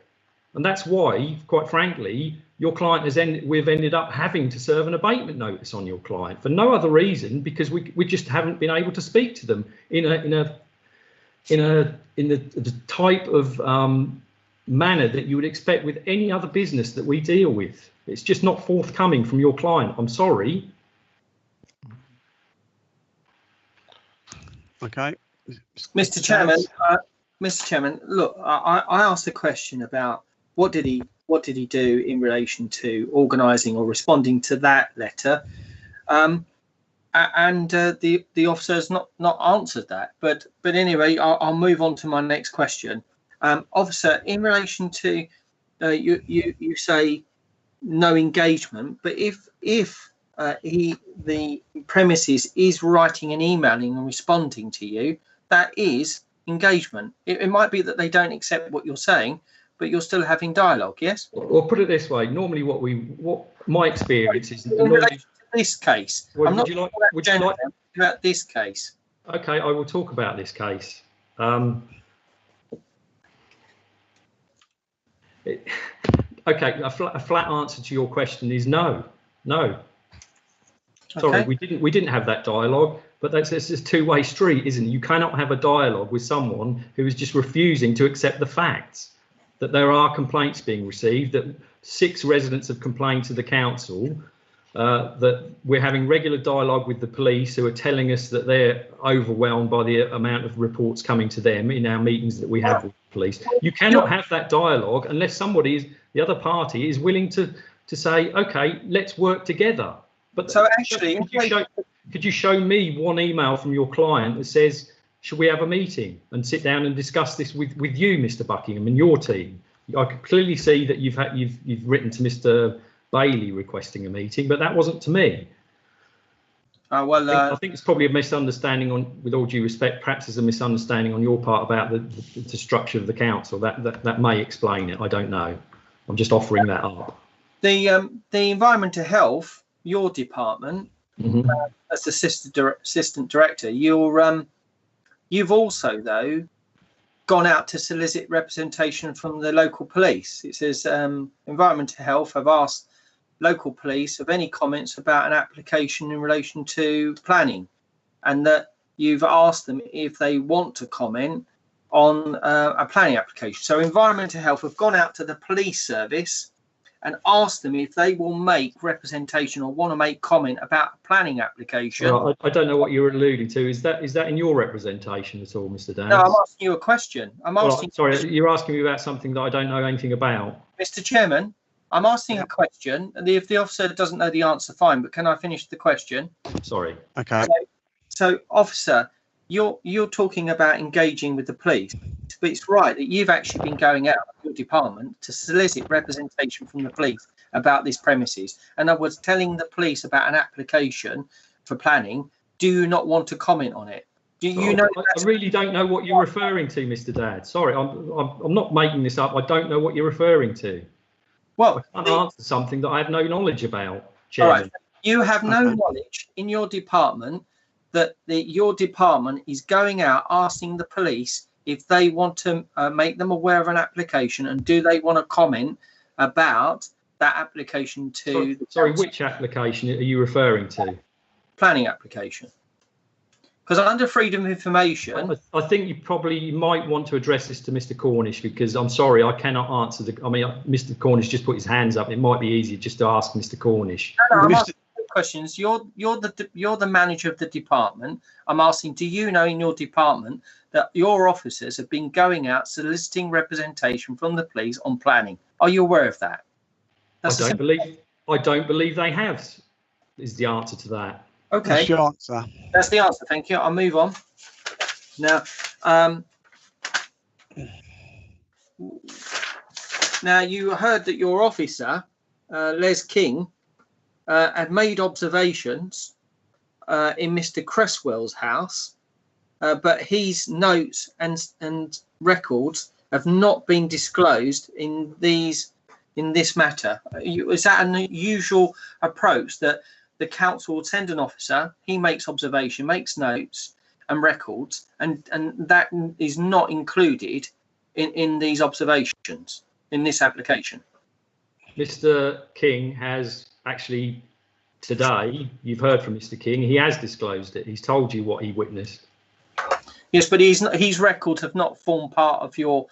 And that's why, quite frankly, your client we've ended up having to serve an abatement notice on your client for no other reason, because we just haven't been able to speak to them in the type of manner that you would expect with any other business that we deal with. It's just not forthcoming from your client. I'm sorry.
Okay.
Mr. Chairman, look, I asked a question about what did he do in relation to organising or responding to that letter, and the officer has not answered that. But anyway, I'll move on to my next question. Officer, in relation to you say no engagement, but if the premises is writing and emailing and responding to you, that is engagement. It might be that they don't accept what you're saying, but you're still having dialogue. Yes.
Well, put it this way. Normally, what my experience is.
In relation to this case,
well,
I'm not talking about this case.
Okay, I will talk about this case. Okay, a flat answer to your question is no. Sorry,
Okay.
we didn't have that dialogue, but it's a two-way street, isn't it? You cannot have a dialogue with someone who is just refusing to accept the facts that there are complaints being received, that 6 residents have complained to the council, that we're having regular dialogue with the police, who are telling us that they're overwhelmed by the amount of reports coming to them in our meetings that we have with the police. You cannot have that dialogue unless the other party is willing to say, okay, let's work together. But
so actually,
could you show me one email from your client that says, should we have a meeting and sit down and discuss this with you, Mr. Buckingham, and your team? I could clearly see that you've written to Mr. Bailey requesting a meeting, but that wasn't to me. I think it's probably a misunderstanding with all due respect, perhaps there's a misunderstanding on your part about the structure of the council. That may explain it. I don't know. I'm just offering that up.
The Environmental Health, your department, as assistant director, you've also though gone out to solicit representation from the local police. It says Environmental Health have asked local police of any comments about an application in relation to planning, and that you've asked them if they want to comment on a planning application. So Environmental Health have gone out to the police service and asked them if they will make representation or want to make comment about a planning application.
Well, I don't know what you're alluding to. Is that in your representation at all, Mr. Dan?
No, I'm asking you a question.
Sorry, you're asking me about something that I don't know anything about.
Mr. Chairman, I'm asking a question, and if the officer doesn't know the answer, fine, but can I finish the question?
Sorry.
Okay.
So officer, you're talking about engaging with the police, but it's right that you've actually been going out of your department to solicit representation from the police about this premises. And I was telling the police about an application for planning. Do you not want to comment on it? Do you know?
I really don't know what you're referring to, Mr. Dad. Sorry, I'm not making this up. I don't know what you're referring to.
Well,
I can't answer something that I have no knowledge about, Chairman.
All right. You have no knowledge in your department that your department is going out asking the police if they want to make them aware of an application, and do they want to comment about that application to...
Sorry, which application are you referring to?
Planning application. Because under freedom of information,
I think you might want to address this to Mr. Cornish, because I'm sorry, I cannot answer Mr. Cornish just put his hands up. It might be easier just to ask Mr. Cornish.
No, I'm asking questions. You're the manager of the department. I'm asking, do you know in your department that your officers have been going out soliciting representation from the police on planning? Are you aware of that?
I don't believe they have, is the answer to that.
Okay.
That's your answer.
That's the answer. Thank you. I'll move on. Now, you heard that your officer, Les King, had made observations in Mr. Cresswell's house, but his notes and records have not been disclosed in this matter. Is that an unusual approach that the council will send an officer, he makes observation, makes notes and records, and that is not included in these observations in this application?
Mr. King has actually today, you've heard from Mr. King, he has disclosed it. He's told you what he witnessed.
Yes, but his records have not formed part of your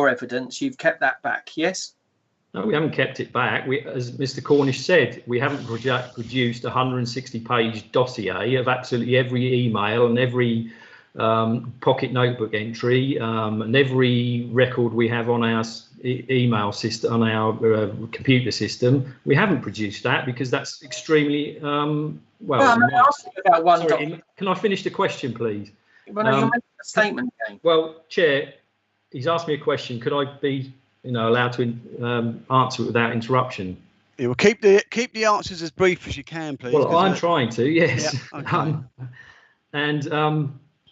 evidence. You've kept that back, yes?
No, we haven't kept it back. As Mr. Cornish said, we haven't produced a 160-page dossier of absolutely every email and every pocket notebook entry and every record we have on our email system, on our computer system. We haven't produced that because that's extremely Can I finish the question, please?
Well, you're making a statement again.
Well, Chair, he's asked me a question. Could I be allowed to answer it without interruption?
Yeah, well, keep the answers as brief as you can, please.
Well, I'm trying to, yes.
Yeah, okay.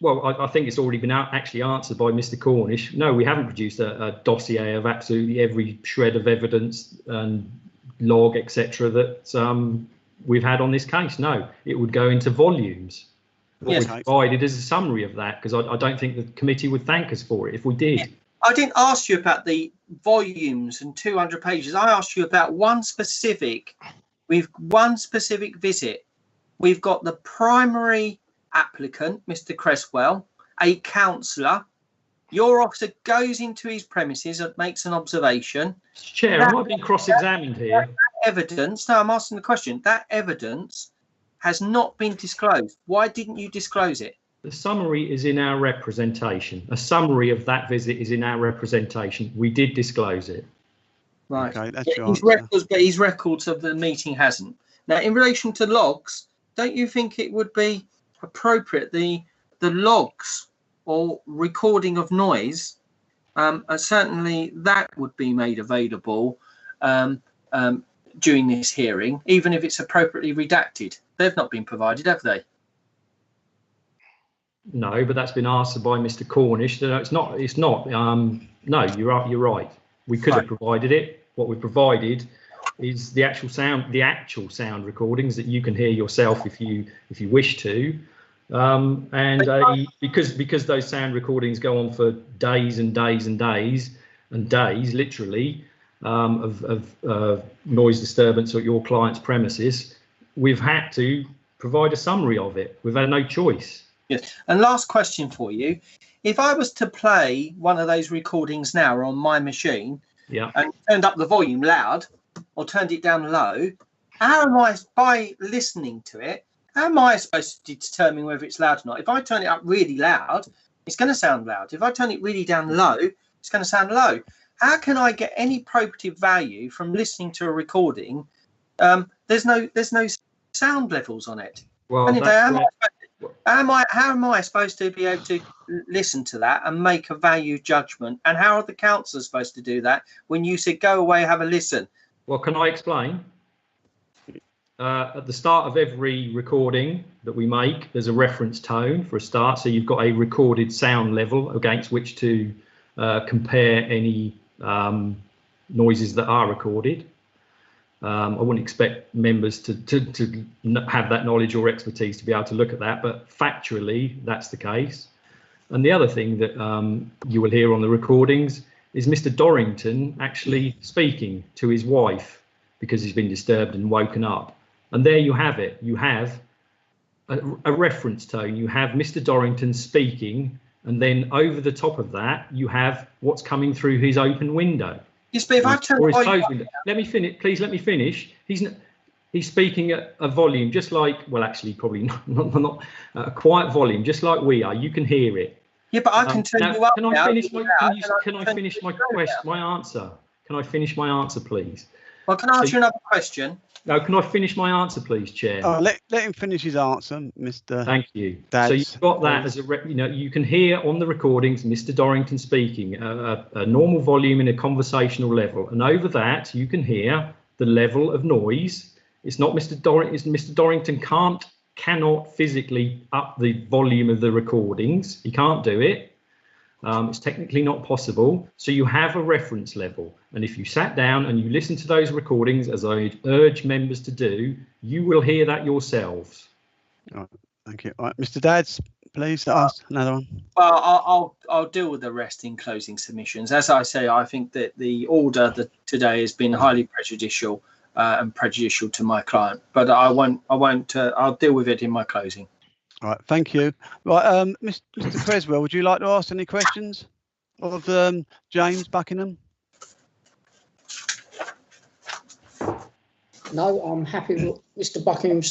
Well, I think it's already been actually answered by Mr. Cornish. No, we haven't produced a dossier of absolutely every shred of evidence and log, etc., that we've had on this case. No, it would go into volumes. What we provided is a summary of that, because I don't think the committee would thank us for it if we did.
I didn't ask you about the volumes and 200 pages. I asked you about one specific visit. We've got the primary applicant, Mr. Cresswell, a councillor. Your officer goes into his premises and makes an observation.
Chair, am I being cross-examined here?
Evidence. No, I'm asking the question. That evidence has not been disclosed. Why didn't you disclose it?
The summary is in our representation. A summary of that visit is in our representation. We did disclose it.
Right.
Okay, that's your
his records, but his records of the meeting hasn't. Now, in relation to logs, don't you think it would be appropriate the logs or recording of noise? Certainly, that would be made available during this hearing, even if it's appropriately redacted. They've not been provided, have they?
No, but that's been answered by Mr. Cornish. No, it's not. No, you're right. We could have provided it. What we provided is the actual sound recordings that you can hear yourself if you wish to. Because those sound recordings go on for days and days and days and days, literally, of noise disturbance at your client's premises, we've had to provide a summary of it. We've had no choice.
Yes. And last question for you. If I was to play one of those recordings now on my machine and turned up the volume loud or turned it down low, how am I, by listening to it, how am I supposed to determine whether it's loud or not? If I turn it up really loud, it's going to sound loud. If I turn it really down low, it's going to sound low. How can I get any probative value from listening to a recording? There's no sound levels on it.
Well,
how am I supposed to be able to listen to that and make a value judgment? And how are the councillors supposed to do that when you said go away, have a listen?
Well, can I explain? At the start of every recording that we make, there's a reference tone for a start. So you've got a recorded sound level against which to compare any noises that are recorded. I wouldn't expect members to have that knowledge or expertise to be able to look at that, but factually, that's the case. And the other thing that you will hear on the recordings is Mr. Dorrington actually speaking to his wife because he's been disturbed and woken up. And there you have it. You have a reference tone. You have Mr. Dorrington speaking, and then over the top of that, you have what's coming through his open window.
Yes, but if I turn
Or
the
his
volume
closed window. Let me finish, please. Let me finish. He's speaking at a volume just like, well, actually, probably not a quiet volume, just like we are. You can hear it.
Yeah, but I can turn you up.
Can I
now,
finish my? Can I
turn
finish
you
my
down.
question? My answer. Can I finish my answer, please?
Well, can I ask you another question?
No, can I finish my answer, please, Chair?
Oh, let him finish his answer, Mr.
Thank you.
Dads,
so you've got that as a, you can hear on the recordings Mr. Dorrington speaking a normal volume in a conversational level, and over that you can hear the level of noise. It's not Mr. Dorrington. Mr. Dorrington cannot physically up the volume of the recordings. He can't do it. It's technically not possible. So you have a reference level. And if you sat down and you listen to those recordings, as I urge members to do, you will hear that yourselves.
All right, thank you. All right, Mr. Dads, please ask another one.
Well, I'll deal with the rest in closing submissions. As I say, I think that the order that today has been highly prejudicial and prejudicial to my client. But I won't. I'll deal with it in my closing.
All right, thank you. Right, Mr. Creswell, would you like to ask any questions of James Buckingham?
No, I'm happy with what Mr. Buckingham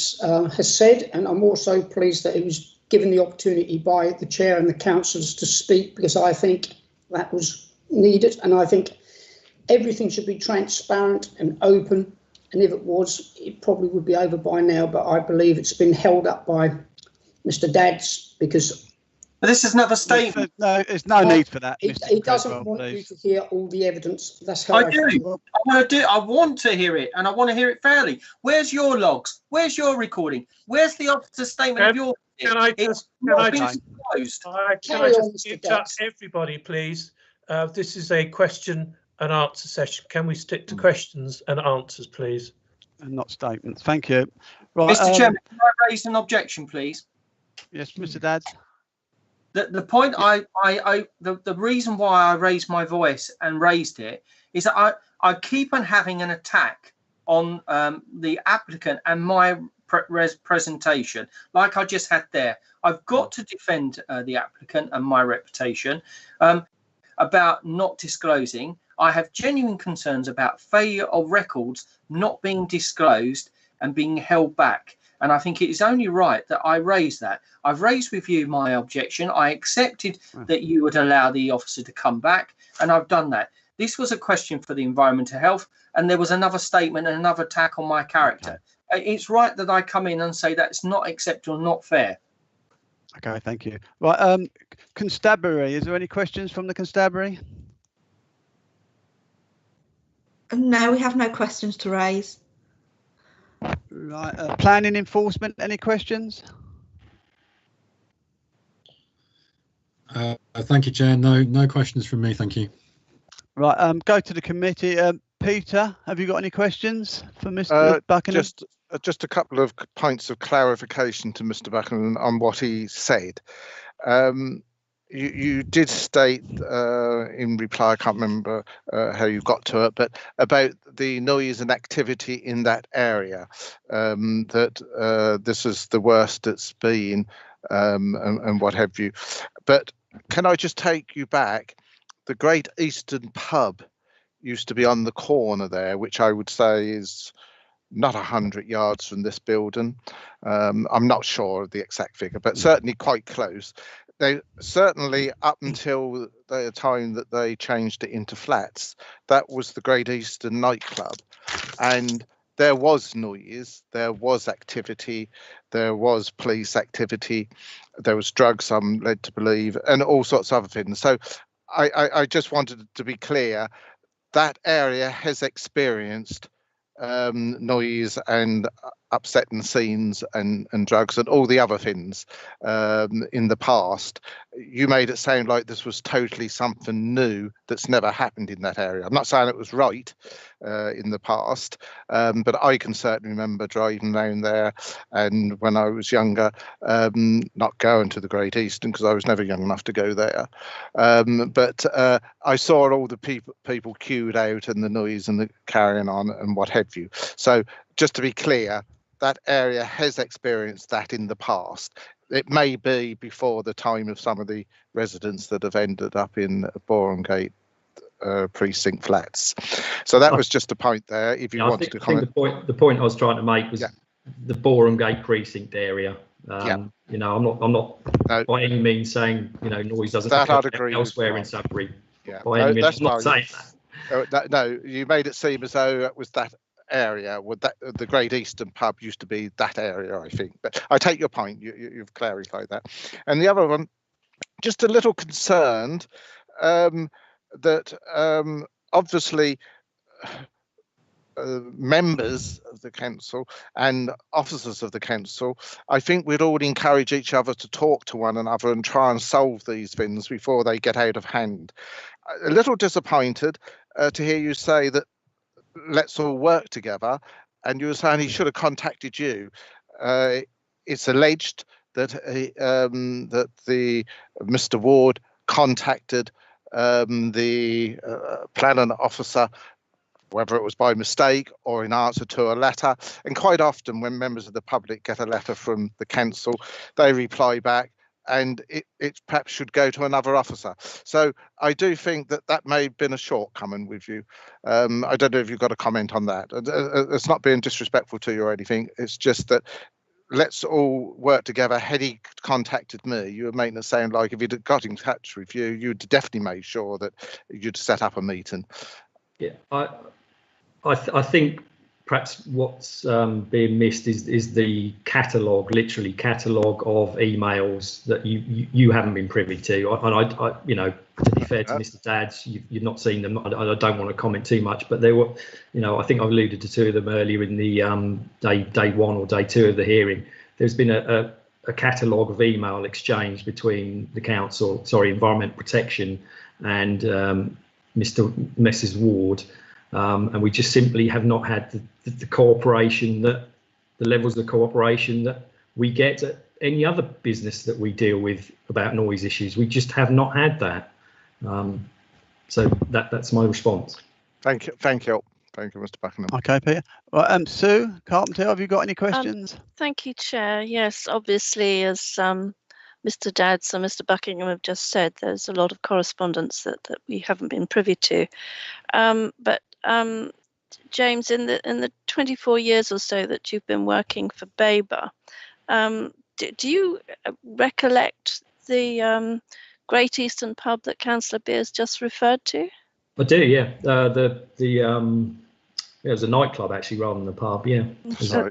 has said, and I'm also pleased that he was given the opportunity by the chair and the councillors to speak, because I think that was needed, and I think everything should be transparent and open, and if it was, it probably would be over by now, but I believe it's been held up by Mr. Dads, because...
But this is another statement.
No, there's no need for that.
He doesn't want you to hear all the evidence. That's how
I do. I want to hear it, and I want to hear it fairly. Where's your logs? Where's your recording? Where's the officer's statement of your...
Can I just interrupt everybody, please? This is a question and answer session. Can we stick to questions and answers, please?
And not statements. Thank you. Right,
Mr. Chairman, can I raise an objection, please?
Yes, Mr. Dads.
The point the reason why I raised my voice and raised it is that I keep on having an attack on the applicant and my presentation, like I just had there. I've got to defend the applicant and my reputation about not disclosing. I have genuine concerns about failure of records not being disclosed and being held back. And I think it is only right that I raise that. I've raised with you my objection. I accepted that you would allow the officer to come back, and I've done that. This was a question for the environmental health, and there was another statement and another attack on my character. Okay. It's right that I come in and say that's not acceptable, not fair.
Okay, thank you. Right, constabulary, is there any questions from the constabulary?
No, we have no questions to raise.
Right, planning enforcement, any questions?
Thank you, Chair. No questions from me, thank you.
Right, go to the committee. Peter, have you got any questions for Mr. Buckingham?
Just a couple of points of clarification to Mr. Buckingham on what he said. You did state in reply, I can't remember how you got to it, but about the noise and activity in that area, that this is the worst it's been, and what have you. But can I just take you back? The Great Eastern Pub used to be on the corner there, which I would say is not 100 yards from this building. I'm not sure of the exact figure, but certainly quite close. They certainly, up until the time that they changed it into flats, that was the Great Eastern nightclub, and there was noise, there was activity, there was police activity, there was drugs, I'm led to believe, and all sorts of other things. So I just wanted to be clear, that area has experienced noise and upsetting scenes and drugs and all the other things in the past. You made it sound like this was totally something new that's never happened in that area. I'm not saying it was right in the past, but I can certainly remember driving down there, and when I was younger, not going to the Great Eastern because I was never young enough to go there, but I saw all the people queued out and the noise and the carrying on and what have you. So just to be clear, that area has experienced that in the past. It may be before the time of some of the residents that have ended up in Babergh precinct flats. So that was just a point there. If you wanted to comment,
I think the point I was trying to make was the Babergh precinct area. You know, I'm not by any means saying, you know, noise doesn't occur elsewhere in Sudbury. By any means, I'm not saying that.
No, you made it seem as though it was that area. Would that the Great Eastern pub used to be that area, I think. But I take your point. You've clarified that. And the other one, just a little concerned that obviously members of the council and officers of the council, I think we'd all encourage each other to talk to one another and try and solve these things before they get out of hand. A little disappointed to hear you say that let's all work together, and you were saying he should have contacted you. It's alleged that that the Mr. Ward contacted the planning officer, whether it was by mistake or in answer to a letter. And quite often when members of the public get a letter from the council, they reply back, and it perhaps should go to another officer. So I do think that that may have been a shortcoming with you. I don't know if you've got a comment on that. It's not being disrespectful to you or anything. It's just that let's all work together. Had he contacted me, you were making it sound like if he'd got in touch with you, you'd definitely make sure that you'd set up a meeting.
Yeah, I think perhaps what's being missed is the catalogue, literally catalogue of emails that you haven't been privy to. And I you know, to be fair to Mr. Dad's, you've not seen them. I don't want to comment too much, but there were, you know, I think I alluded to two of them earlier in the day one or day two of the hearing. There's been a catalogue of email exchange between the council, Environment Protection, and Mrs. Ward. And we just simply have not had the cooperation, that the levels of cooperation that we get at any other business that we deal with about noise issues. We just have not had that. So that's my response.
Thank you, Mr. Buckingham.
Okay, Peter. Well, Sue Carpenter, have you got any questions?
Thank you, Chair. Yes, obviously, as Mr. Dadds and Mr. Buckingham have just said, there's a lot of correspondence that we haven't been privy to. But James, in the 24 years or so that you've been working for Babergh, do you recollect the Great Eastern pub that Councillor Beers just referred to?
I do, yeah. It was a nightclub actually, rather than a pub. Yeah.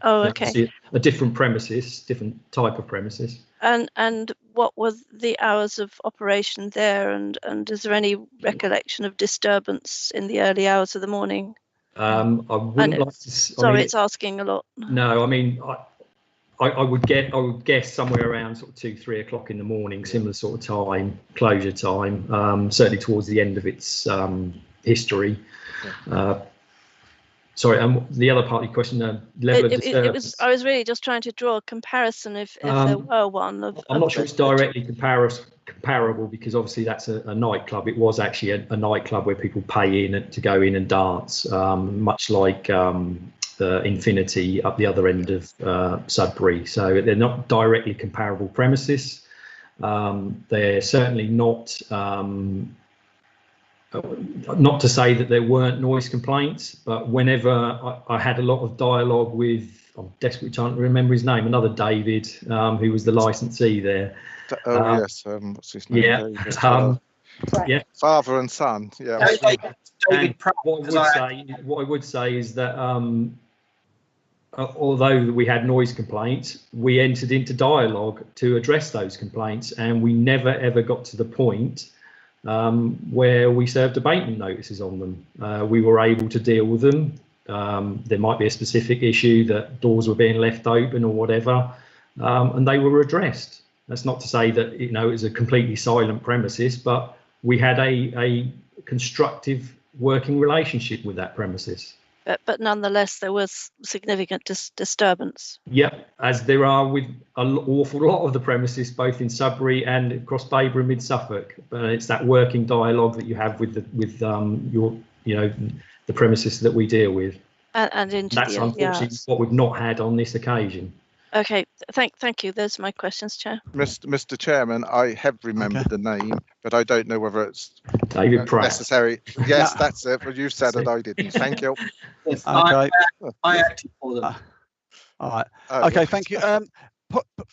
Oh, okay.
A different premises, different type of premises.
And what were the hours of operation there? And is there any recollection of disturbance in the early hours of the morning?
I wouldn't like to.
Sorry, it's asking a lot.
No, I mean, I would guess somewhere around sort of 2-3 o'clock in the morning, similar sort of time, closure time. Certainly towards the end of its history. Sorry, and the other part of your question, level of disturbance.
I was really just trying to draw a comparison if there were one.
I'm not sure it's directly comparable, because obviously that's a nightclub. It was actually a nightclub where people pay in to go in and dance, much like Infinity up the other end of Sudbury. So they're not directly comparable premises. They're certainly not. Not to say that there weren't noise complaints, but whenever I had a lot of dialogue with, I'm desperately trying to remember his name, another David, who was the licensee there.
Yes, what's his name?
Yeah, yeah.
Father and son. Yeah.
And what I would say is that although we had noise complaints, we entered into dialogue to address those complaints, and we never ever got to the point where we served abatement notices on them. We were able to deal with them. There might be a specific issue that doors were being left open or whatever, and they were addressed. That's not to say that, you know, it was a completely silent premises, but we had a constructive working relationship with that premises.
But nonetheless, there was significant disturbance.
Yep, as there are with an awful lot of the premises, both in Sudbury and across Babergh and Mid Suffolk. But it's that working dialogue that you have with your, you know, the premises that we deal with.
And into
That's
the
unfortunately
hours.
what we've not had on this occasion.
Okay, thank you. Those are my questions, Chair.
Mr. Chairman, I have remembered the name, but I don't know whether it's
David Pratt.
necessary. Yes,
No.
that's it. But you said it, I didn't. Thank you.
Yes,
Okay.
I acted for them.
All right.
Oh,
Okay, thank you.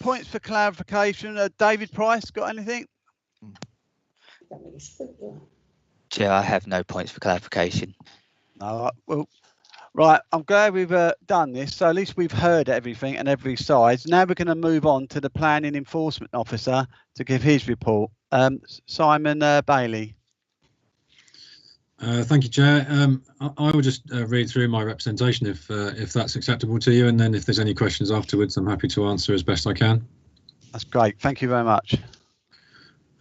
Points for clarification. David Price, got anything?
Chair, I have no points for clarification.
All right. Well, right. I'm glad we've done this. So at least we've heard everything and every side. Now we're going to move on to the planning enforcement officer to give his report. Simon Bailey.
Thank you, Chair. I will just read through my representation if that's acceptable to you, and then if there's any questions afterwards, I'm happy to answer as best I can.
That's great. Thank you very much.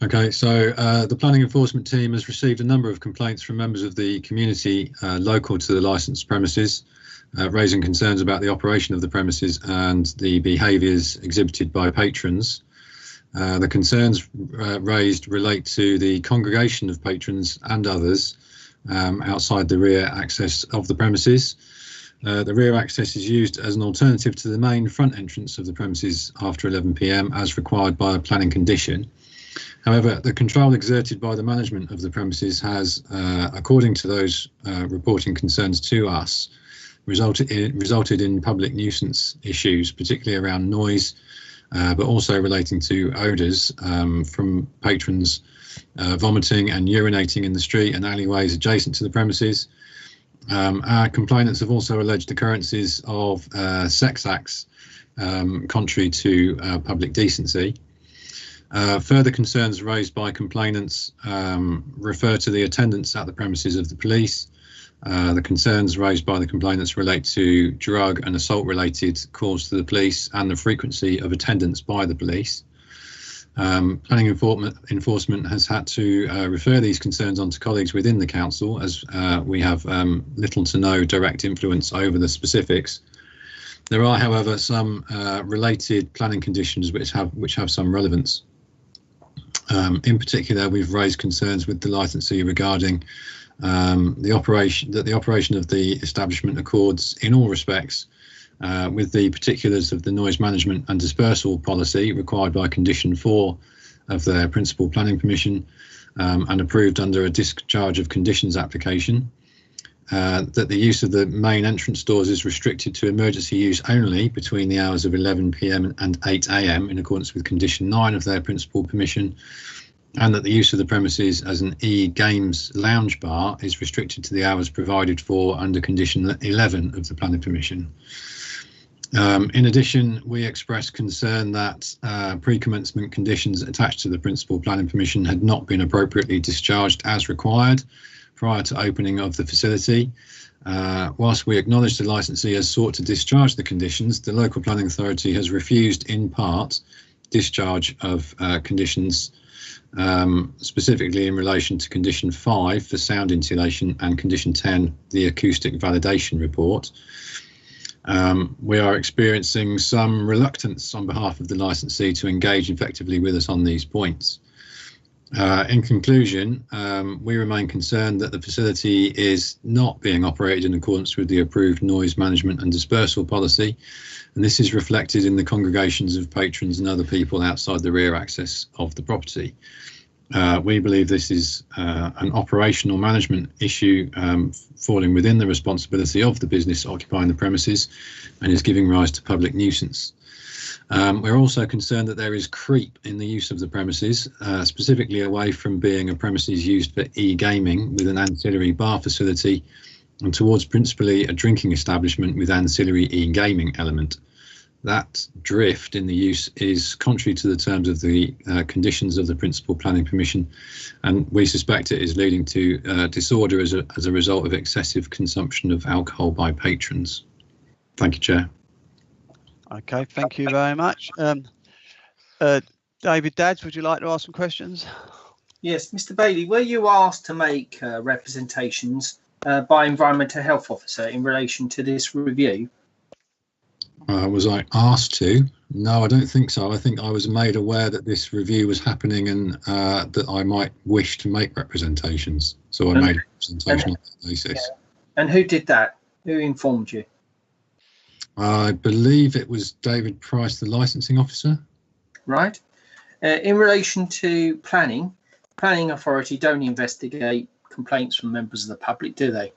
Okay, so the planning enforcement team has received a number of complaints from members of the community local to the licensed premises, raising concerns about the operation of the premises and the behaviours exhibited by patrons. The concerns raised relate to the congregation of patrons and others outside the rear access of the premises. The rear access is used as an alternative to the main front entrance of the premises after 11 p.m. as required by a planning condition. However, the control exerted by the management of the premises has, according to those reporting concerns to us, resulted in public nuisance issues, particularly around noise, but also relating to odours from patrons vomiting and urinating in the street and alleyways adjacent to the premises. Our complainants have also alleged occurrences of sex acts contrary to public decency. Further concerns raised by complainants refer to the attendance at the premises of the police. The concerns raised by the complainants relate to drug and assault related calls to the police and the frequency of attendance by the police. Planning enforcement has had to refer these concerns on to colleagues within the council, as we have little to no direct influence over the specifics. There are, however, some related planning conditions which have some relevance. In particular, we've raised concerns with the licensee regarding the operation of the establishment accords in all respects with the particulars of the noise management and dispersal policy required by condition 4 of their principal planning permission and approved under a discharge of conditions application. That the use of the main entrance doors is restricted to emergency use only between the hours of 11 p.m. and 8 a.m. in accordance with condition 9 of their principal permission, and that the use of the premises as an e-games lounge bar is restricted to the hours provided for under condition 11 of the planning permission. In addition, we expressed concern that pre-commencement conditions attached to the principal planning permission had not been appropriately discharged as required prior to opening of the facility. Whilst we acknowledge the licensee has sought to discharge the conditions, the local planning authority has refused in part discharge of conditions, specifically in relation to condition 5 for sound insulation and condition 10, the acoustic validation report. We are experiencing some reluctance on behalf of the licensee to engage effectively with us on these points. In conclusion, we remain concerned that the facility is not being operated in accordance with the approved noise management and dispersal policy, and this is reflected in the congregations of patrons and other people outside the rear access of the property. We believe this is an operational management issue falling within the responsibility of the business occupying the premises and is giving rise to public nuisance. We're also concerned that there is creep in the use of the premises, specifically away from being a premises used for e-gaming with an ancillary bar facility and towards principally a drinking establishment with ancillary e-gaming element. That drift in the use is contrary to the terms of the conditions of the principal planning permission, and we suspect it is leading to disorder as a result of excessive consumption of alcohol by patrons. Thank you, Chair.
Okay, thank you very much. David Dadds, would you like to ask some questions?
Yes, Mr. Bailey, were you asked to make representations by Environmental Health Officer in relation to this review?
Was I asked to? No, I don't think so. I think I was made aware that this review was happening and that I might wish to make representations. So I made a representation on that basis.
Yeah. And who did that? Who informed you?
I believe it was David Price, the licensing officer.
Right. In relation to planning authority don't investigate complaints from members of the public, do they?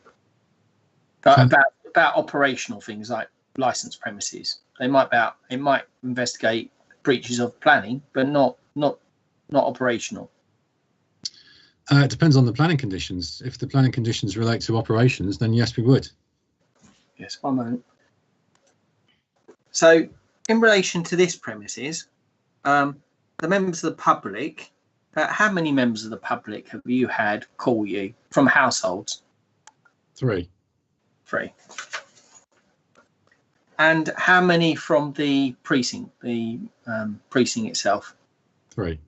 About operational things like licensed premises. It might investigate breaches of planning, but not operational.
It depends on the planning conditions. If the planning conditions relate to operations, then yes, we would.
Yes, one moment. So, in relation to this premises, the members of the public, how many members of the public have you had call you from households?
3.
3. And how many from the precinct, precinct itself?
3.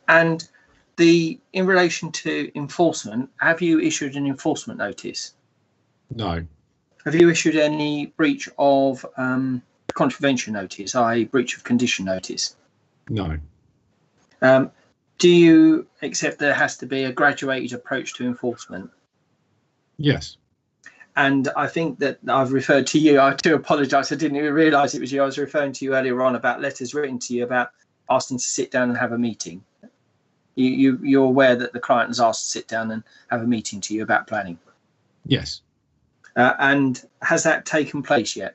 And in relation to enforcement, have you issued an enforcement notice?
No.
Have you issued any breach of contravention notice, i.e. breach of condition notice?
No.
Do you accept there has to be a graduated approach to enforcement?
Yes.
And I think that I've referred to you. I do apologise. I didn't even realise it was you. I was referring to you earlier on about letters written to you about asking to sit down and have a meeting. You're aware that the client has asked to sit down and have a meeting to you about planning?
Yes.
And has that taken place yet?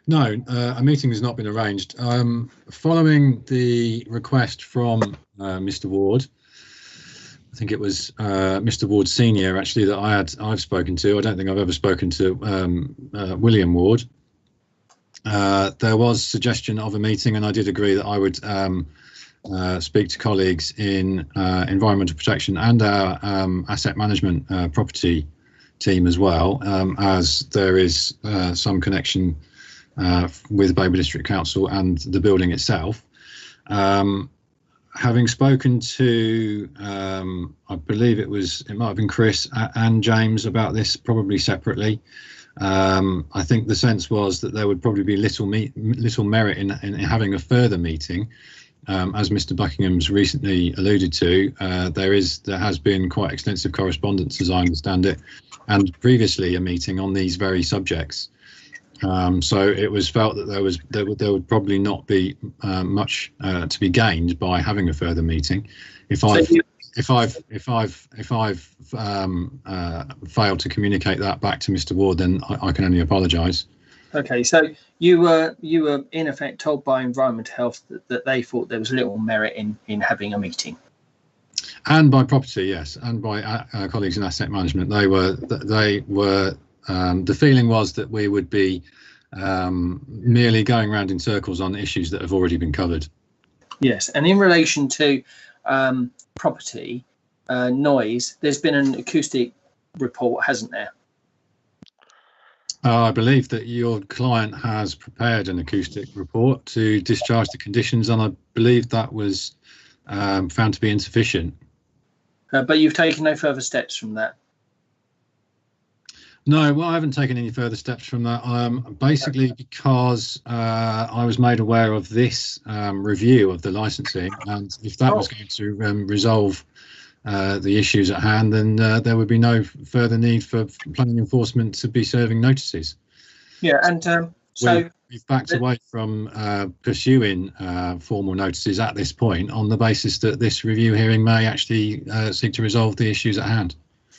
No, a meeting has not been arranged. Following the request from Mr. Ward, I think it was Mr. Ward Senior actually that I've spoken to. I don't think I've ever spoken to William Ward. There was suggestion of a meeting, and I did agree that I would speak to colleagues in environmental protection and our asset management property team as well, as there is some connection with Babergh District Council and the building itself. Having spoken to, I believe it might have been Chris and James about this, probably separately. I think the sense was that there would probably be little merit in having a further meeting. As Mr. Buckingham's recently alluded to, there has been quite extensive correspondence, as I understand it, and previously a meeting on these very subjects. So it was felt that there would probably not be much to be gained by having a further meeting. If I've failed to communicate that back to Mr. Ward, then I can only apologise.
Okay, so you were in effect told by Environment Health that they thought there was little merit in having a meeting.
And by property, yes, and by colleagues in asset management, they were. The feeling was that we would be merely going round in circles on issues that have already been covered.
Yes, and in relation to property noise, there's been an acoustic report, hasn't there?
I believe that your client has prepared an acoustic report to discharge the conditions, and I believe that was found to be insufficient.
But you've taken no further steps from that?
No, well, I haven't taken any further steps from that. Basically, because I was made aware of this review of the licensing, and if that was going to resolve the issues at hand, then there would be no further need for planning enforcement to be serving notices.
Yeah, and so
we've backed away from pursuing formal notices at this point on the basis that this review hearing may actually seek to resolve the issues at hand.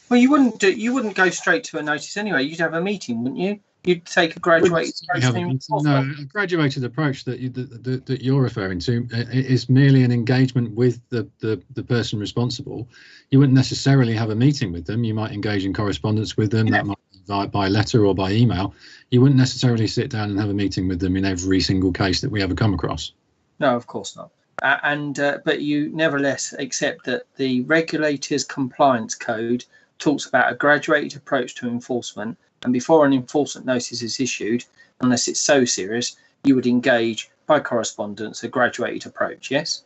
Well, you wouldn't go straight to a notice anyway. You'd have a meeting, wouldn't you? You'd take a graduated approach.
No, a graduated approach that you're referring to is merely an engagement with the person responsible. You wouldn't necessarily have a meeting with them. You might engage in correspondence with them. Yeah. That might be by letter or by email. You wouldn't necessarily sit down and have a meeting with them in every single case that we ever come across.
No, of course not. But you nevertheless accept that the regulator's compliance code talks about a graduated approach to enforcement, and before an enforcement notice is issued, unless it's so serious, you would engage by correspondence a graduated approach. Yes,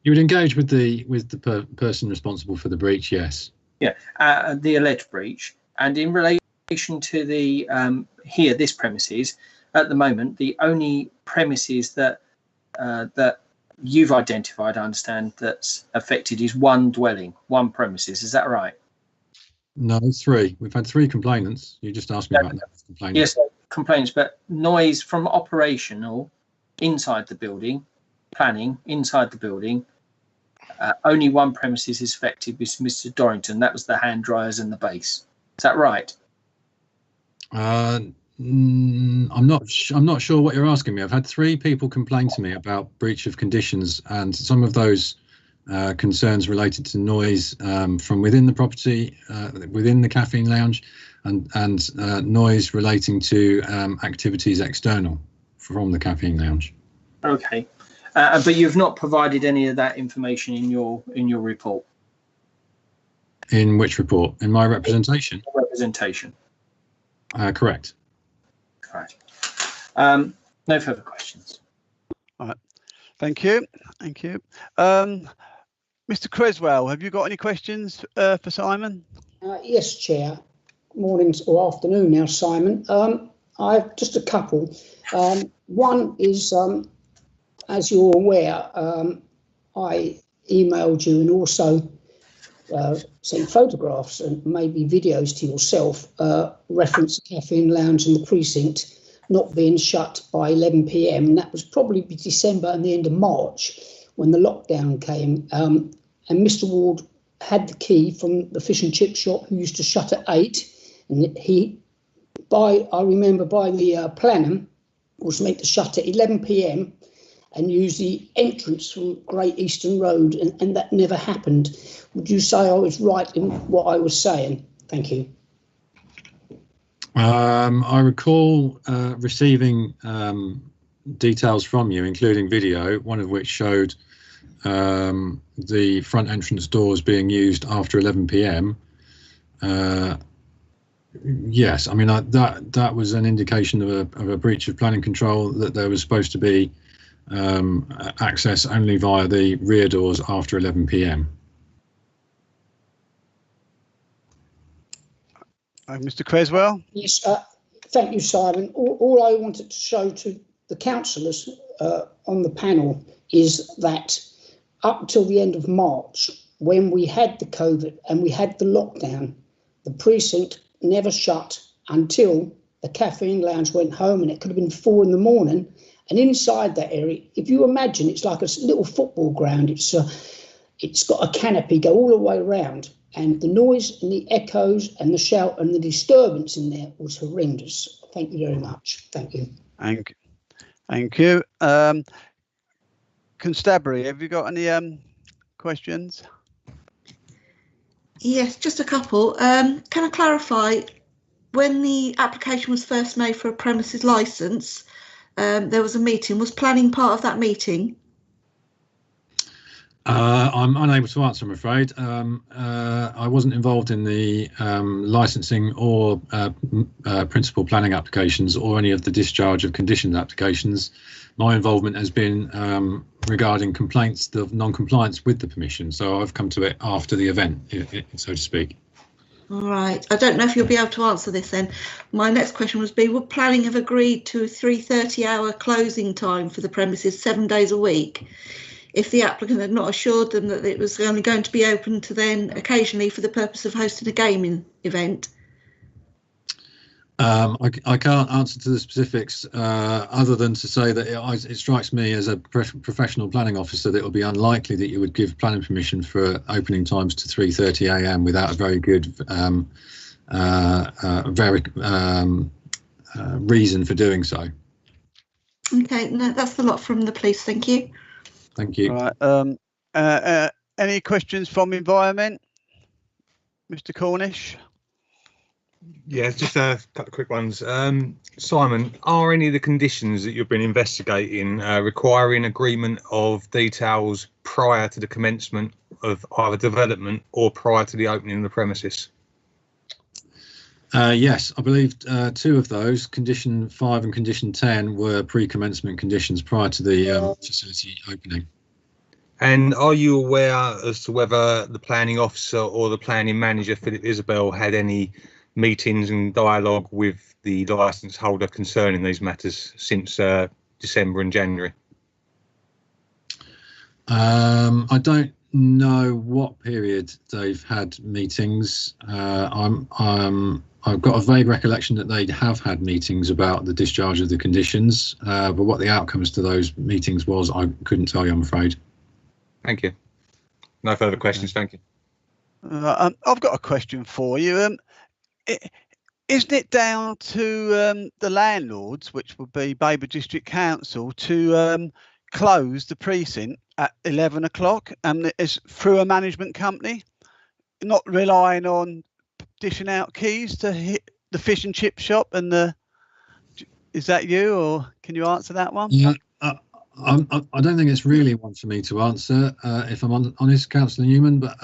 you would engage with the person responsible for the breach. Yes. Yeah,
the alleged breach, and in relation to the this premises at the moment, the only premises that you've identified, I understand, that's affected is one dwelling, one premises. Is that right?
No, 3. We've had 3 complainants. You just asked me about complainants.
Yes, complaints, but noise from operational inside the building, planning inside the building. Only one premises is affected, with Mr. Dorrington. That was the hand dryers and the base. Is that right?
I'm not sure what you're asking me. I've had 3 people complain to me about breach of conditions, and some of those concerns related to noise from within the property, within the caffeine lounge, and noise relating to activities external from the caffeine lounge.
Okay, but you've not provided any of that information in your report.
In which report? In my representation?
Representation.
Correct.
Right. No further questions.
All right. Thank you. Thank you. Mr. Creswell, have you got any questions for Simon?
Yes, Chair. Morning or afternoon now, Simon. I have just a couple. One is, as you're aware, I emailed you and also sent photographs and maybe videos to yourself, reference the caffeine lounge in the precinct not being shut by 11 p.m. and that was probably December and the end of March when the lockdown came. And Mr. Ward had the key from the fish and chip shop who used to shut at 8, and I remember by the planner was meant to shut at 11 p.m. and use the entrance from Great Eastern Road, and that never happened. Would you say I was right in what I was saying? Thank you.
I recall receiving details from you, including video, one of which showed the front entrance doors being used after 11 p.m. Yes, I mean that was an indication of a breach of planning control, that there was supposed to be access only via the rear doors after 11 p.m.
Mr. Creswell?
Yes, thank you, Simon. All I wanted to show to the councillors on the panel is that up till the end of March, when we had the COVID and we had the lockdown, the precinct never shut until the caffeine lounge went home, and it could have been 4 in the morning. And inside that area, if you imagine, it's like a little football ground. It's got a canopy go all the way around, and the noise and the echoes and the shout and the disturbance in there was horrendous. Thank you very much. Thank you.
Thank you. Constabulary, have you got any questions?
Yes, just a couple. Can I clarify, when the application was first made for a premises licence, there was a meeting. Was planning part of that meeting?
I'm unable to answer, I'm afraid. I wasn't involved in the licensing or principal planning applications or any of the discharge of conditions applications. My involvement has been regarding complaints of non-compliance with the permission, so I've come to it after the event, so to speak.
All right. I don't know if you'll be able to answer this then. My next question would planning have agreed to a 3:30-hour closing time for the premises 7 days a week if the applicant had not assured them that it was only going to be open to then occasionally for the purpose of hosting a gaming event?
I can't answer to the specifics other than to say that it strikes me as a professional planning officer that it would be unlikely that you would give planning permission for opening times to 3:30 a.m. without a very good reason for doing so.
Okay, no, that's the lot from the police. Thank you.
Thank you.
All right. Any questions from environment, Mr. Cornish?
Yeah, just a couple of quick ones. Simon, are any of the conditions that you've been investigating requiring agreement of details prior to the commencement of either development or prior to the opening of the premises?
Yes, I believe 2 of those, condition 5 and condition 10, were pre-commencement conditions prior to the facility opening.
And are you aware as to whether the planning officer or the planning manager, Philip Isabel, had any meetings and dialogue with the licence holder concerning these matters since December and January?
I don't know what period they've had meetings. I've got a vague recollection that they have had meetings about the discharge of the conditions, but what the outcomes to those meetings was, I couldn't tell you, I'm afraid.
Thank you. No further questions. Thank you.
I've got a question for you. Isn't it down to the landlords, which would be Babergh District Council, to close the precinct at 11 o'clock, and it's through a management company, not relying on dishing out keys to hit the fish and chip shop? And is that you, or can you answer that one?
Yeah, I don't think it's really one for me to answer, if I'm honest, Councillor Newman. But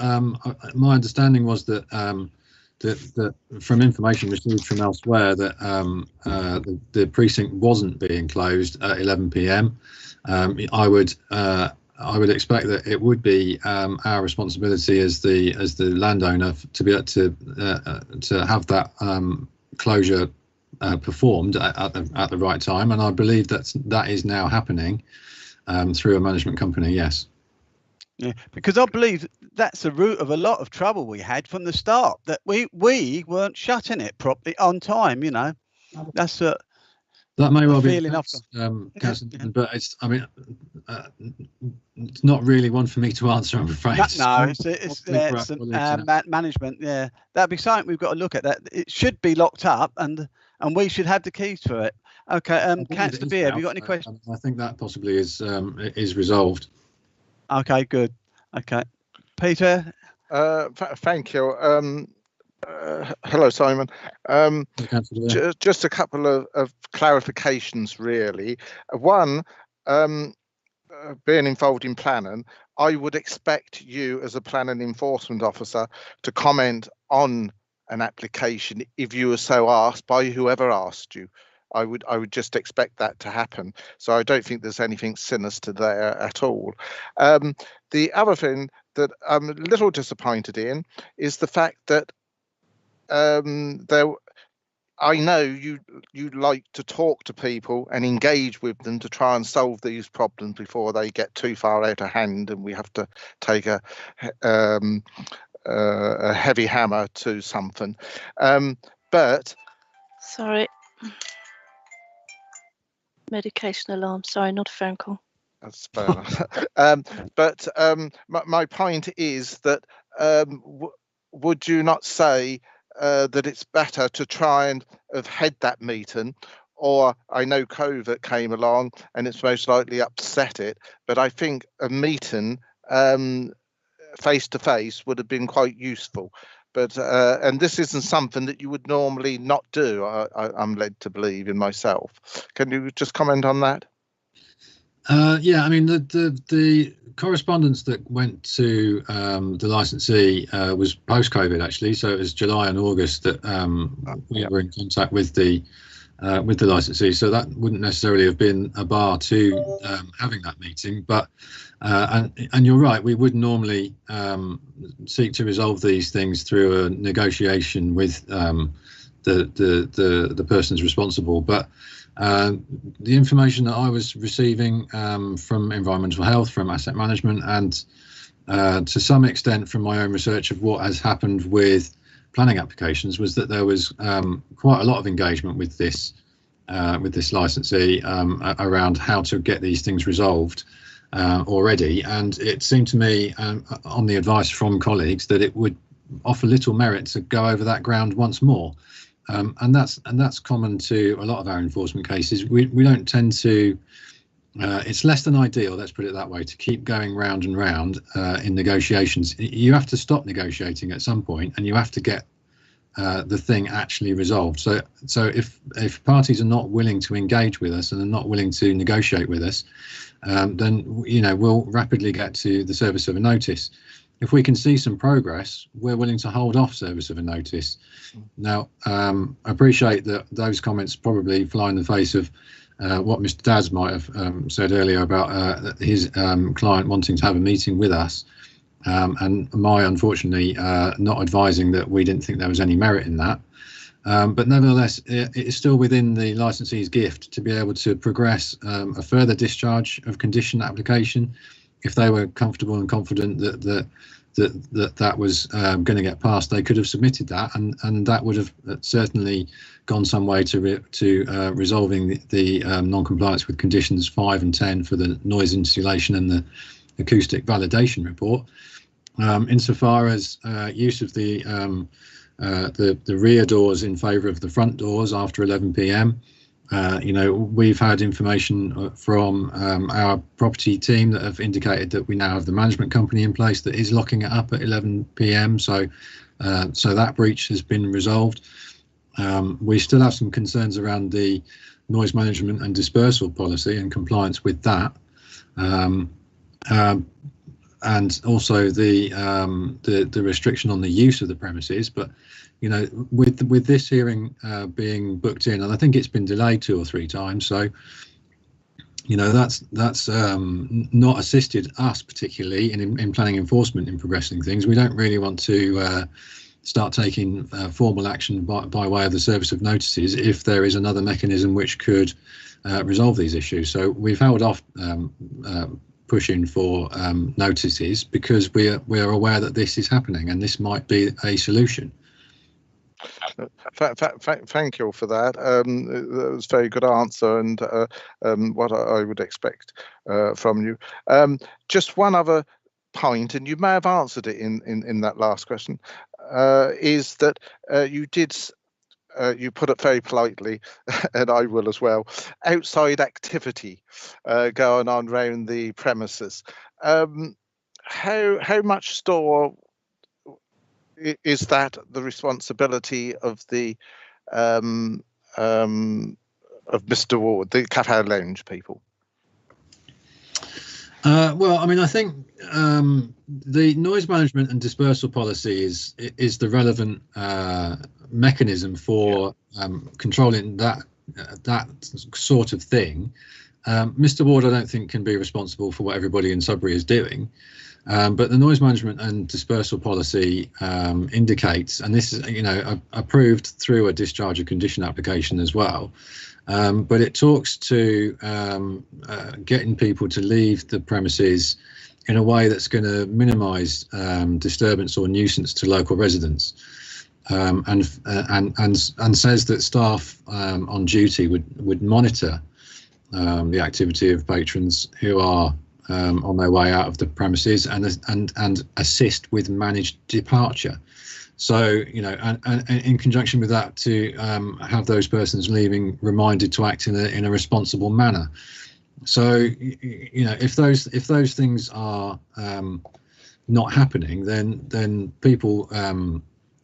my understanding was that that from information received from elsewhere, that the precinct wasn't being closed at 11 p.m. I would expect that it would be our responsibility as the landowner to be able to have that closure performed at the right time, and I believe that is now happening through a management company. Yes.
Yeah, because I believe that's the root of a lot of trouble we had from the start, that we weren't shutting it properly on time. You know, that's a
that may well be
feeling
Councillor, but it's it's not really one for me to answer, I'm afraid.
No, it's management. Yeah, that'd be something we've got to look at. That it should be locked up, and we should have the keys for it. Okay, Councillor Beer, have you got any questions?
I think that possibly is resolved.
Okay, good. Okay, Peter.
Thank you. Hello, Simon. Just a couple of clarifications, really. One, being involved in planning, I would expect you as a planning enforcement officer to comment on an application if you were so asked by whoever asked you. I would just expect that to happen. So I don't think there's anything sinister there at all. The other thing that I'm a little disappointed in is the fact that I know you like to talk to people and engage with them to try and solve these problems before they get too far out of hand and we have to take a heavy hammer to something. But
sorry. Medication alarm. Sorry, not a phone call.
That's fair enough. My point is that would you not say that it's better to try and have had that meeting? Or I know COVID came along and it's most likely upset it, but I think a meeting face to face would have been quite useful. But and this isn't something that you would normally not do, I'm led to believe in myself. Can you just comment on that?
Yeah, I mean, the correspondence that went to the licensee was post-COVID, actually. So it was July and August that we were in contact with the licensee. So that wouldn't necessarily have been a bar to having that meeting. But and you're right, we would normally seek to resolve these things through a negotiation with the persons responsible. But the information that I was receiving from environmental health, from asset management, and to some extent from my own research of what has happened with planning applications was that there was quite a lot of engagement with this licensee around how to get these things resolved already. And it seemed to me, on the advice from colleagues, that it would offer little merit to go over that ground once more. And that's common to a lot of our enforcement cases. We don't tend to. It's less than ideal, let's put it that way, to keep going round and round in negotiations. You have to stop negotiating at some point, and you have to get the thing actually resolved. So if parties are not willing to engage with us and are not willing to negotiate with us, then we'll rapidly get to the service of a notice. If we can see some progress, we're willing to hold off service of a notice. Now, I appreciate that those comments probably fly in the face of what Mr. Dadds might have said earlier about his client wanting to have a meeting with us, and my, unfortunately, not advising that we didn't think there was any merit in that. But nevertheless, it is still within the licensee's gift to be able to progress a further discharge of condition application if they were comfortable and confident that was going to get passed, they could have submitted that, and that would have certainly gone some way to resolving the non-compliance with conditions 5 and 10 for the noise insulation and the acoustic validation report. Insofar as use of the rear doors in favour of the front doors after 11 p.m. We've had information from our property team that have indicated that we now have the management company in place that is locking it up at 11 p.m. So that breach has been resolved. We still have some concerns around the noise management and dispersal policy and compliance with that. And also the restriction on the use of the premises, but with this hearing being booked in, and I think it's been delayed 2 or 3 times, so that's not assisted us particularly in planning enforcement in progressing things. We don't really want to start taking formal action by way of the service of notices if there is another mechanism which could resolve these issues. So we've held off pushing for notices because we are aware that this is happening and this might be a solution.
Thank you for that. That was a very good answer, and what I would expect from you. Just one other point, and you may have answered it in that last question, is that you put it very politely, and I will as well, outside activity going on around the premises. How much store is that the responsibility of the of Mr. Ward, the cafe lounge people?
Well, I mean, I think the noise management and dispersal policy is the relevant mechanism for controlling that sort of thing. Mr. Ward, I don't think, can be responsible for what everybody in Sudbury is doing. But the noise management and dispersal policy indicates, and this is, approved through a discharge of condition application as well. But it talks to getting people to leave the premises in a way that's going to minimise disturbance or nuisance to local residents, and says that staff on duty would monitor the activity of patrons who are on their way out of the premises and assist with managed departure. So, and in conjunction with that, to have those persons leaving reminded to act in a responsible manner. So, if those things are not happening, then people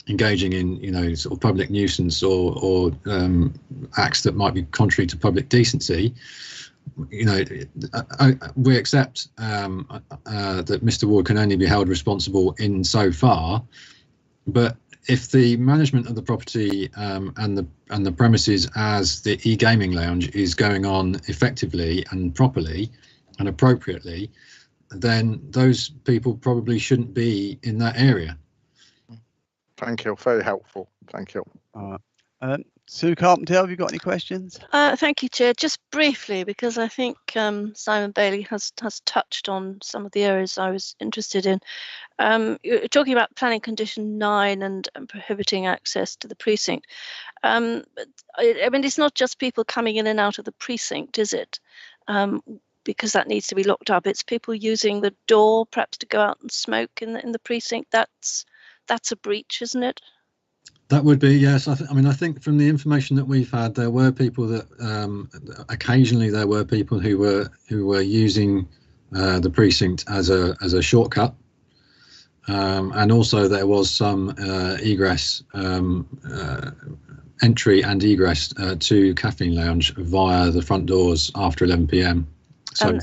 engaging in sort of public nuisance or acts that might be contrary to public decency, we accept that Mr. Ward can only be held responsible in so far. But if the management of the property and the premises as the e-gaming lounge is going on effectively and properly and appropriately, then those people probably shouldn't be in that area.
Thank you. Very helpful. Thank you.
Sue Carpenter, have you got any questions?
Thank you, Chair. Just briefly, because I think Simon Bailey has touched on some of the areas I was interested in. You're talking about planning condition 9 and prohibiting access to the precinct. I mean, it's not just people coming in and out of the precinct, is it? Because that needs to be locked up. It's people using the door, perhaps to go out and smoke in the precinct. That's a breach, isn't it?
That would be, yes. I think from the information that we've had, there were people that occasionally there were people who were using the precinct as a shortcut, and also there was some egress, entry and egress to Caffeine Lounge via the front doors after 11 p.m. So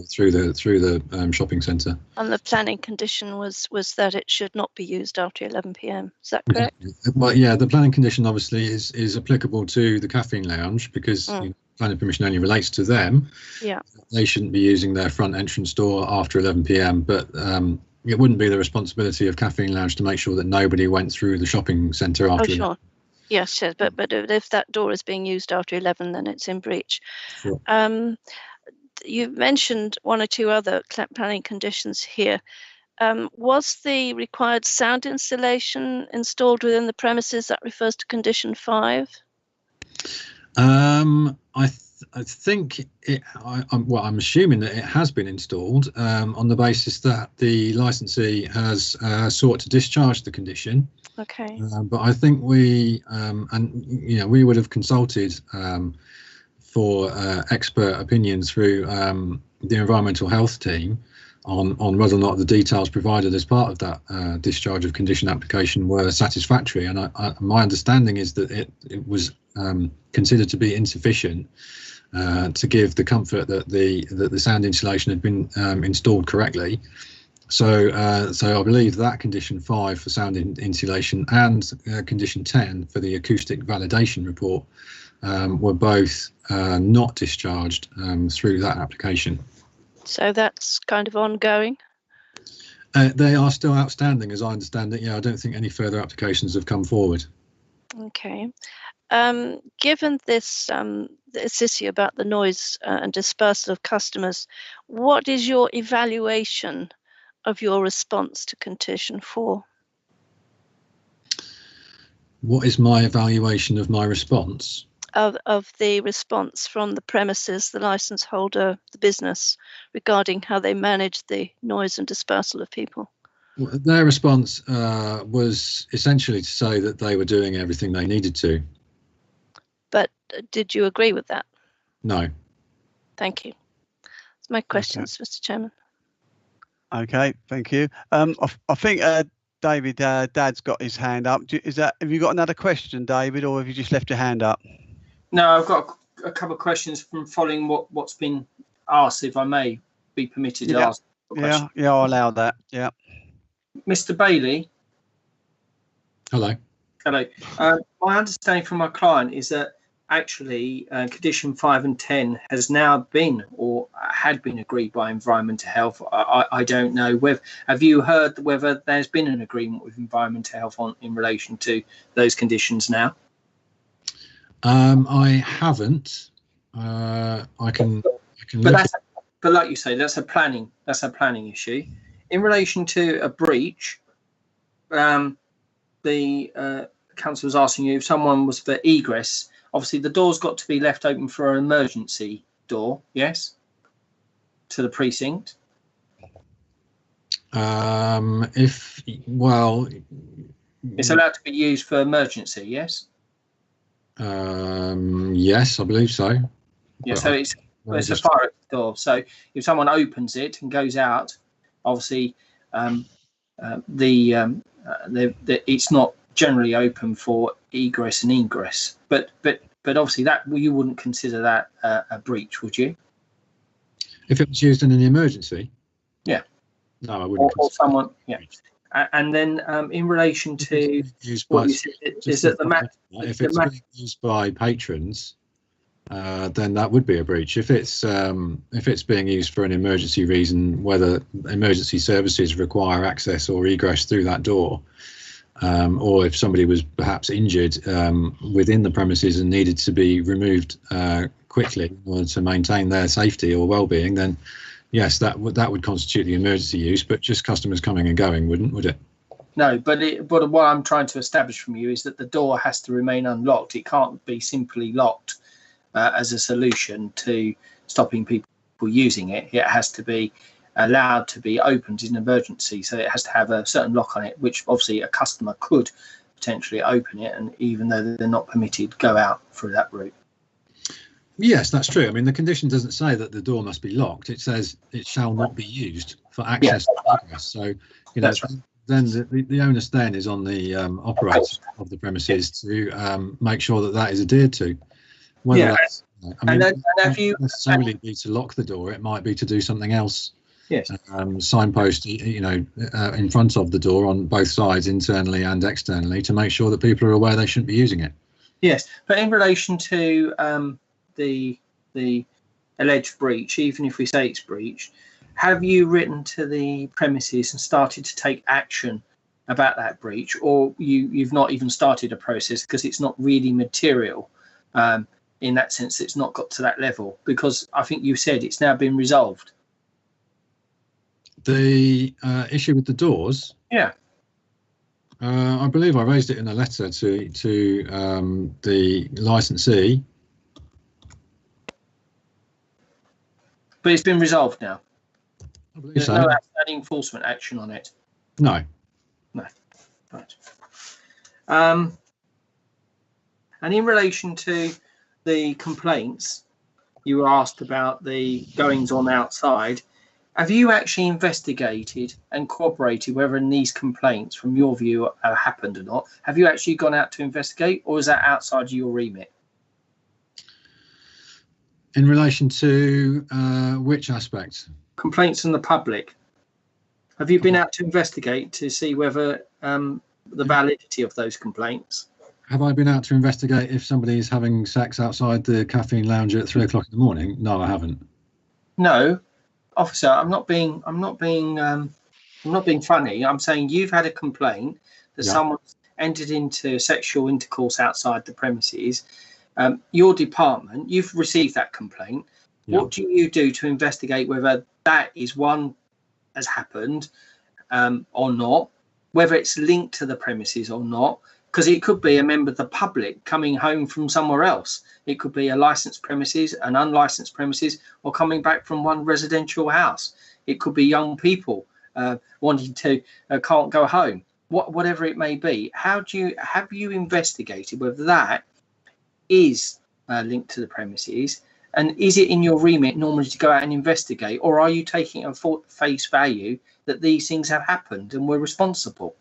through the shopping centre. And
the planning condition was that it should not be used after 11 p.m. Is that correct?
Well, yeah, the planning condition obviously is applicable to the Caffeine Lounge because planning permission only relates to them.
Yeah.
They shouldn't be using their front entrance door after 11 p.m. But it wouldn't be the responsibility of Caffeine Lounge to make sure that nobody went through the shopping centre after.
Oh, sure. Yes, but if that door is being used after 11, then it's in breach.
Sure.
you've mentioned one or two other planning conditions here. Was the required sound insulation installed within the premises? That refers to condition 5.
I think I'm assuming that it has been installed on the basis that the licensee has sought to discharge the condition.
Okay.
But I think we we would have consulted for expert opinions through the environmental health team on whether or not the details provided as part of that discharge of condition application were satisfactory. And my understanding is that it was considered to be insufficient to give the comfort that the sound insulation had been installed correctly. So I believe that condition 5 for sound insulation and condition 10 for the acoustic validation report were both not discharged through that application.
So that's kind of ongoing?
They are still outstanding, as I understand it. Yeah, I don't think any further applications have come forward.
Okay. Given this issue about the noise and dispersal of customers, what is your evaluation of your response to condition 4?
What is my evaluation of my response?
Of the response from the premises, the license holder, the business, regarding how they manage the noise and dispersal of people?
Their response was essentially to say that they were doing everything they needed to.
But did you agree with that?
No.
Thank you. That's my questions, okay. Mr. Chairman.
Okay, thank you. I think David, Dad's got his hand up. Have you got another question, David, or have you just left your hand up?
No, I've got a couple of questions from following what's been asked, if I may be permitted to ask a question.
Yeah, I'll allow that. Yeah.
Mr. Bailey.
Hello.
Hello. My understanding from my client is that actually condition 5 and 10 has now been or had been agreed by environmental health. I don't know whether, have you heard whether there's been an agreement with environmental health in relation to those conditions now?
I haven't. I can.
But like you say, that's a planning issue. In relation to a breach, the council was asking you if someone was for egress. Obviously, the door's got to be left open for an emergency door. Yes, to the precinct.
It's
allowed to be used for emergency. Yes.
Yes, I believe so.
Yeah, so it's a fire door. So if someone opens it and goes out, obviously, it's not generally open for egress and ingress. But obviously that you wouldn't consider that a breach, would you?
If it was used in an emergency.
Yeah.
No, I wouldn't.
Or someone. Yeah. And then in relation to what you said, is that
if it's being used by patrons, then that would be a breach. If it's being used for an emergency reason, whether emergency services require access or egress through that door, or if somebody was perhaps injured within the premises and needed to be removed quickly in order to maintain their safety or well-being, then yes, that would constitute the emergency use, but just customers coming and going wouldn't, would it?
No, but what I'm trying to establish from you is that the door has to remain unlocked. It can't be simply locked as a solution to stopping people using it. It has to be allowed to be opened in emergency, so it has to have a certain lock on it, which obviously a customer could potentially open it, and even though they're not permitted, go out through that route.
Yes, that's true. I mean, the condition doesn't say that the door must be locked. It says it shall not be used for access to egress. So, you know, then the onus then is on the operator of the premises to make sure that that is adhered to. Whether that's, I mean,
have you
necessarily be to lock the door? It might be to do something else.
Yes.
Signpost, you know, in front of the door on both sides, internally and externally, to make sure that people are aware they shouldn't be using it.
Yes, but in relation to the alleged breach, even if we say it's breached, have you written to the premises and started to take action about that breach, or you've not even started a process because it's not really material in that sense, it's not got to that level, because I think you said it's now been resolved.
The issue with the doors.
Yeah.
I believe I raised it in a letter to the licensee.
But it's been resolved now.
I believe
There's
so.
no outstanding enforcement action on it.
No.
No. Right. And in relation to the complaints, you were asked about the goings on outside. Have you actually investigated and corroborated whether these complaints, from your view, have happened or not? Have you actually gone out to investigate, or is that outside of your remit?
In relation to which aspect?
Complaints from the public. Have you been out to investigate to see whether the validity of those complaints?
Have I been out to investigate if somebody is having sex outside the caffeine lounge at 3 o'clock in the morning? No, I haven't.
No, officer, I'm not being funny. I'm saying you've had a complaint that someone's entered into sexual intercourse outside the premises. Your department, you've received that complaint. What do you do to investigate whether that is one has happened or not, whether it's linked to the premises or not? Because it could be a member of the public coming home from somewhere else. It could be a licensed premises, an unlicensed premises, or coming back from one residential house. It could be young people wanting to can't go home. Whatever it may be. Have you investigated whether that is linked to the premises, and is it in your remit normally to go out and investigate, or are you taking at face value that these things have happened and we're responsible?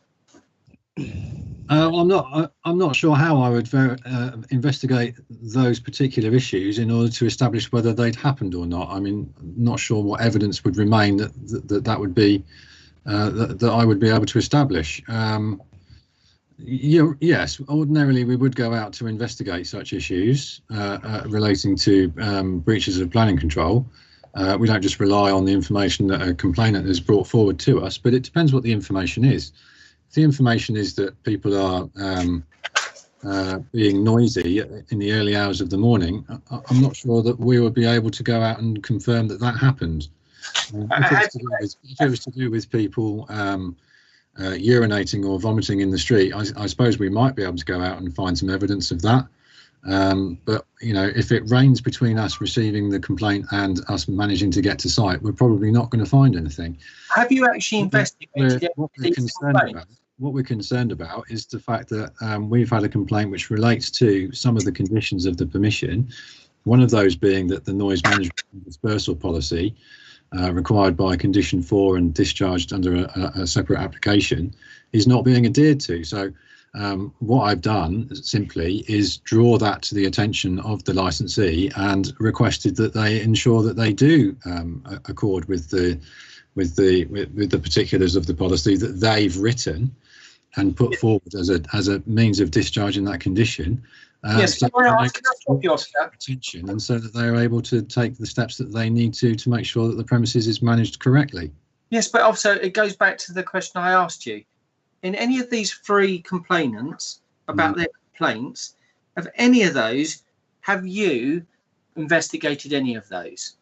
I'm not sure how I would investigate those particular issues in order to establish whether they'd happened or not. I mean, I'm not sure what evidence would remain that would be that I would be able to establish. Yes, ordinarily we would go out to investigate such issues relating to breaches of planning control. We don't just rely on the information that a complainant has brought forward to us, but it depends what the information is. If the information is that people are being noisy in the early hours of the morning, I'm not sure that we would be able to go out and confirm that happened. If it was to do with people urinating or vomiting in the street, I suppose we might be able to go out and find some evidence of that. But you know, if it rains between us receiving the complaint and us managing to get to site, we're probably not going to find anything.
Have you actually investigated
What we're concerned about is the fact that we've had a complaint which relates to some of the conditions of the permission. One of those being that the noise management and dispersal policy required by condition 4 and discharged under a separate application is not being adhered to. So what I've done simply is draw that to the attention of the licensee and requested that they ensure that they do accord with the particulars of the policy that they've written and put forward as a means of discharging that condition.
Yes,
attention, and so that they're able to take the steps that they need to make sure that the premises is managed correctly.
Yes, but also it goes back to the question I asked you. In any of these 3 complainants about their complaints, of any of those, have you investigated any of those?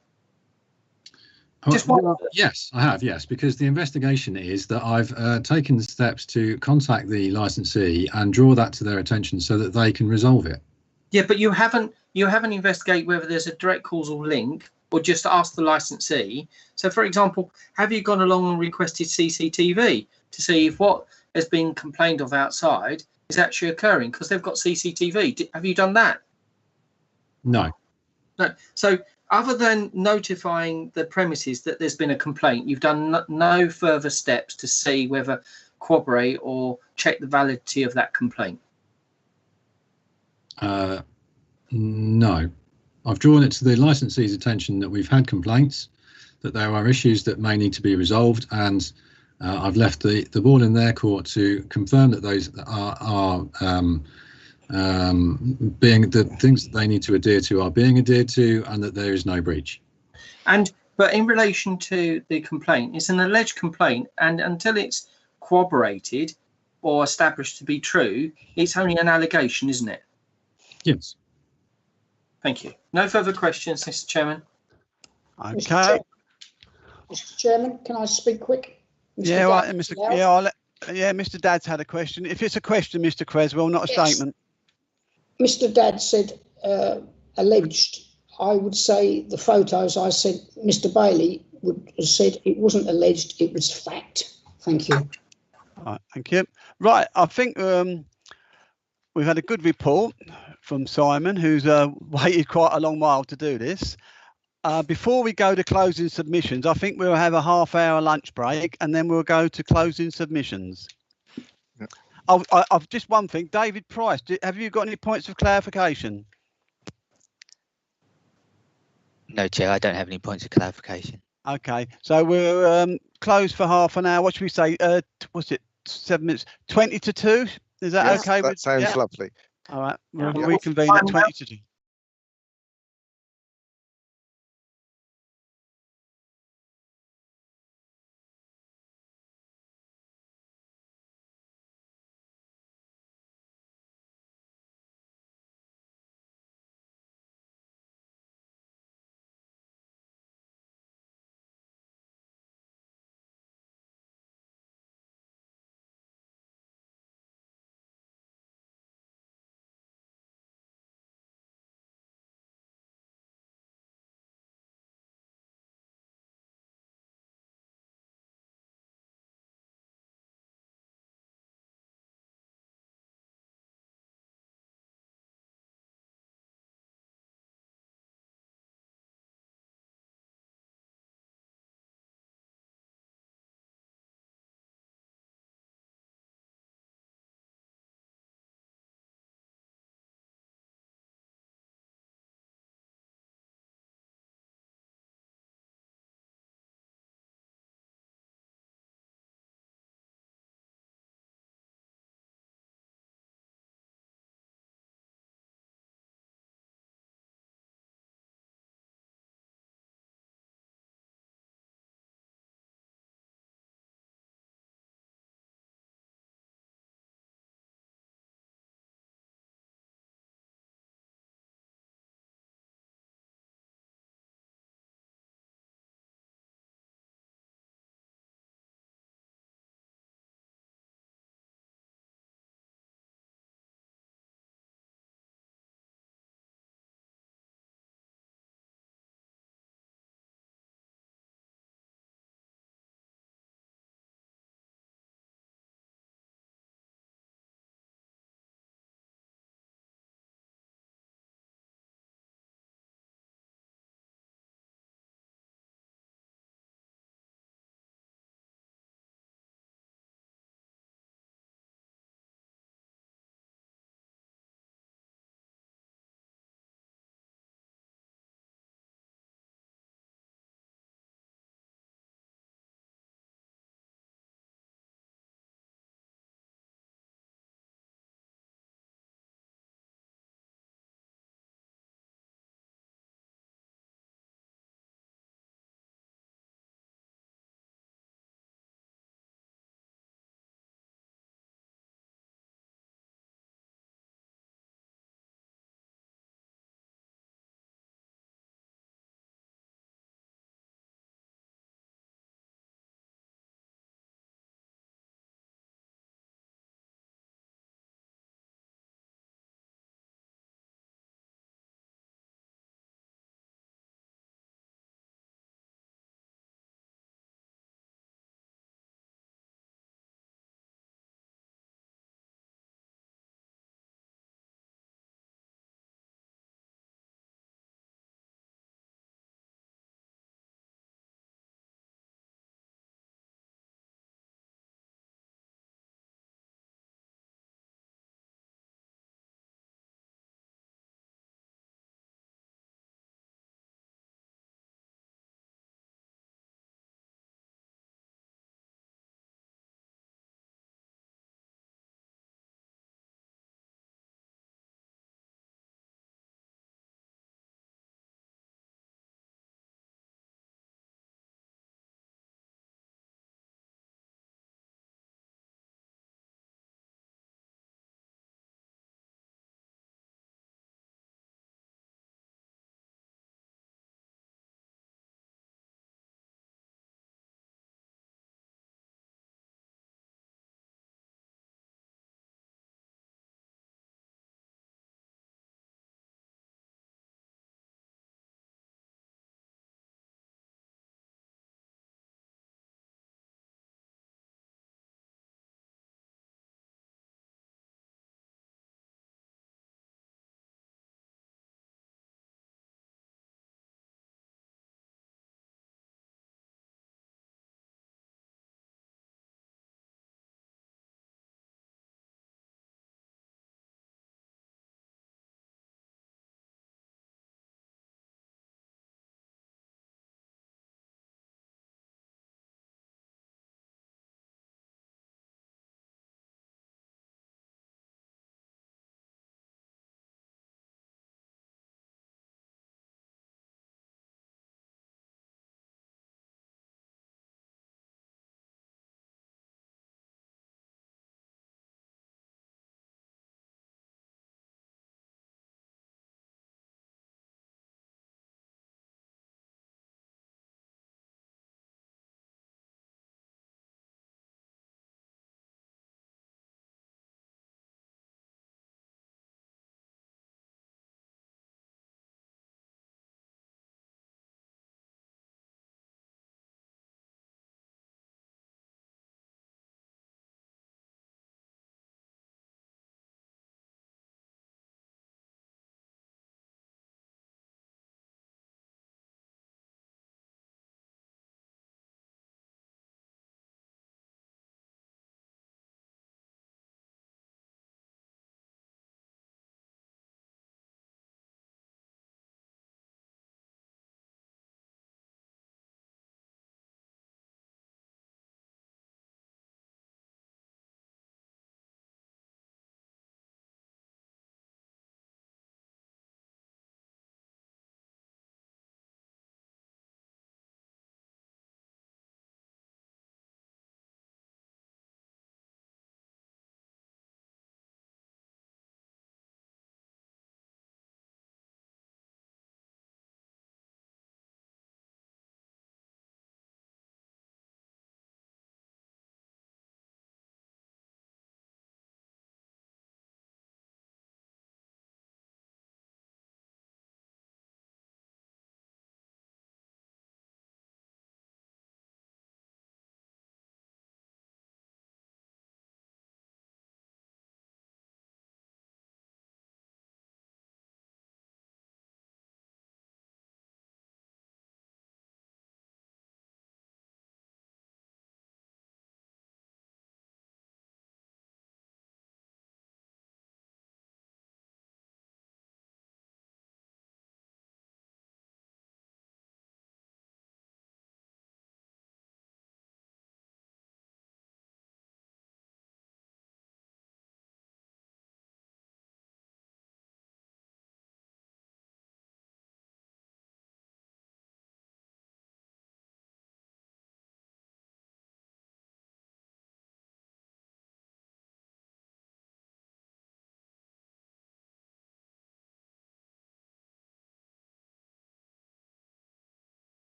Yes, I have, yes, because the investigation is that I've taken the steps to contact the licensee and draw that to their attention so that they can resolve it.
Yeah, but you haven't investigated whether there's a direct causal link or just ask the licensee. So, for example, have you gone along and requested CCTV to see if what has been complained of outside is actually occurring? Because they've got CCTV. Have you done that?
No.
No. So, other than notifying the premises that there's been a complaint, you've done no further steps to see whether corroborate or check the validity of that complaint?
No. I've drawn it to the licensee's attention that we've had complaints, that there are issues that may need to be resolved, and I've left the ball in their court to confirm that those are being the things that they need to adhere to are being adhered to, and that there is no breach.
But in relation to the complaint, it's an alleged complaint, and until it's corroborated or established to be true, it's only an allegation, isn't it?
Yes.
Thank you. No further questions, Mr. Chairman.
Okay.
Mr. Chairman, can I speak quick?
Yeah, right, Mr. Yeah, Mr. Dad's had a question. If it's a question, Mr. Creswell, not a statement.
Mr. Dad said alleged. I would say the photos. I said Mr. Bailey would have said it wasn't alleged. It was fact. Thank you.
All right, thank you. Right, I think we've had a good report from Simon, who's waited quite a long while to do this. Before we go to closing submissions, I think we'll have a half-hour lunch break, and then we'll go to closing submissions.
Yep.
I've just one thing, David Price. Have you got any points of clarification?
No, Chair, I don't have any points of clarification.
Okay, so we're closed for half an hour. What should we say? What's it? 7 minutes. 20 to 2. Is that
Yes,
okay?
that sounds lovely.
All right,
Yeah.
we'll reconvene at 20 to 2.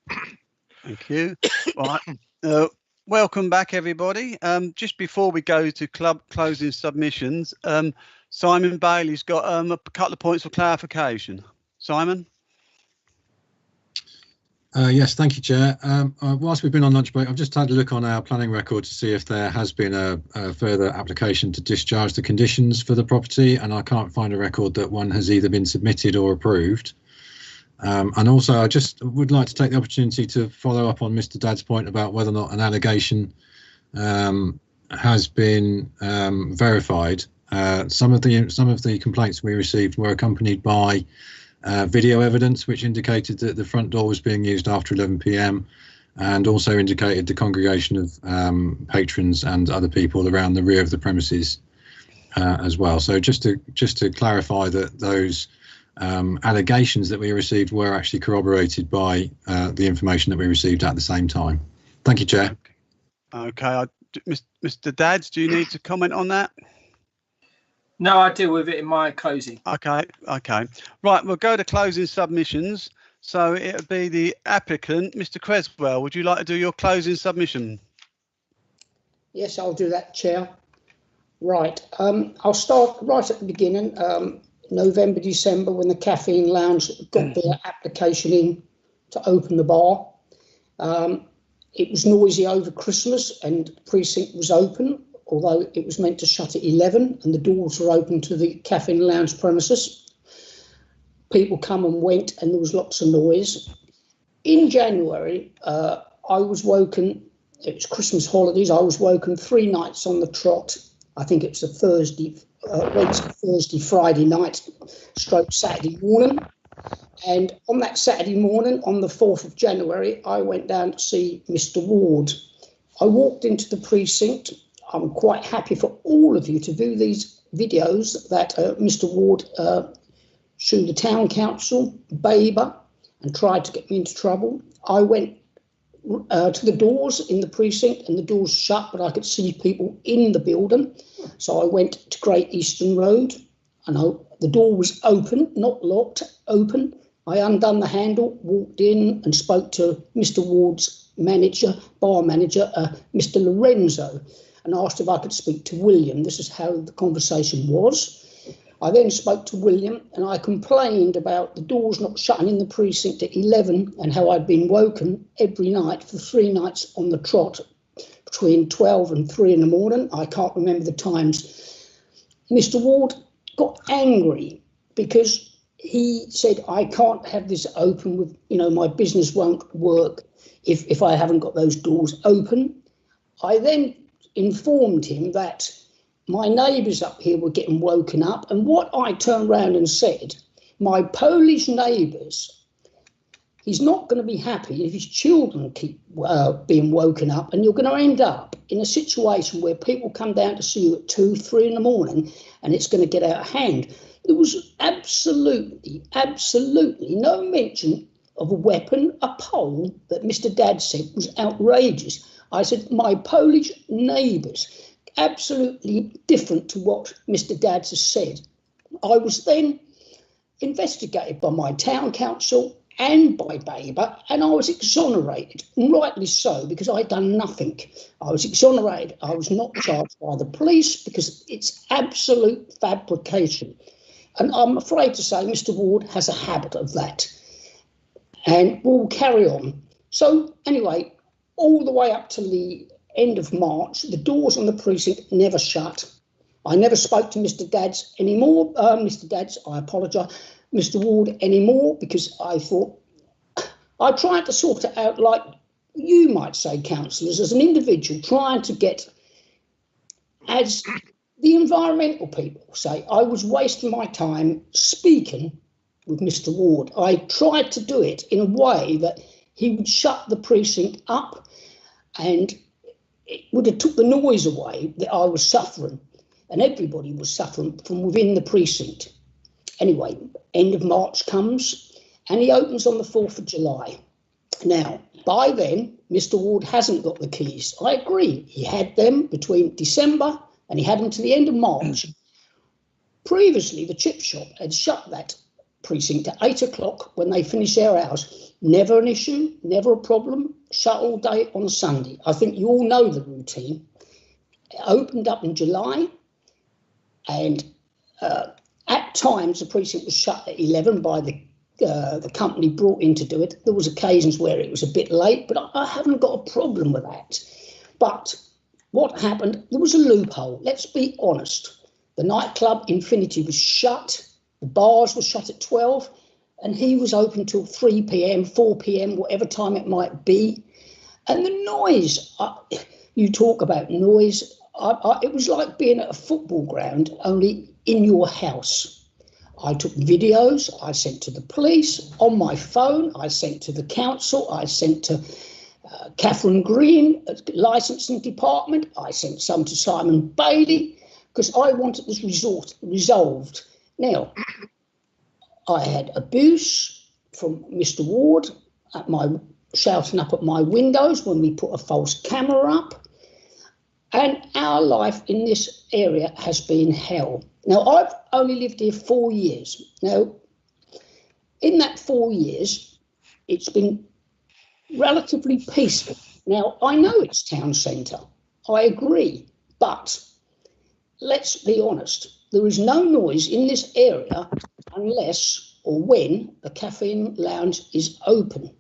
Thank you. Right. Welcome back, everybody. Just before we go to club closing submissions, Simon Bailey's got a couple of points for clarification. Simon?
Yes, thank you, Chair. Whilst we've been on lunch break, I've just had a look on our planning record to see if there has been a further application to discharge the conditions for the property, and I can't find a record that one has either been submitted or approved. And also, I just would like to take the opportunity to follow up on Mr. Dadd's point about whether or not an allegation has been verified. Some of the complaints we received were accompanied by video evidence which indicated that the front door was being used after 11 p.m. and also indicated the congregation of patrons and other people around the rear of the premises as well. So just to clarify that those allegations that we received were actually corroborated by the information that we received at the same time. Thank you, Chair.
Okay, Mr. Dadds, do you need to comment on that?
No, I deal with it in my closing.
Okay. Right, we'll go to closing submissions. So it'll be the applicant, Mr. Creswell. Would you like to do your closing submission?
Yes, I'll do that, Chair. Right, I'll start right at the beginning. November, December, when the Caffeine Lounge got their application in to open the bar. It was noisy over Christmas and the precinct was open, although it was meant to shut at 11 and the doors were open to the Caffeine Lounge premises. People come and went and there was lots of noise. In January, I was woken, it was Christmas holidays, I was woken 3 nights on the trot. I think it was a Thursday, Friday night, stroke Saturday morning. And on that Saturday morning, on the 4th of January, I went down to see Mr. Ward. I walked into the precinct. I'm quite happy for all of you to view these videos that Mr. Ward sued the town council, Babergh, and tried to get me into trouble. I went to the doors in the precinct and the doors shut, but I could see people in the building. So I went to Great Eastern Road and the door was open, not locked, open. I undone the handle, walked in and spoke to Mr. Ward's manager, bar manager, Mr. Lorenzo, and asked if I could speak to William. This is how the conversation was. I then spoke to William and I complained about the doors not shutting in the precinct at 11 and how I'd been woken every night for 3 nights on the trot between 12 and 3 in the morning. I can't remember the times. Mr. Ward got angry because he said, I can't have this open with, my business won't work if I haven't got those doors open. I then informed him that my neighbours up here were getting woken up, and what I turned around and said, my Polish neighbours, he's not going to be happy if his children keep being woken up, and you're going to end up in a situation where people come down to see you at 2, 3 in the morning, and it's going to get out of hand. There was absolutely no mention of a weapon. A poll that Mr. Dadd said was outrageous. I said, my Polish neighbours, absolutely different to what Mr. Dadd has said. I was then investigated by my town council and by Babergh, and I was exonerated, and rightly so, because I'd done nothing. I was exonerated. I was not charged by the police because it's absolute fabrication. And I'm afraid to say Mr. Ward has a habit of that. And we'll carry on. So anyway, all the way up to the end of March, the doors on the precinct never shut. I never spoke to Mr. Dadd's anymore. Mr. Dadd's, I apologise, Mr. Ward anymore, because I thought, I tried to sort it out like you might say, councillors, as an individual, trying to get, as the environmental people say, I was wasting my time speaking with Mr. Ward. I tried to do it in a way that he would shut the precinct up and it would have took the noise away that I was suffering, and everybody was suffering from within the precinct. Anyway, end of March comes and he opens on the 4th of July. Now, by then, Mr. Ward hasn't got the keys. I agree. He had them between December and he had them to the end of March. Previously, the chip shop had shut that precinct at 8 o'clock when they finish their hours. Never an issue, never a problem, shut all day on Sunday. I think you all know the routine. It opened up in July, and at times the precinct was shut at 11 by the company brought in to do it. There was occasions where it was a bit late, but I haven't got a problem with that. But what happened, there was a loophole. Let's be honest. The nightclub Infinity was shut. The bars were shut at 12, and he was open till 3 p.m, 4 p.m, whatever time it might be. And the noise, you talk about noise, it was like being at a football ground, only in your house. I took videos, I sent to the police, on my phone, I sent to the council, I sent to Catherine Green, licensing department, I sent some to Simon Bailey, because I wanted this resolved. Now, I had abuse from Mr. Ward at shouting up at my windows when we put a false camera up, and our life in this area has been hell. Now, I've only lived here 4 years. Now, in that 4 years, it's been relatively peaceful. Now, I know it's town centre, I agree, but let's be honest, there is no noise in this area unless or when the caffeine lounge is open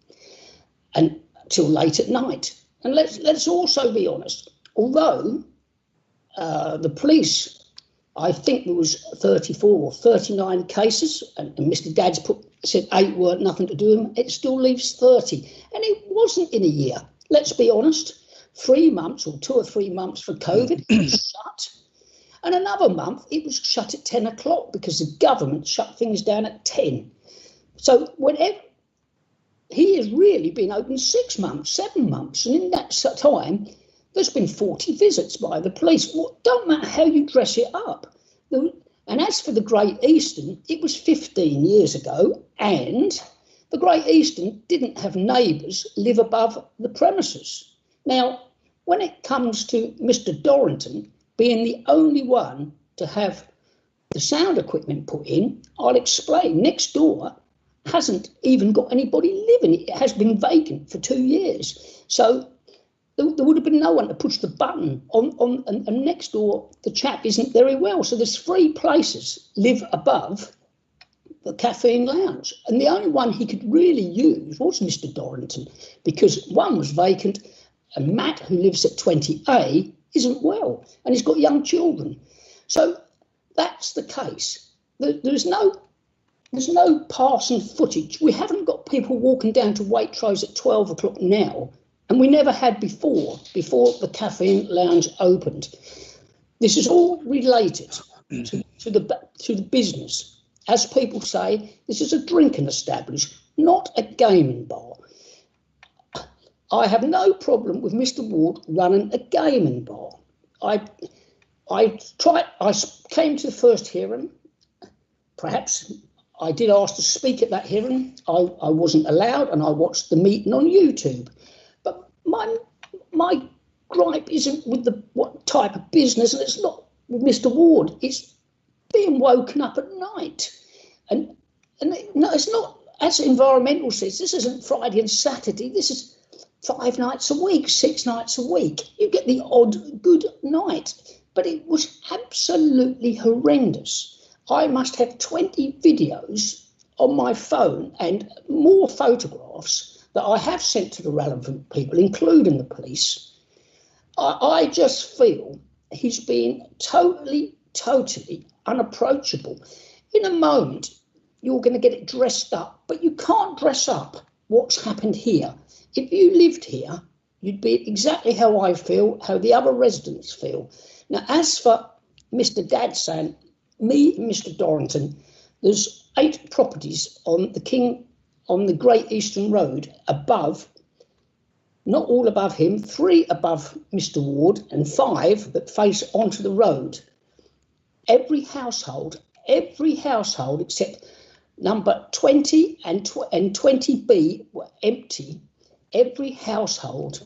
and till late at night. And let's also be honest, although the police, I think there was 34 or 39 cases, and Mr. Dad's said 8 weren't nothing to do with them, it still leaves 30. And it wasn't in a year. Let's be honest, 3 months or 2 or 3 months for COVID, it was shut. And another month, it was shut at 10 o'clock because the government shut things down at 10. So whenever he has really been open 6 months, 7 months, and in that time, there's been 40 visits by the police. Well, don't matter how you dress it up. And as for the Great Eastern, it was 15 years ago, and the Great Eastern didn't have neighbours live above the premises. Now, when it comes to Mr. Dorrington being the only one to have the sound equipment put in, I'll explain. Next door hasn't even got anybody living. It has been vacant for 2 years. So there would have been no one to push the button on and next door the chap isn't very well. So there's 3 places live above the caffeine lounge. And the only one he could really use was Mr. Dorrington, because one was vacant and Matt, who lives at 20A, isn't well, and he's got young children. So that's the case. There's no passing footage. We haven't got people walking down to Waitrose at 12 o'clock now, and we never had before the caffeine lounge opened. This is all related to the business. As people say, this is a drinking establishment, not a gaming bar. I have no problem with Mr. Ward running a gaming bar. I came to the first hearing. Perhaps I did ask to speak at that hearing. I wasn't allowed, and I watched the meeting on YouTube. But my gripe isn't with what type of business, and it's not with Mr. Ward. It's being woken up at night, and no, it's not. As environmental says, this isn't Friday and Saturday. This is 5 nights a week, 6 nights a week. You get the odd good night, but it was absolutely horrendous. I must have 20 videos on my phone and more photographs that I have sent to the relevant people, including the police. I just feel he's been totally unapproachable. In a moment, you're going to get it dressed up, but you can't dress up what's happened here. If you lived here, you'd be exactly how I feel, how the other residents feel. Now, as for Mr. Dad saying, me and Mr. Dorrington, there's 8 properties on the Great Eastern Road above, not all above him, 3 above Mr. Ward and 5 that face onto the road. Every household except number 20 and 20B were empty. Every household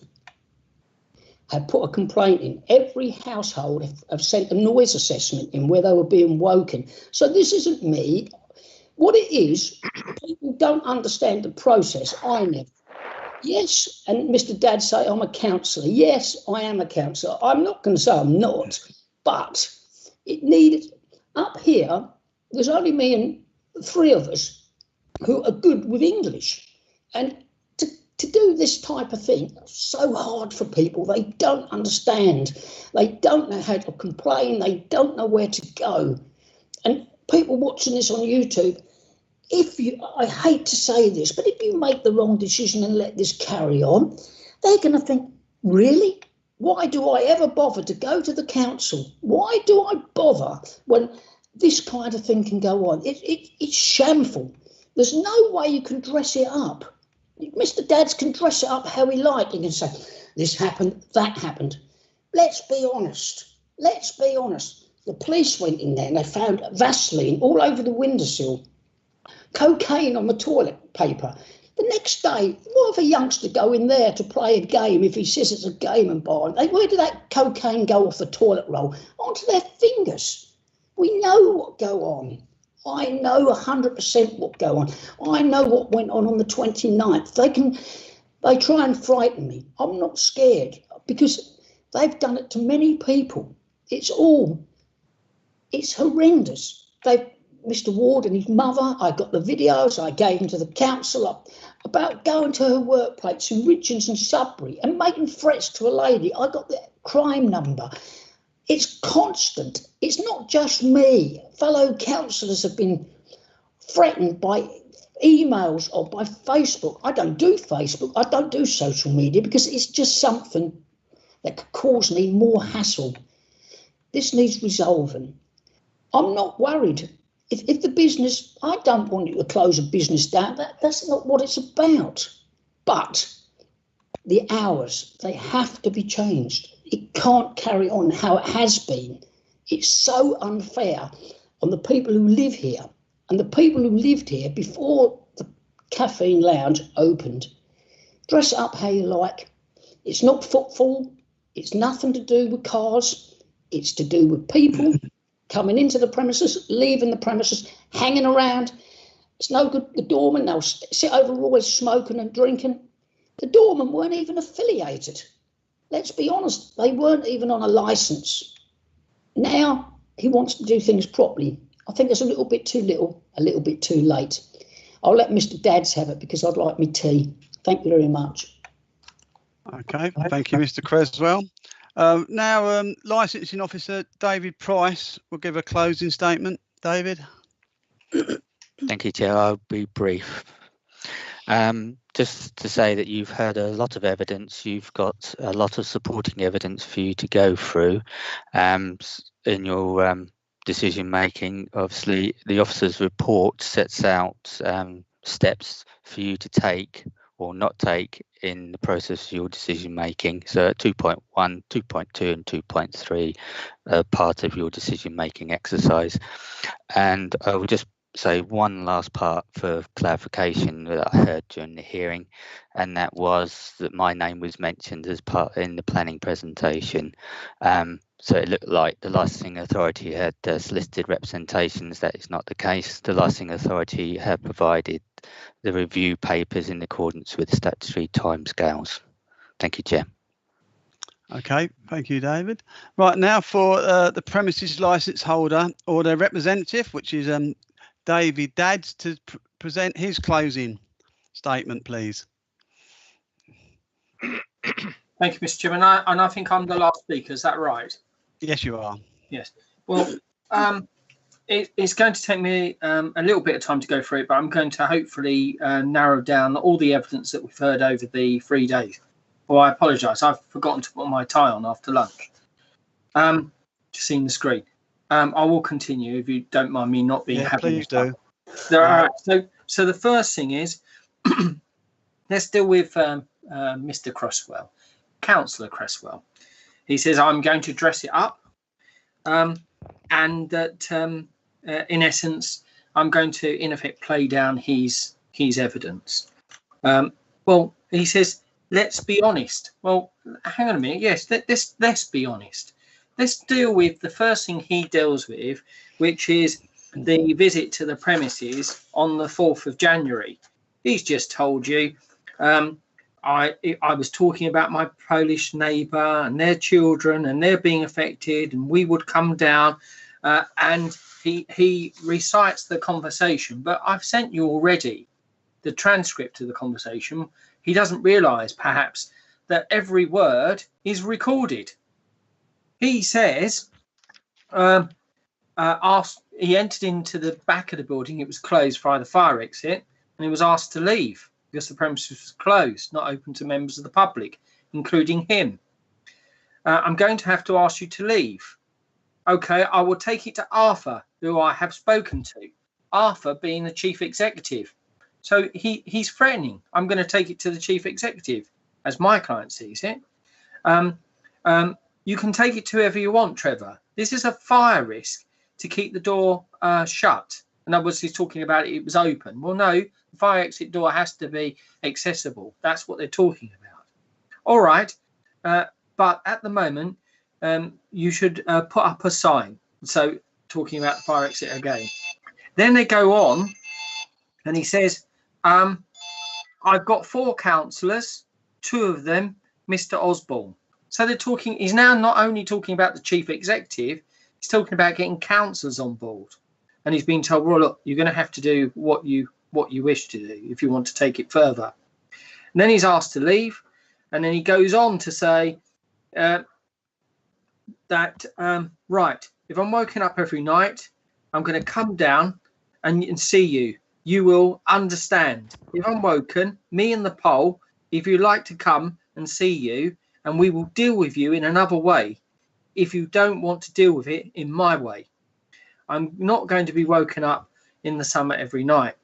have put a complaint in. Every household have sent a noise assessment in where they were being woken. So this isn't me. What it is, people don't understand the process. I never. Yes, and Mr. Dad say I'm a councillor. Yes, I am a councillor. I'm not going to say I'm not, but it needed up here. There's only me and 3 of us who are good with English, and to do this type of thing, so hard for people. They don't understand. They don't know how to complain. They don't know where to go. And people watching this on YouTube, I hate to say this, but if you make the wrong decision and let this carry on, they're going to think, really? Why do I ever bother to go to the council? Why do I bother when this kind of thing can go on? It's shameful. There's no way you can dress it up. Mr. Dads can dress it up how he likes. He can say, this happened, that happened. Let's be honest. Let's be honest. The police went in there and they found Vaseline all over the windowsill, cocaine on the toilet paper. The next day, why have a youngster go in there to play a game if he says it's a game and buy? Where did that cocaine go off the toilet roll? Onto their fingers. We know what go on. I know 100% what go on. I know what went on the 29th. They try and frighten me. I'm not scared because they've done it to many people. It's horrendous. Mr. Ward and his mother, I got the videos, I gave them to the council about going to her workplace in Richards and Sudbury and making threats to a lady. I got the crime number. It's constant. It's not just me. Fellow councillors have been threatened by emails or by Facebook. I don't do Facebook. I don't do social media because it's just something that could cause me more hassle. This needs resolving. I'm not worried. If the business, I don't want you to close a business down. That's not what it's about. But the hours, they have to be changed. It can't carry on how it has been. It's so unfair on the people who live here and the people who lived here before the caffeine lounge opened. Dress up how you like. It's not footfall. It's nothing to do with cars. It's to do with people coming into the premises, leaving the premises, hanging around. It's no good. The doorman, they'll sit over always smoking and drinking. The doormen weren't even affiliated. Let's be honest, they weren't even on a licence. Now he wants to do things properly. I think it's a little bit too little, a little bit too late. I'll let Mr. Dads have it because I'd like me tea. Thank you very much.
Okay, thank you, Mr. Creswell. Now, Licensing Officer David Price will give a closing statement. David.
Thank you, Chair. I'll be brief. Just to say that you've heard a lot of evidence, you've got a lot of supporting evidence for you to go through in your decision making. Obviously, the officer's report sets out steps for you to take or not take in the process of your decision making. So at 2.1, 2.2 and 2.3 are part of your decision making exercise. And I will just say one last part for clarification that I heard during the hearing, and that was that my name was mentioned as part in the planning presentation. So it looked like the licensing authority had solicited representations. That is not the case. The licensing authority had provided the review papers in accordance with statutory timescales. Thank you, Chair.
Okay, thank you, David. Right, now for the premises licence holder or their representative, which is David Dads, to present his closing statement, please.
Thank you, Mr. Chairman. And I think I'm the last speaker. Is that right?
Yes, you are.
Yes. Well, it's going to take me a little bit of time to go through it, but I'm going to hopefully narrow down all the evidence that we've heard over the 3 days. Well, I apologise. I've forgotten to put my tie on after lunch. Just seeing the screen. I will continue if you don't mind me not being happy.
Please do.
All right. So the first thing is, let's deal with Mr. Cresswell, Councillor Cresswell. He says, I'm going to dress it up and that in essence, I'm going to, in effect, play down his evidence. Well, he says, let's be honest. Well, hang on a minute. Yes, let's be honest. Let's deal with the first thing he deals with, which is the visit to the premises on the 4th of January. He's just told you, I was talking about my Polish neighbour and their children and they're being affected, and we would come down, and he recites the conversation. But I've sent you already the transcript of the conversation. He doesn't realise, perhaps, that every word is recorded. He says, he entered into the back of the building. It was closed via the fire exit, and he was asked to leave because the premises was closed, not open to members of the public, including him. I'm going to have to ask you to leave. Okay, I will take it to Arthur, who I have spoken to. Arthur being the chief executive. So he's threatening. I'm going to take it to the chief executive, as my client sees it. You can take it to whoever you want, Trevor. This is a fire risk to keep the door shut. In other words, he's talking about it was open. Well, no, the fire exit door has to be accessible. That's what they're talking about. All right, but at the moment, you should put up a sign. So talking about the fire exit again. Then they go on, and he says, I've got 4 councillors, 2 of them, Mr. Osborne. So they're talking, he's now not only talking about the chief executive, he's talking about getting councillors on board. And he's been told, well, look, you're going to have to do what you wish to do if you want to take it further. And then he's asked to leave. And then he goes on to say right, if I'm woken up every night, I'm going to come down and see you. You will understand. If I'm woken, me and the pole, if you'd like to come and see you, and we will deal with you in another way if you don't want to deal with it in my way. I'm not going to be woken up in the summer every night.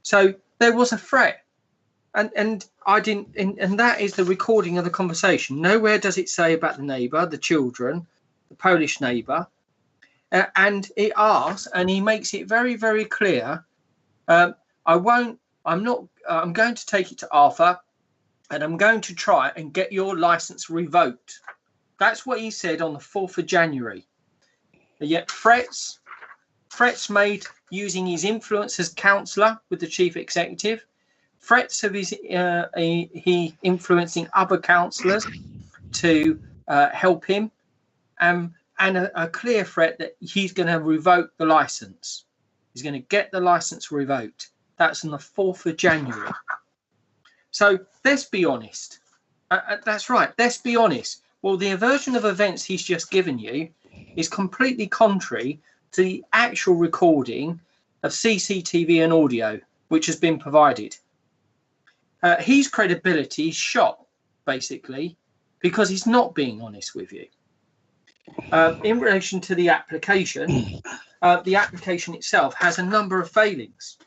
So there was a threat. And I didn't, and that is the recording of the conversation. Nowhere does it say about the neighbour, the children, the Polish neighbour. And it asks, and he makes it very, very clear. I'm going to take it to Arthur, and I'm going to try and get your license revoked. That's what he said on the 4th of January. And yet threats made using his influence as councillor with the chief executive, threats of his he influencing other councillors to help him, and a clear threat that he's going to revoke the license. He's going to get the license revoked. That's on the 4th of January. So let's be honest. That's right. Let's be honest. Well, the version of events he's just given you is completely contrary to the actual recording of CCTV and audio, which has been provided. His credibility is shot, basically, because he's not being honest with you. In relation to the application itself has a number of failings.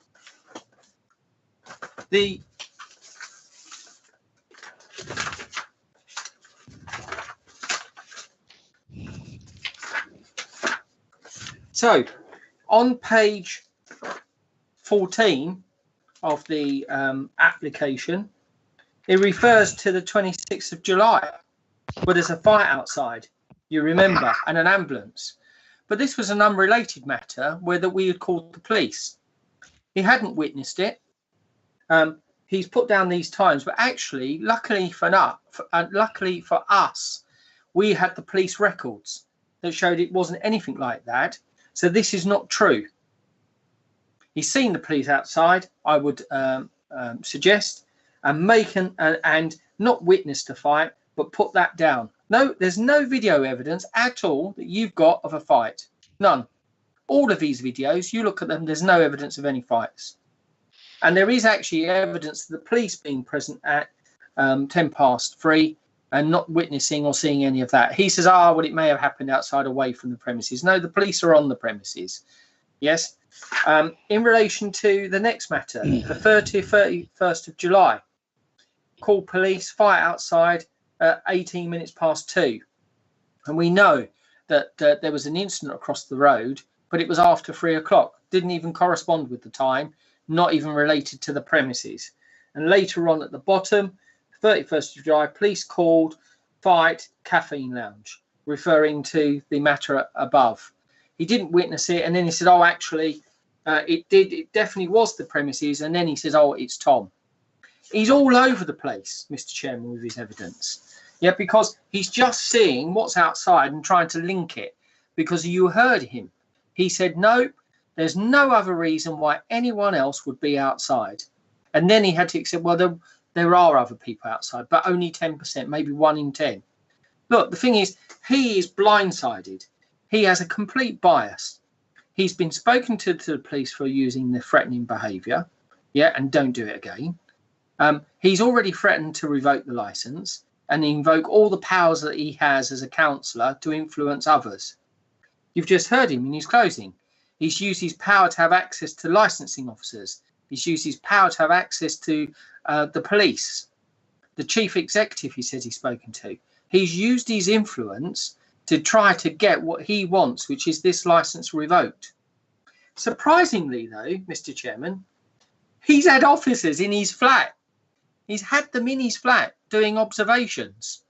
So on page 14 of the application, it refers to the 26th of July, where there's a fire outside, you remember, and an ambulance. But this was an unrelated matter where we had called the police. He hadn't witnessed it. He's put down these times, but actually, luckily for us, we had the police records that showed it wasn't anything like that. So this is not true. He's seen the police outside, I would suggest, and not witness the fight, but put that down. No, there's no video evidence at all that you've got of a fight. None. All of these videos, you look at them, there's no evidence of any fights. And there is actually evidence of the police being present at 3:10 and not witnessing or seeing any of that. He says, well, it may have happened outside away from the premises. No, the police are on the premises. Yes. In relation to the next matter, the 31st of July, call police, fight outside at 18 minutes past 2. And we know that there was an incident across the road, but it was after 3 o'clock. Didn't even correspond with the time, not even related to the premises. And later on at the bottom, 31st of July, police called, fight, caffeine lounge, referring to the matter above. he didn't witness it, and then he said, oh, actually, it definitely was the premises, and then he says, oh, it's Tom. He's all over the place, Mr. Chairman, with his evidence. Yeah, because he's just seeing what's outside and trying to link it, because you heard him. He said, no, there's no other reason why anyone else would be outside. And then he had to accept, well, there are other people outside, but only 10%, maybe 1 in 10. Look, the thing is, he is blindsided. He has a complete bias. He's been spoken to the police for using the threatening behaviour, yeah, and don't do it again. He's already threatened to revoke the licence and invoke all the powers that he has as a councillor to influence others. You've just heard him in his closing. He's used his power to have access to licensing officers. He's used his power to have access to the police, the chief executive he says he's spoken to. He's used his influence to try to get what he wants, which is this licence revoked. Surprisingly, though, Mr. Chairman, he's had officers in his flat. He's had them in his flat doing observations.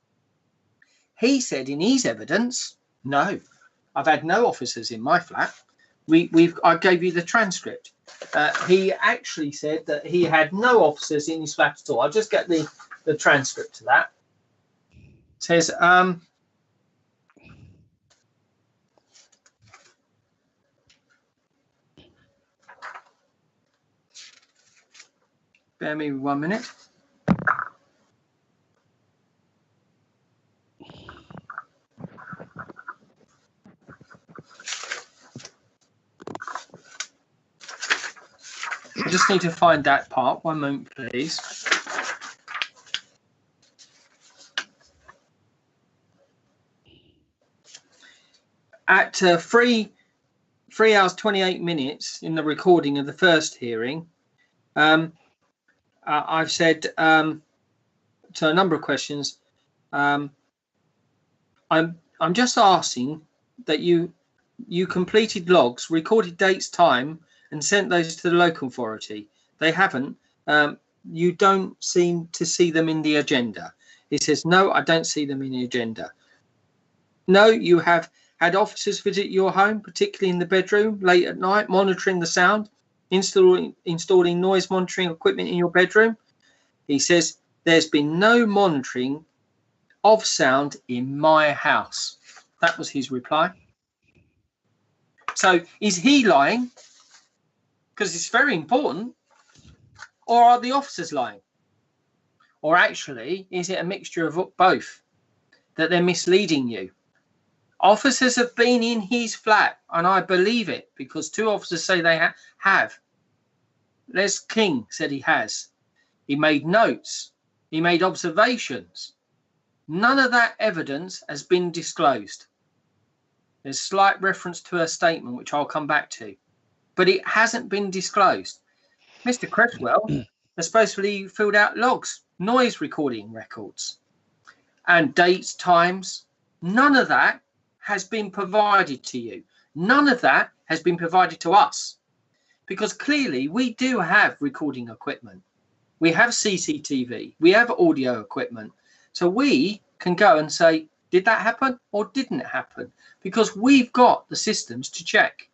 He said in his evidence, no, I've had no officers in my flat. I gave you the transcript. He actually said that he had no officers in his flat at all. I'll just get the transcript to that. It says, bear me 1 minute. I just need to find that part. 1 moment, please. At 3 hours 28 minutes in the recording of the first hearing, I've said to a number of questions. I'm just asking that you completed logs, recorded dates, time, and sent those to the local authority. They haven't. You don't seem to see them in the agenda. He says, no, I don't see them in the agenda. No, you have had officers visit your home, particularly in the bedroom, late at night, monitoring the sound, installing noise monitoring equipment in your bedroom. He says, there's been no monitoring of sound in my house. That was his reply. So is he lying? Because it's very important. Or are the officers lying? Or actually, is it a mixture of both? That they're misleading you? Officers have been in his flat, and I believe it, because 2 officers say they have. Les King said he has. He made notes. He made observations. None of that evidence has been disclosed. There's slight reference to a statement, which I'll come back to, but it hasn't been disclosed. Mr. Cresswell has supposedly filled out logs, noise recording records, and dates, times. None of that has been provided to you. None of that has been provided to us, because clearly we do have recording equipment. We have CCTV, we have audio equipment. So we can go and say, did that happen or didn't it happen? Because we've got the systems to check.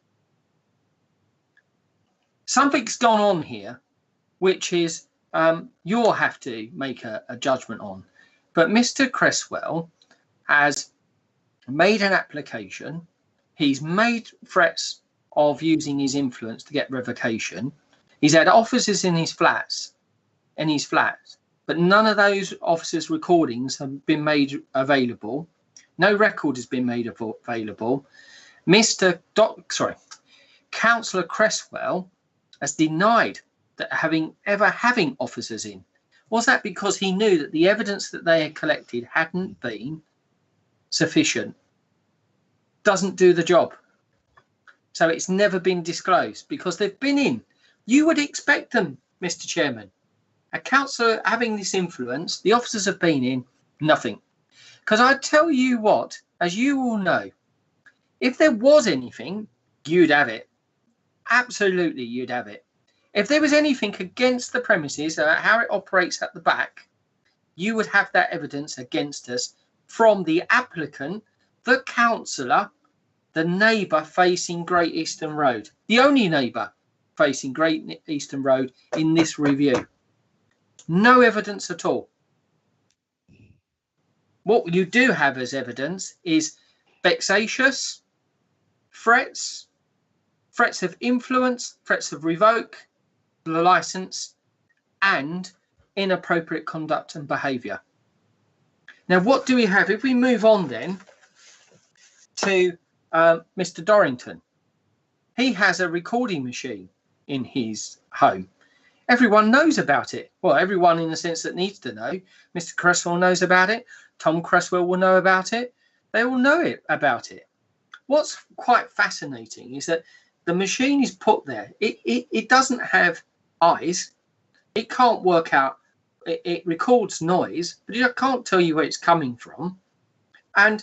Something's gone on here, which is you'll have to make a judgment on. But Mr. Cresswell has made an application. He's made threats of using his influence to get revocation. He's had officers in his flats, but none of those officers' recordings have been made available. No record has been made available. Councillor Cresswell has denied that having officers in. Was that because he knew that the evidence that they had collected hadn't been sufficient? Doesn't do the job. So it's never been disclosed because they've been in. You would expect them, Mr. Chairman. A councillor having this influence, the officers have been in, nothing. Because I tell you what, as you all know, if there was anything, you'd have it. Absolutely, you'd have it. If there was anything against the premises, how it operates at the back, you would have that evidence against us from the applicant, the councillor, the neighbour facing Great Eastern Road, the only neighbour facing Great Eastern Road in this review. No evidence at all. What you do have as evidence is vexatious, threats of influence, threats of revoke the licence, and inappropriate conduct and behaviour. Now, what do we have? If we move on then to Mr. Dorrington, he has a recording machine in his home. Everyone knows about it. Well, everyone in the sense that needs to know. Mr. Cresswell knows about it. Tom Cresswell will know about it. They all know about it. What's quite fascinating is that the machine is put there. It doesn't have eyes. It can't work out. It records noise, but it can't tell you where it's coming from. And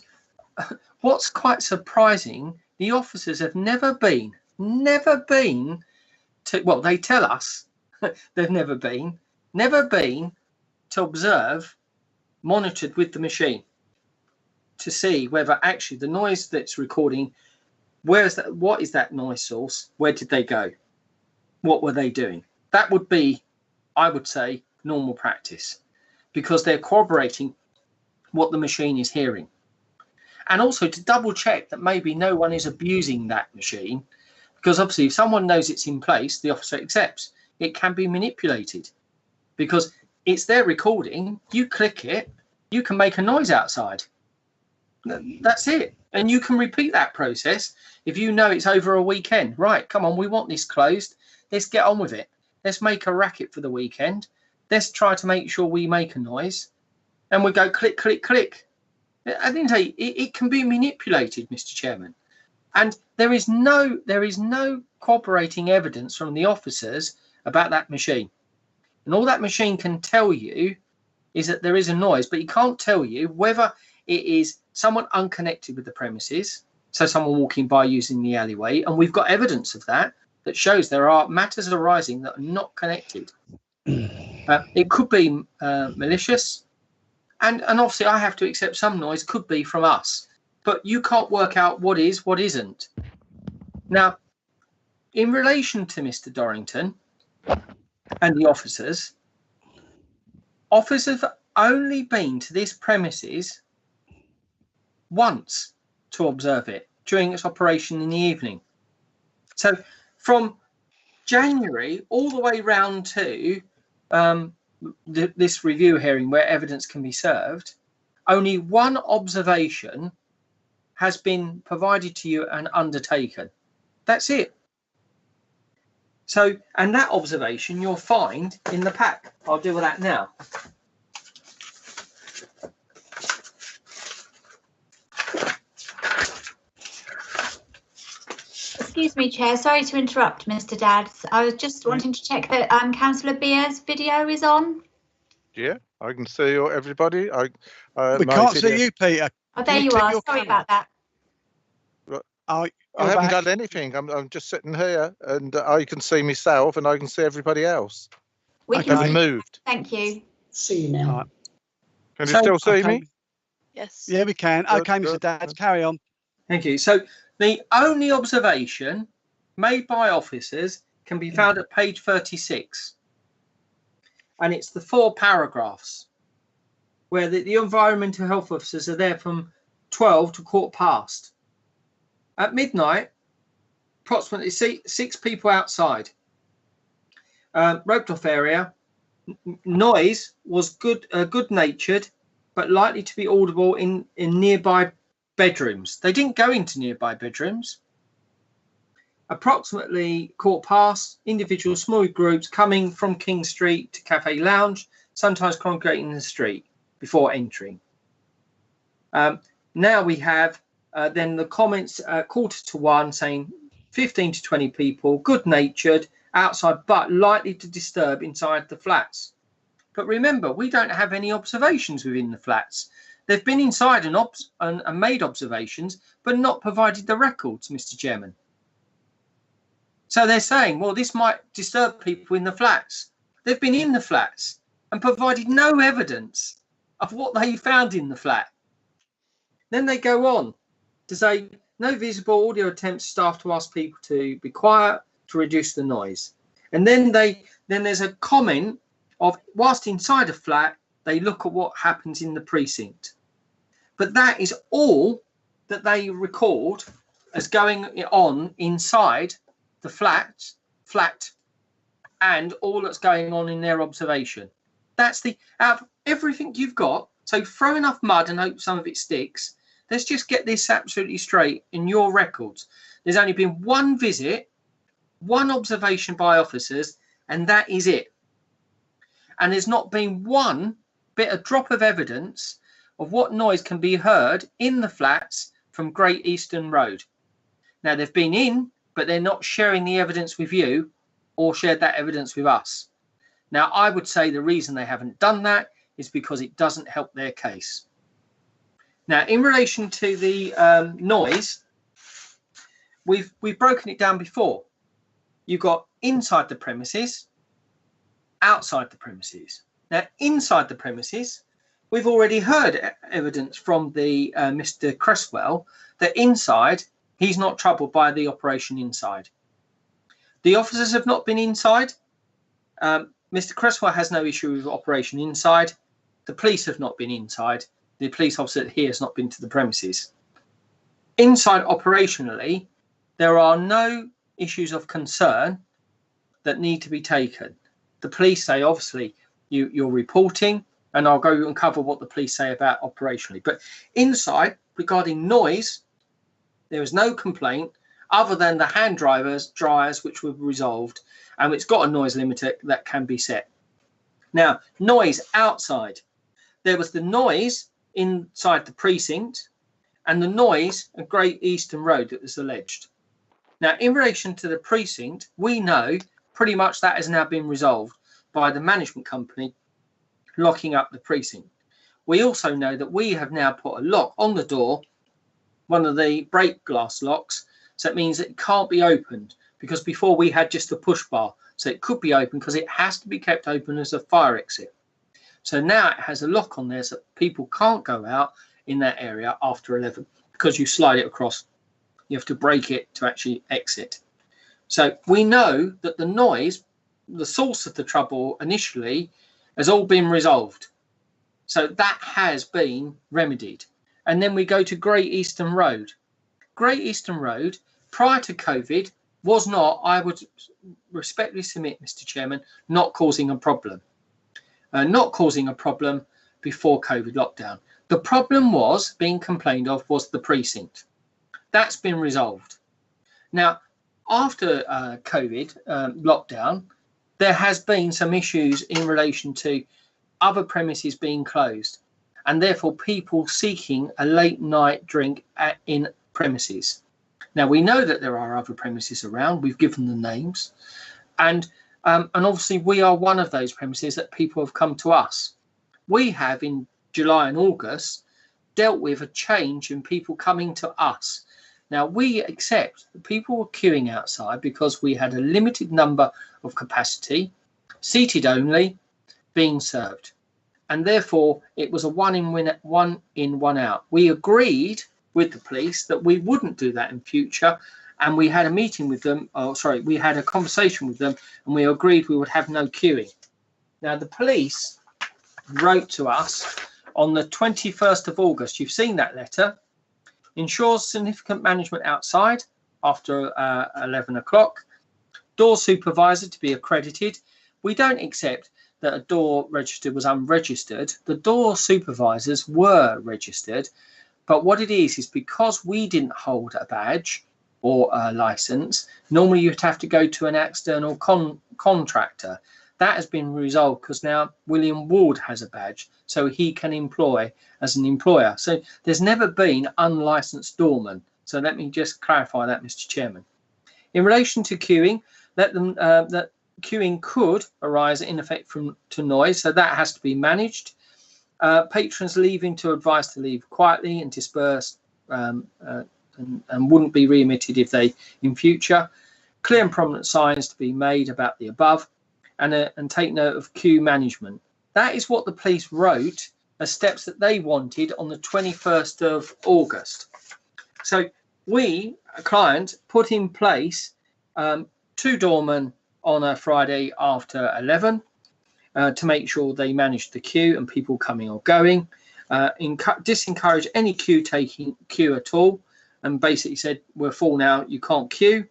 what's quite surprising, the officers have never been to, well, they tell us they've never been to observe, monitored with the machine to see whether actually the noise that's recording, what is that noise source? Where did they go? What were they doing? That would be, I would say, normal practice, because they're corroborating what the machine is hearing. And also to double check that maybe no one is abusing that machine, because obviously if someone knows it's in place, the officer accepts. It can be manipulated because it's their recording. You click it, you can make a noise outside. That's it. And you can repeat that process if you know it's over a weekend. Right, come on, we want this closed. Let's get on with it. Let's make a racket for the weekend. Let's try to make sure we make a noise. And we go click, click, click. I didn't say it can be manipulated, Mr. Chairman. And there is no corroborating evidence from the officers about that machine. And all that machine can tell you is that there is a noise, but it can't tell you whether it is someone unconnected with the premises, so someone walking by using the alleyway, and we've got evidence of that shows there are matters arising that are not connected. It could be malicious, and obviously I have to accept some noise could be from us, but you can't work out what is, what isn't. Now, in relation to Mr. Dorrington and the officers have only been to this premises once to observe it during its operation in the evening. So from January all the way round to this review hearing where evidence can be served, only one observation has been provided to you and undertaken. That's it. So, and that observation you'll find in the pack. I'll deal with that now.
Excuse me, Chair. Sorry to interrupt, Mr. Dadds. I was just wanting to check that Councillor Beer's video is on.
Yeah, I can see everybody.
We can't see you, Peter.
Oh, there you are. Sorry about that.
I haven't done anything. I'm just sitting here, and I can see myself, and I can see everybody else.
We can
haven't moved.
Thank you.
See you now.
Right.
Can you still see me?
Yes.
Yeah, we can.
Good,
okay,
good.
Mr. Dadds, carry on.
Thank you. So the only observation made by officers can be found at page 36. And it's the 4 paragraphs where the environmental health officers are there from 12 to 15:15. At midnight, approximately 6 people outside. Roped off area. Noise was good-natured, but likely to be audible in nearby bedrooms. They didn't go into nearby bedrooms. Approximately 15:15, individual small groups coming from King Street to Cafe Lounge, sometimes congregating in the street before entering. Now we have then the comments 1:45 saying 15 to 20 people, good-natured, outside, but likely to disturb inside the flats. But remember, we don't have any observations within the flats. They've been inside and made observations, but not provided the records, Mr. Chairman. So they're saying, well, this might disturb people in the flats. They've been in the flats and provided no evidence of what they found in the flat. Then they go on to say no visible audio attempts staff to ask people to be quiet to reduce the noise. And then there's a comment of whilst inside a flat, they look at what happens in the precinct. But that is all that they record as going on inside the flat and all that's going on in their observation. That's out of everything you've got. So throw enough mud and hope some of it sticks. Let's just get this absolutely straight in your records. There's only been one visit, one observation by officers, and that is it. And there's not been one bit of drop of evidence of what noise can be heard in the flats from Great Eastern Road. Now, they've been in, but they're not sharing the evidence with you or shared that evidence with us. Now, I would say the reason they haven't done that is because it doesn't help their case. Now, in relation to the noise, we've broken it down before. You've got inside the premises, outside the premises. Now, inside the premises, we've already heard evidence from the Mr. Cresswell that inside, he's not troubled by the operation inside. The officers have not been inside. Mr. Cresswell has no issue with operation inside. The police have not been inside. The police officer here has not been to the premises. Inside operationally, there are no issues of concern that need to be taken. The police say, obviously, you're reporting, and I'll go and cover what the police say about operationally. But inside, regarding noise, there is no complaint other than the hand dryers, which were resolved, and it's got a noise limiter that can be set. Now, noise outside. There was the noise inside the precinct and the noise at Great Eastern Road that was alleged. Now, in relation to the precinct, we know pretty much that has now been resolved by the management company locking up the precinct. We also know that we have now put a lock on the door, one of the break glass locks, so it means that it can't be opened, because before we had just a push bar, so it could be open because it has to be kept open as a fire exit. So now it has a lock on there so people can't go out in that area after 11 because you slide it across. You have to break it to actually exit. So we know that the noise, the source of the trouble initially, has all been resolved. So that has been remedied. And then we go to Great Eastern Road. Great Eastern Road, prior to COVID, was not, I would respectfully submit, Mr. Chairman, not causing a problem. Not causing a problem before COVID lockdown. The problem was being complained of was the precinct. That's been resolved. Now, after COVID lockdown, there has been some issues in relation to other premises being closed, and therefore people seeking a late night drink in premises. Now, we know that there are other premises around. We've given the names, and obviously we are one of those premises that people have come to us. We have in July and August dealt with a change in people coming to us. Now, we accept that people were queuing outside because we had a limited number of capacity, seated only, being served. And therefore, it was a one in, one out. We agreed with the police that we wouldn't do that in future. And we had a meeting with them, we had a conversation with them, and we agreed we would have no queuing. Now, the police wrote to us on the 21st of August. You've seen that letter. Ensures significant management outside after 11 o'clock. Door supervisor to be accredited. We don't accept that a door register was unregistered. The door supervisors were registered. But what it is because we didn't hold a badge or a license, normally you'd have to go to an external contractor. That has been resolved because now William Ward has a badge, so he can employ as an employer. So there's never been unlicensed doorman. So let me just clarify that, Mr. Chairman. In relation to queuing, that queuing could arise in effect to noise, so that has to be managed. Patrons leaving to advise to leave quietly and disperse and wouldn't be re-emitted if they in future. Clear and prominent signs to be made about the above. And take note of queue management. That is what the police wrote as steps that they wanted on the 21st of August. So we, a client, put in place 2 doormen on a Friday after 11 to make sure they managed the queue and people coming or going, disencourage any queue at all, and basically said, we're full now, you can't queue.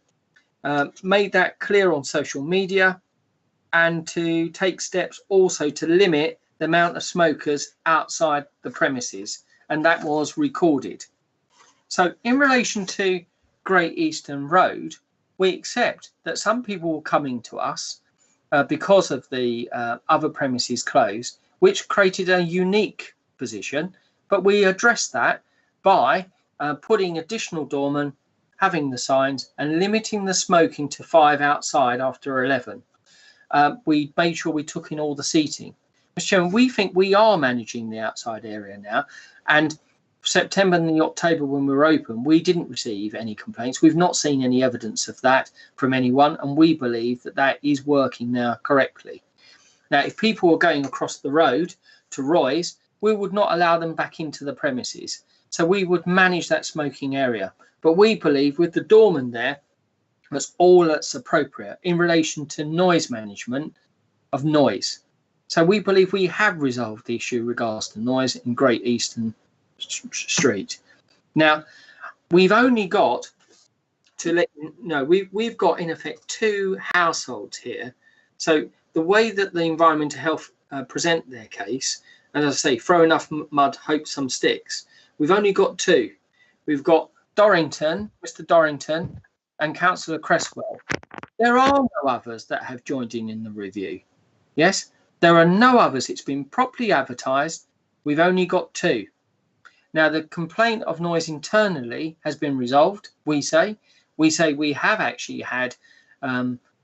Made that clear on social media, and to take steps also to limit the amount of smokers outside the premises, and that was recorded. So in relation to Great Eastern Road, we accept that some people were coming to us because of the other premises closed, which created a unique position, but we addressed that by putting additional doormen, having the signs, and limiting the smoking to 5 outside after 11. We made sure we took in all the seating. Mr. Chairman, we think we are managing the outside area now, and September and October when we were open, we didn't receive any complaints. We've not seen any evidence of that from anyone, and we believe that that is working now correctly. Now, if people were going across the road to Roy's, we would not allow them back into the premises. So we would manage that smoking area. But we believe with the doorman there, that's all that's appropriate in relation to noise management of noise. So we believe we have resolved the issue regards to noise in Great Eastern Street. Now, we've only got to let you know, we've got in effect 2 households here. So the way that the Environmental Health present their case, and as I say, throw enough mud, hope some sticks. We've only got 2. We've got Dorrington, Mr. Dorrington, and Councillor Cresswell. There are no others that have joined in the review. Yes, there are no others. It's been properly advertised. We've only got 2. Now, the complaint of noise internally has been resolved, we say. We say we have actually had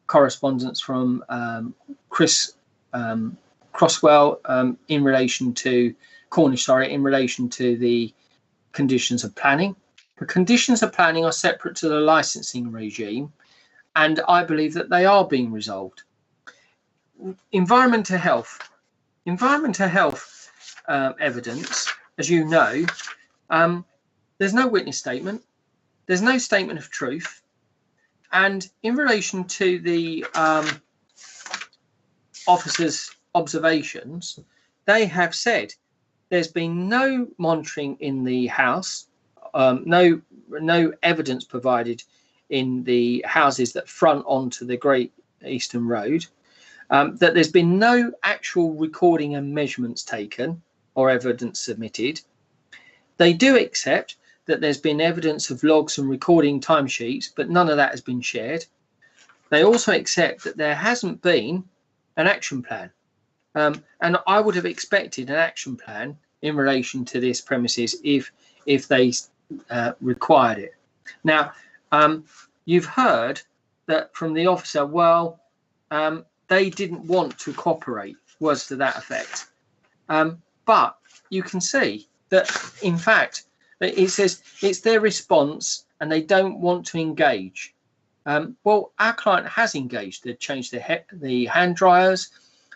correspondence from Chris Croswell in relation to Cornish, in relation to the conditions of planning. The conditions of planning are separate to the licensing regime, and I believe that they are being resolved. Environmental health evidence, as you know, there's no witness statement, there's no statement of truth, and in relation to the officers' observations, they have said there's been no monitoring in the house, no evidence provided in the houses that front onto the Great Eastern Road, that there's been no actual recording and measurements taken or evidence submitted. They do accept that there's been evidence of logs and recording timesheets, but none of that has been shared. They also accept that there hasn't been an action plan. And I would have expected an action plan in relation to this premises if they required it. Now, you've heard that from the officer, well, they didn't want to cooperate, words to that effect. But you can see that, in fact, it says it's their response and they don't want to engage. Well, our client has engaged. They've changed the hand dryers.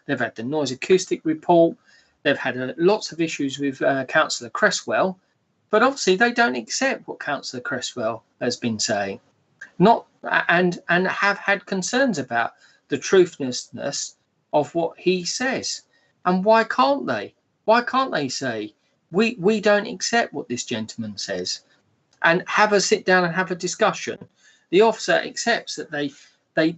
They've had the noise acoustic report. They've had lots of issues with Councillor Cresswell, but obviously they don't accept what Councillor Cresswell has been saying, and have had concerns about the truthfulness of what he says. And why can't they? Why can't they say we don't accept what this gentleman says, and have a sit down and have a discussion? The officer accepts that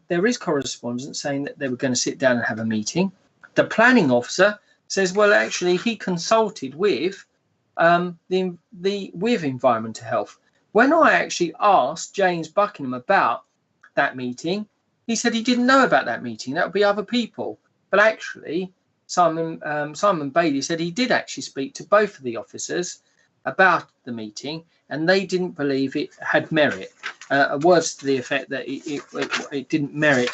there is correspondence saying that they were going to sit down and have a meeting. The planning officer says, well, actually, he consulted with with Environmental Health. When I actually asked James Buckingham about that meeting, he said he didn't know about that meeting. That would be other people. But actually, Simon Bailey said he did actually speak to both of the officers about the meeting, and they didn't believe it had merit. Words to the effect that it didn't merit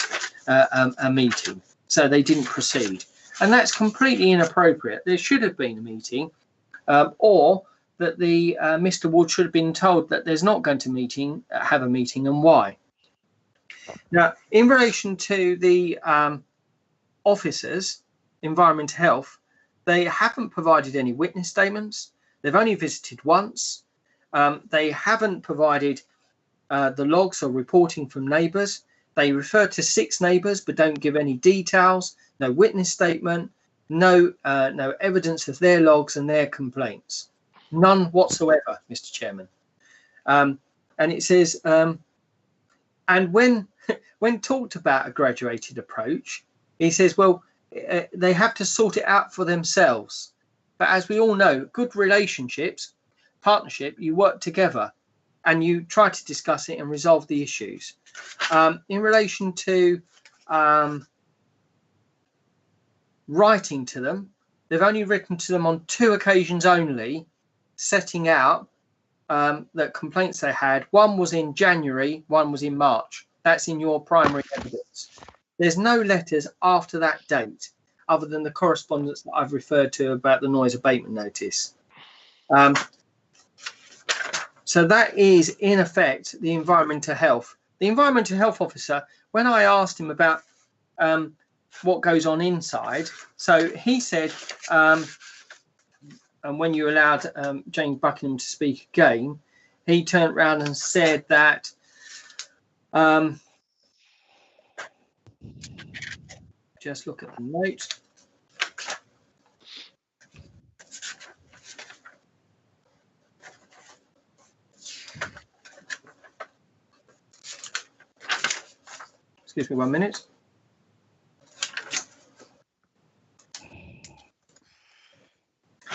a meeting, so they didn't proceed. And that's completely inappropriate. There should have been a meeting, or that the Mr. Wood should have been told that there's not going to have a meeting, and why. Now, in relation to the officers, Environmental Health, they haven't provided any witness statements. They've only visited once. They haven't provided the logs are reporting from neighbours. They refer to 6 neighbours but don't give any details, no witness statement, no evidence of their logs and their complaints. None whatsoever, Mr. Chairman. And it says, and when talked about a graduated approach, he says, well, they have to sort it out for themselves. But as we all know, good relationships, partnership, you work together and you try to discuss it and resolve the issues. In relation to writing to them, they've only written to them on 2 occasions only, setting out that complaints they had. One was in January, one was in March. That's in your primary evidence. There's no letters after that date, other than the correspondence that I've referred to about the noise abatement notice. So that is, in effect, the environmental health. The environmental health officer, when I asked him about what goes on inside, so he said, and when you allowed James Buckingham to speak again, he turned around and said that just look at the note. Excuse me 1 minute.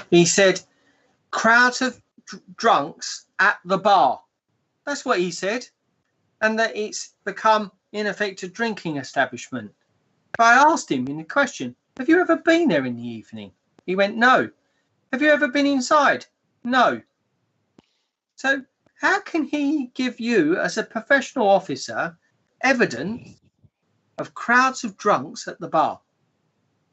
He said, crowds of drunks at the bar. That's what he said. And that it's become, in effect, a drinking establishment. But I asked him in the question, have you ever been there in the evening? He went, no. Have you ever been inside? No. So how can he give you, as a professional officer, evidence of crowds of drunks at the bar?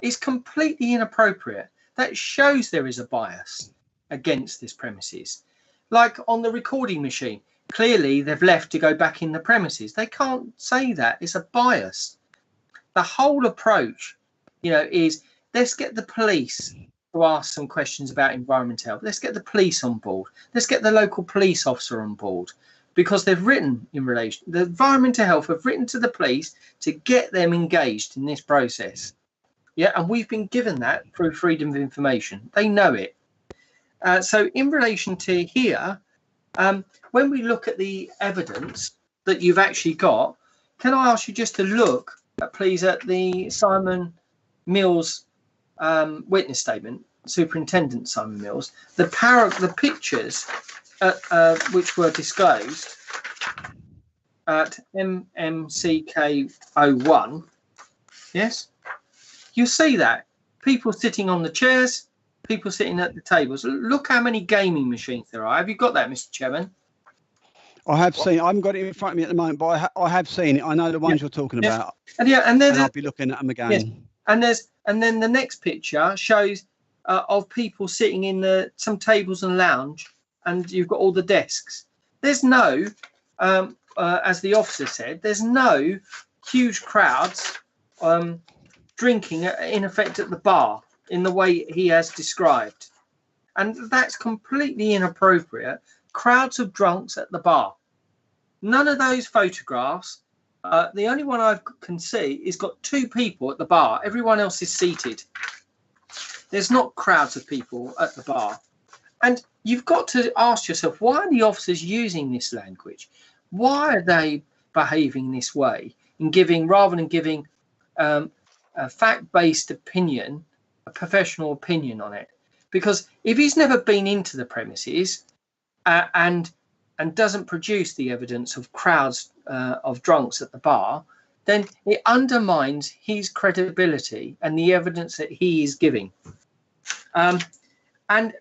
It's completely inappropriate. That shows there is a bias against this premises. Like on the recording machine, clearly they've left to go back in the premises. They can't say that. It's a bias. The whole approach, is let's get the police to ask some questions about environmental health. Let's get the police on board. Let's get the local police officer on board, because they've written in relation, the environmental health have written to the police to get them engaged in this process. Yeah, and we've been given that through freedom of information. They know it. So in relation to here, when we look at the evidence that you've actually got, can I ask you just to look, please, at the Simon Mills witness statement, Superintendent Simon Mills, the pictures which were disclosed at MMCK 01, yes? You see that people sitting on the chairs, people sitting at the tables. Look how many gaming machines there are. Have you got that, Mr. Chairman?
I have seen. I haven't got it in front of me at the moment, but I have seen it. I know the ones you're talking about.
And then
I'll be looking at them again.
Yes. And then the next picture shows of people sitting in some tables and lounge, and you've got all the desks. There's no, as the officer said, there's no huge crowds drinking in effect at the bar in the way he has described, and that's completely inappropriate. Crowds of drunks at the bar. None of those photographs. The only one I can see is got 2 people at the bar. Everyone else is seated. There's not crowds of people at the bar. And you've got to ask yourself, why are the officers using this language? Why are they behaving this way and rather than giving a fact-based opinion, a professional opinion on it? Because if he's never been into the premises and doesn't produce the evidence of crowds of drunks at the bar, then it undermines his credibility and the evidence that he is giving. And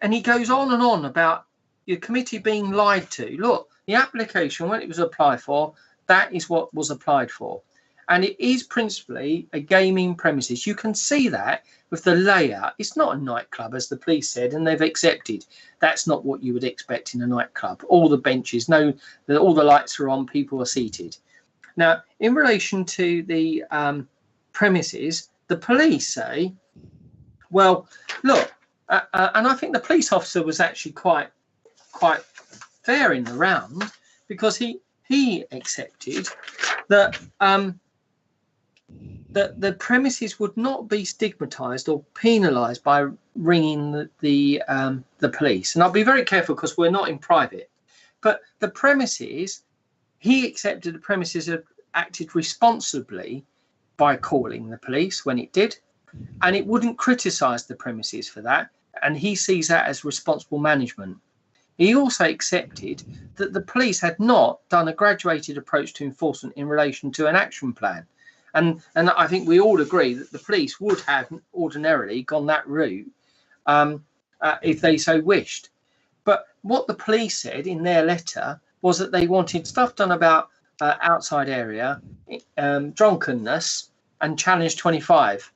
he goes on and on about your committee being lied to. Look, the application, when it was applied for, that is what was applied for. And it is principally a gaming premises. You can see that with the layout. It's not a nightclub, as the police said, and they've accepted. That's not what you would expect in a nightclub. All the benches, all the lights are on, people are seated. Now, in relation to the premises, the police say, well, look, and I think the police officer was actually quite fair in the round, because he he accepted that that the premises would not be stigmatised or penalised by ringing the police. And I'll be very careful because we're not in private. But the premises, he accepted the premises had acted responsibly by calling the police when it did, and it wouldn't criticise the premises for that. And he sees that as responsible management. He also accepted that the police had not done a graduated approach to enforcement in relation to an action plan. And I think we all agree that the police would have ordinarily gone that route if they so wished. But what the police said in their letter was that they wanted stuff done about outside area, drunkenness, and Challenge 25.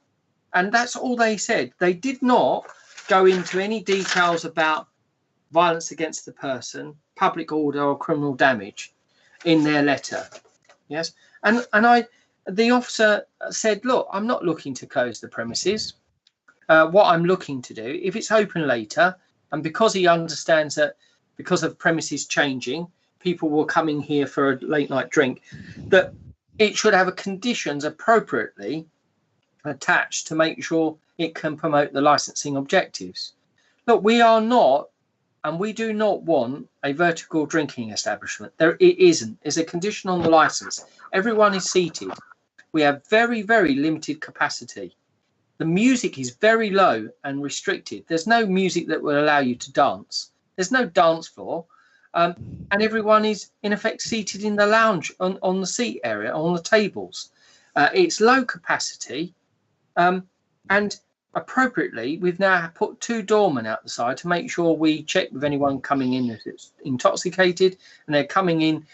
And that's all they said. They did not go into any details about violence against the person, public order, or criminal damage in their letter. Yes, and the officer said, look, I'm not looking to close the premises. What I'm looking to do, if it's open later, and because he understands that because of premises changing, people were coming here for a late night drink, that it should have a conditions appropriately attached to make sure it can promote the licensing objectives. Look, we are not, and we do not want a vertical drinking establishment. It isn't. It's a condition on the license. Everyone is seated. We have very, very limited capacity. The music is very low and restricted. There's no music that will allow you to dance. There's no dance floor. And everyone is, in effect, seated in the lounge on the seat area, on the tables. It's low capacity. And appropriately, we've now put 2 doormen out the side to make sure we check with anyone coming in that's intoxicated, and they're coming in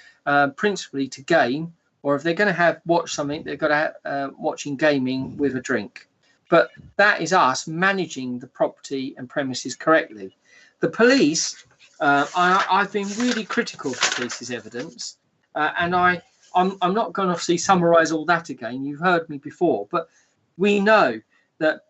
principally to game, or if they're going to watch something, they've got to watching gaming with a drink. But that is us managing the property and premises correctly. The police, I've been really critical of the police's evidence, and I'm not going to obviously summarise all that again. You've heard me before, but we know that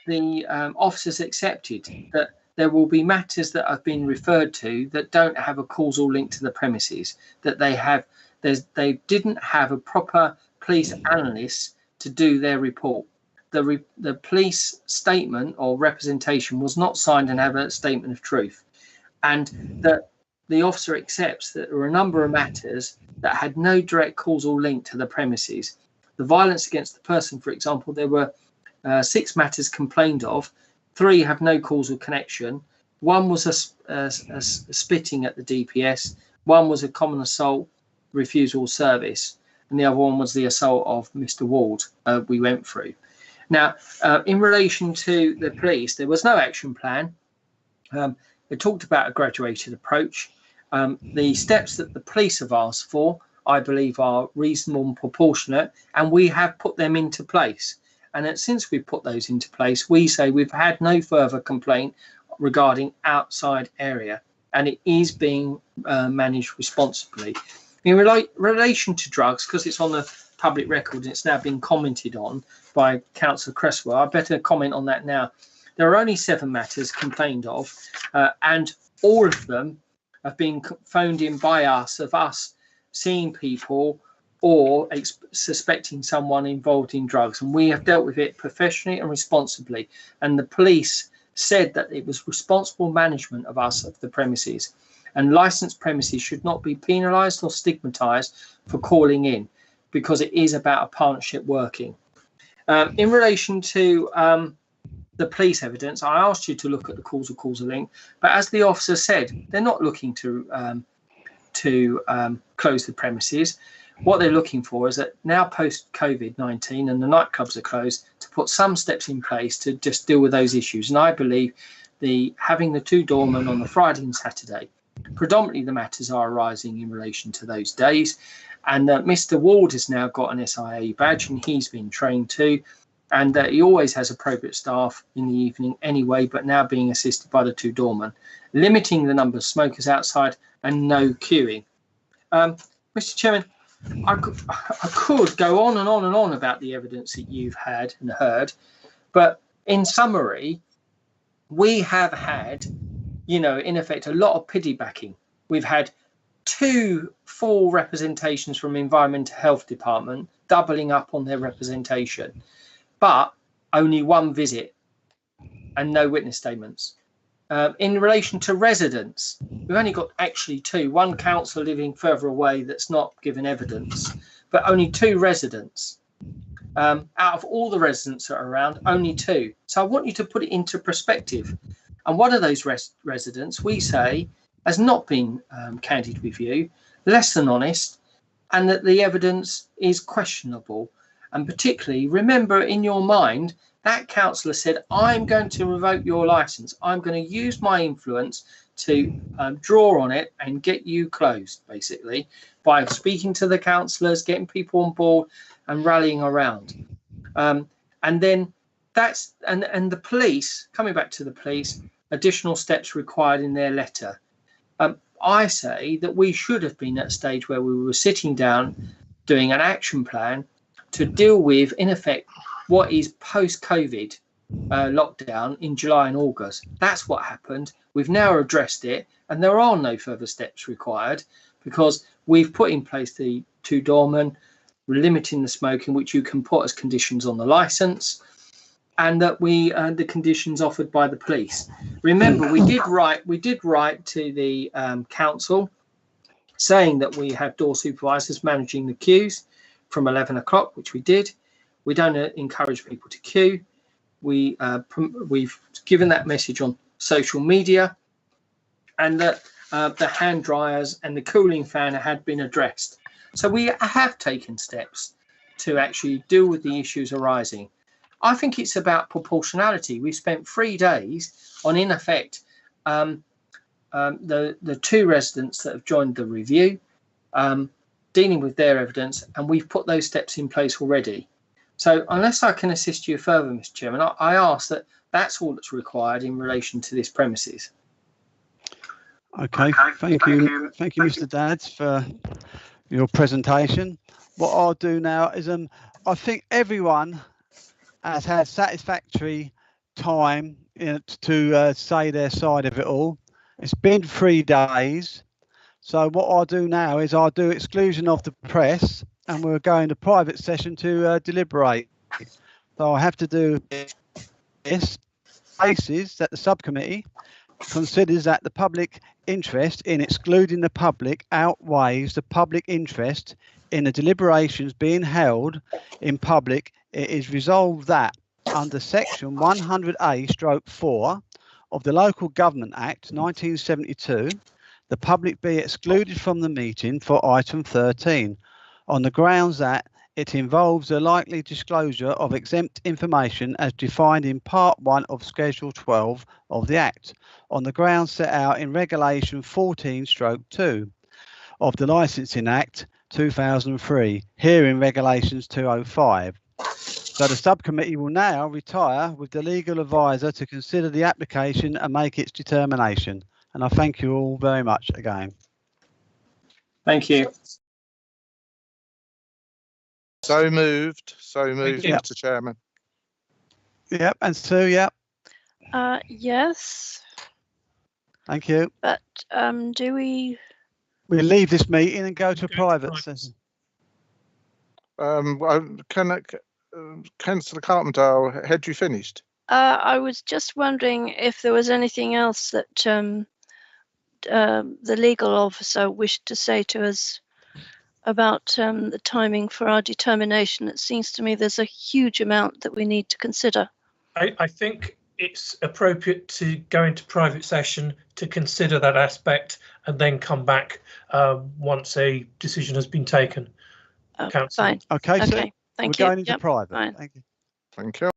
the officers accepted that there will be matters that have been referred to that don't have a causal link to the premises, that they didn't have a proper police analyst to do their report. The police statement or representation was not signed and have a statement of truth, and that the officer accepts that there were a number of matters that had no direct causal link to the premises. The violence against the person, for example, there were 6 matters complained of, 3 have no causal connection. 1 was a spitting at the DPS, 1 was a common assault, refusal of service, and the other one was the assault of Mr. Ward we went through. Now, in relation to the police, there was no action plan. They talked about a graduated approach. The steps that the police have asked for, I believe, are reasonable and proportionate, and we have put them into place. And that since we've put those into place, we say we've had no further complaint regarding outside area, and it is being managed responsibly. In relation to drugs, because it's on the public record and it's now been commented on by Councillor Cresswell, I better comment on that now. There are only 7 matters complained of, and all of them have been phoned in by us, of us seeing people or suspecting someone involved in drugs, and we have dealt with it professionally and responsibly. And the police said that it was responsible management of us of the premises, and licensed premises should not be penalised or stigmatised for calling in, because it is about a partnership working. In relation to the police evidence, I asked you to look at the causal link, but as the officer said, they're not looking to close the premises. What they're looking for is that now post COVID-19 and the nightclubs are closed, to put some steps in place to just deal with those issues. And I believe having the 2 doormen on the Friday and Saturday, predominantly the matters are arising in relation to those days. And Mr. Ward has now got an SIA badge, and he's been trained too. And he always has appropriate staff in the evening anyway, but now being assisted by the 2 doormen, limiting the number of smokers outside and no queuing. Mr. Chairman, I could go on and on and on about the evidence that you've had and heard, but in summary, we have had, in effect, a lot of piggybacking. We've had 2 full representations from Environmental Health Department, doubling up on their representation, but only 1 visit and no witness statements. In relation to residents, we've only got actually 2. One councillor living further away that's not given evidence, but only 2 residents. Out of all the residents that are around, only 2. So I want you to put it into perspective. And one of those residents, we say, has not been candid with you, less than honest, and that the evidence is questionable. And particularly, remember in your mind, that councillor said, I'm going to revoke your licence. I'm going to use my influence to draw on it and get you closed, basically, by speaking to the councillors, getting people on board and rallying around. And then that's, and the police, coming back to the police, additional steps required in their letter. I say that we should have been at a stage where we were sitting down doing an action plan to deal with, in effect, what is post-COVID lockdown in July and August. That's what happened. We've now addressed it, and there are no further steps required because we've put in place the 2 doormen, limiting the smoking, which you can put as conditions on the licence, and that the conditions offered by the police. Remember, we did write to the council saying that we have door supervisors managing the queues from 11 o'clock, which we did. We don't encourage people to queue. We've given that message on social media, and that the hand dryers and the cooling fan had been addressed. So we have taken steps to actually deal with the issues arising. I think it's about proportionality. We spent 3 days on, in effect, the 2 residents that have joined the review, dealing with their evidence, and we've put those steps in place already. So unless I can assist you further, Mr. Chairman, I ask that that's all that's required in relation to this premises.
Okay, thank you, Mr. Dadds, for your presentation. What I'll do now is I think everyone has had satisfactory time to say their side of it all. It's been 3 days. So what I'll do now is I'll do exclusion of the press, and we'll go into private session to deliberate. So I have to do this basis that the subcommittee considers that the public interest in excluding the public outweighs the public interest in the deliberations being held in public. It is resolved that under section 100A/4 of the Local Government Act 1972, the public be excluded from the meeting for item 13 on the grounds that it involves a likely disclosure of exempt information as defined in Part 1 of Schedule 12 of the Act, on the grounds set out in Regulation 14/2 of the Licensing Act 2003, here in Regulations 205. So the subcommittee will now retire with the legal advisor to consider the application and make its determination. And I thank you all very much again.
Thank you.
So moved,
you.
Mr. Chairman.
Yep, and Sue, yep.
Yes,
Thank you.
but do we?
We'll leave this meeting and go to a private session.
Councillor Carpenter, had you finished?
I was just wondering if there was anything else that the legal officer wished to say to us about the timing for our determination. It seems to me there's a huge amount that we need to consider.
I think it's appropriate to go into private session to consider that aspect and then come back once a decision has been taken.
Fine.
Okay, so
Okay. Thank
we're
you.
going into private.
Fine.
Thank you.
Thank you.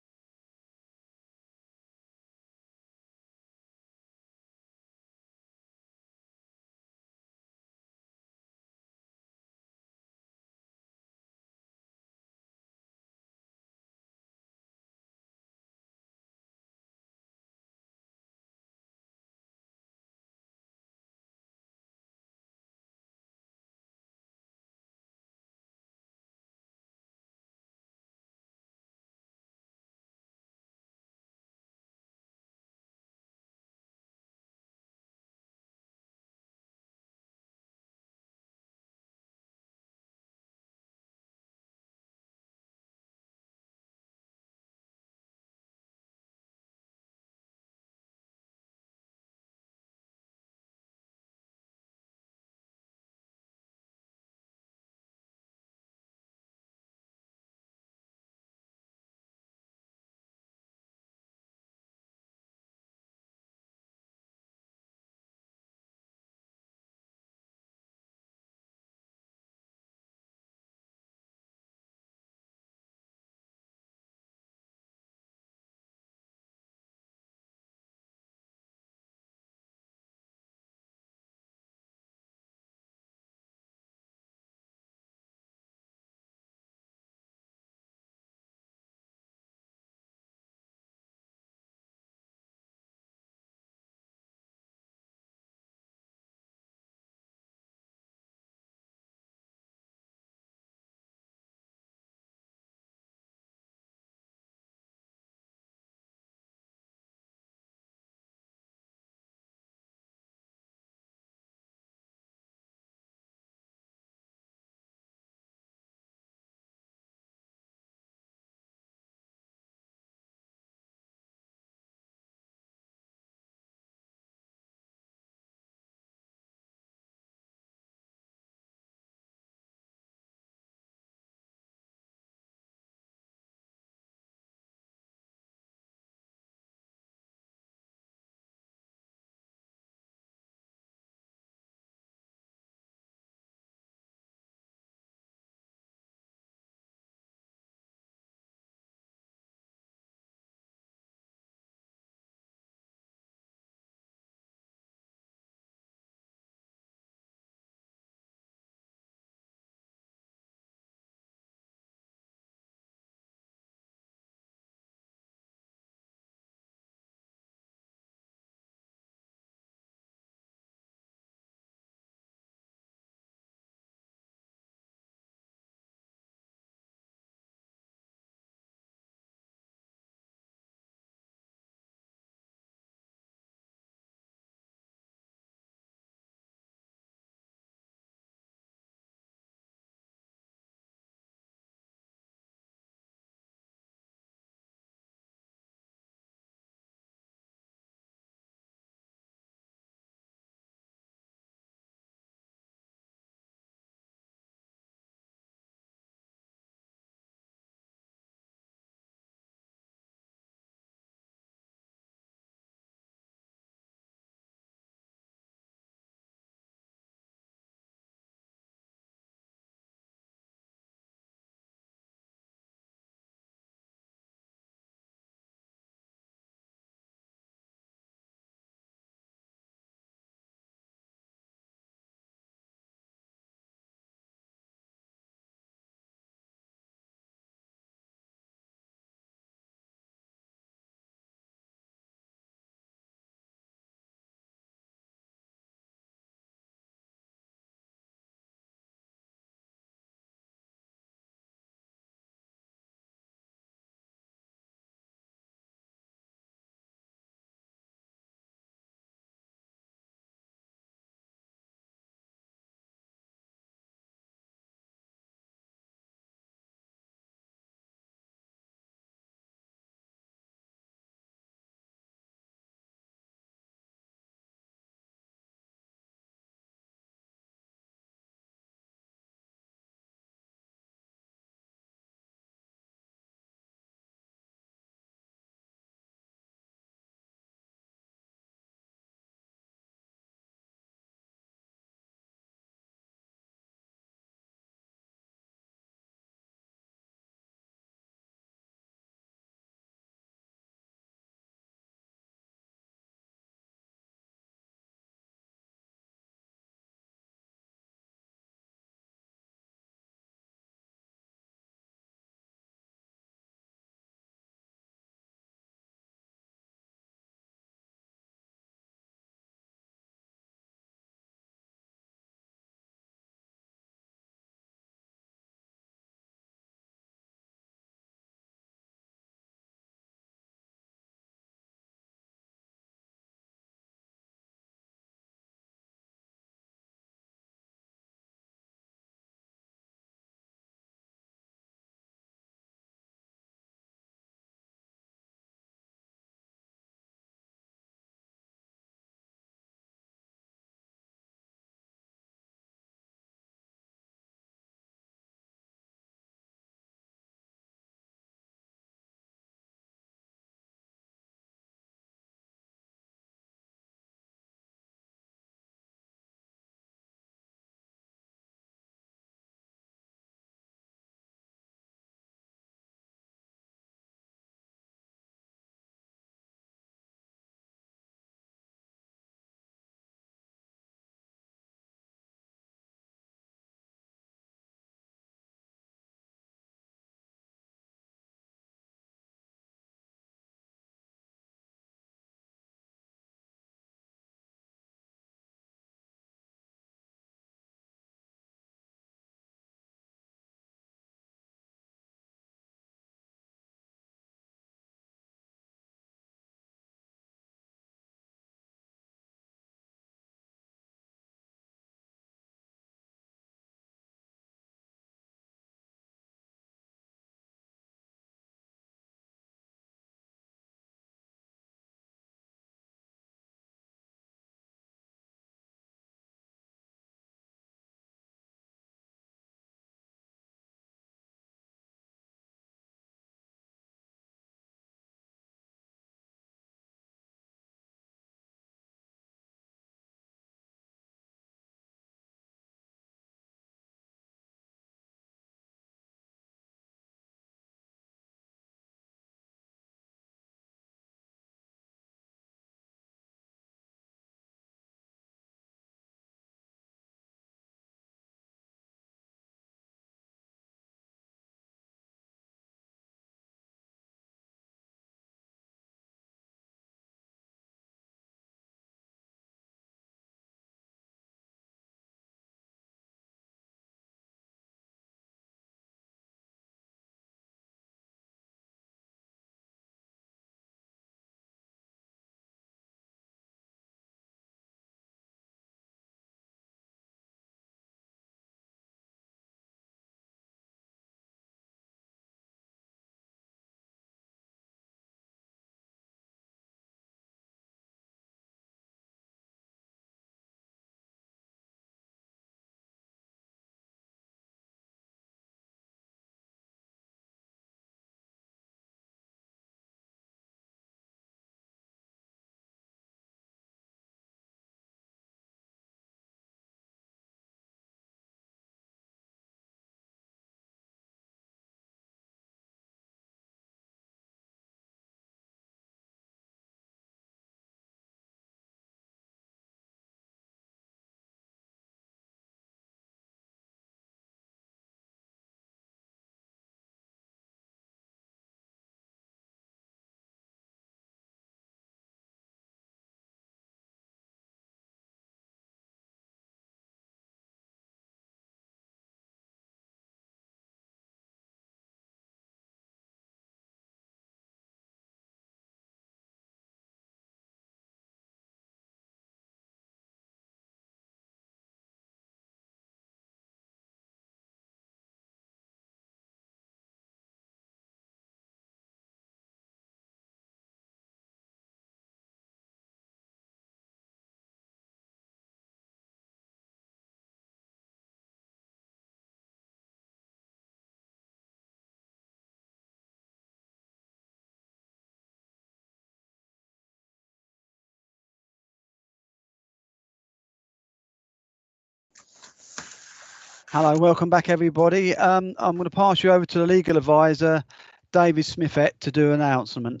Hello, welcome back, everybody. I'm going to pass you over to the legal advisor, David Smithett, to do an announcement.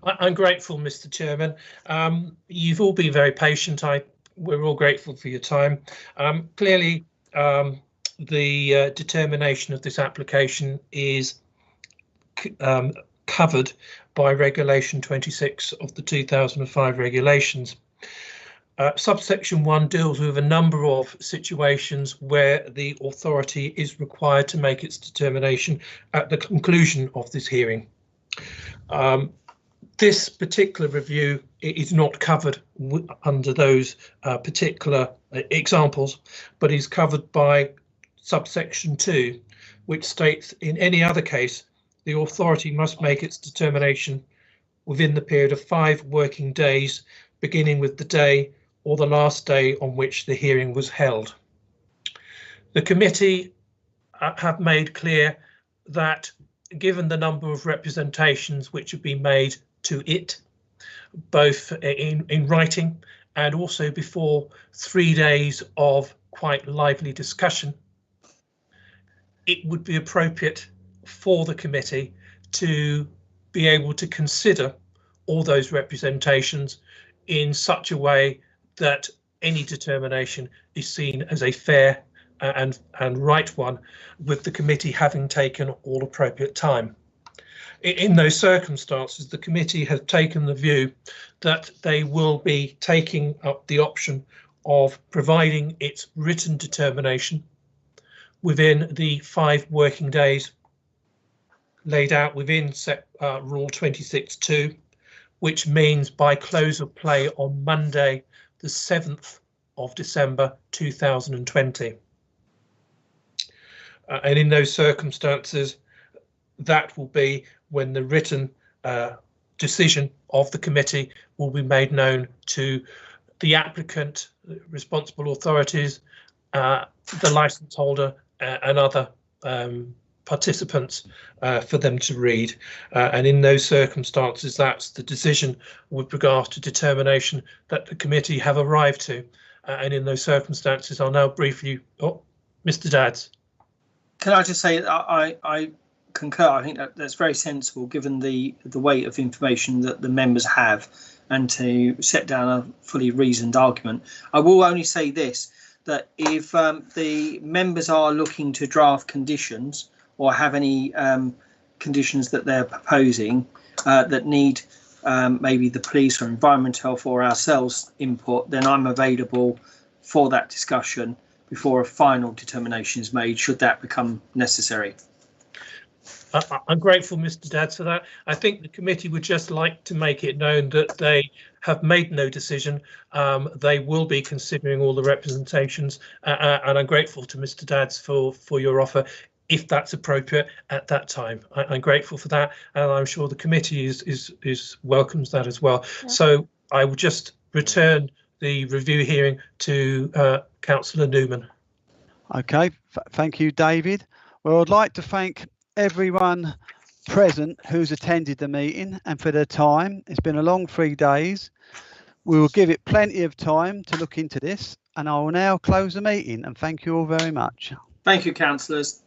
I'm grateful, Mr. Chairman. You've all been very patient. We're all grateful for your time. Clearly, the determination of this application is covered by Regulation 26 of the 2005 regulations. Subsection 1 deals with a number of situations where the authority is required to make its determination at the conclusion of this hearing. This particular review is not covered under those particular examples, but is covered by subsection 2, which states in any other case, the authority must make its determination within the period of 5 working days, beginning with the day or the last day on which the hearing was held. The committee have made clear that given the number of representations which have been made to it, both in writing and also before 3 days of quite lively discussion, it would be appropriate for the committee to be able to consider all those representations in such a way that any determination is seen as a fair and right one, with the committee having taken all appropriate time. In those circumstances, the committee has taken the view that they will be taking up the option of providing its written determination within the 5 working days laid out within Rule 26.2, which means by close of play on Monday, the 7th of December 2020. And in those circumstances, that will be when the written decision of the committee will be made known to the applicant, responsible authorities, the licence holder and other participants for them to read. And in those circumstances, that's the decision with regards to determination that the committee have arrived to. And in those circumstances, I'll now briefly, Mr. Dadds.
Can I just say I concur. I think that's very sensible given the weight of information that the members have, and to set down a fully reasoned argument. I will only say this, that if the members are looking to draft conditions or have any conditions that they're proposing that need maybe the police or environmental health or ourselves input, then I'm available for that discussion before a final determination is made, should that become necessary.
I'm grateful, Mr. Dadds, for that. I think the committee would just like to make it known that they have made no decision. They will be considering all the representations, and I'm grateful to Mr. Dadds for your offer, if that's appropriate at that time. I'm grateful for that, and I'm sure the committee is welcomes that as well. Yeah. So I will just return the review hearing to Councillor Newman.
Okay, thank you, David. Well, I'd like to thank everyone present who's attended the meeting and for their time. It's been a long 3 days. We will give it plenty of time to look into this, and I will now close the meeting, and thank you all very much.
Thank you, councillors.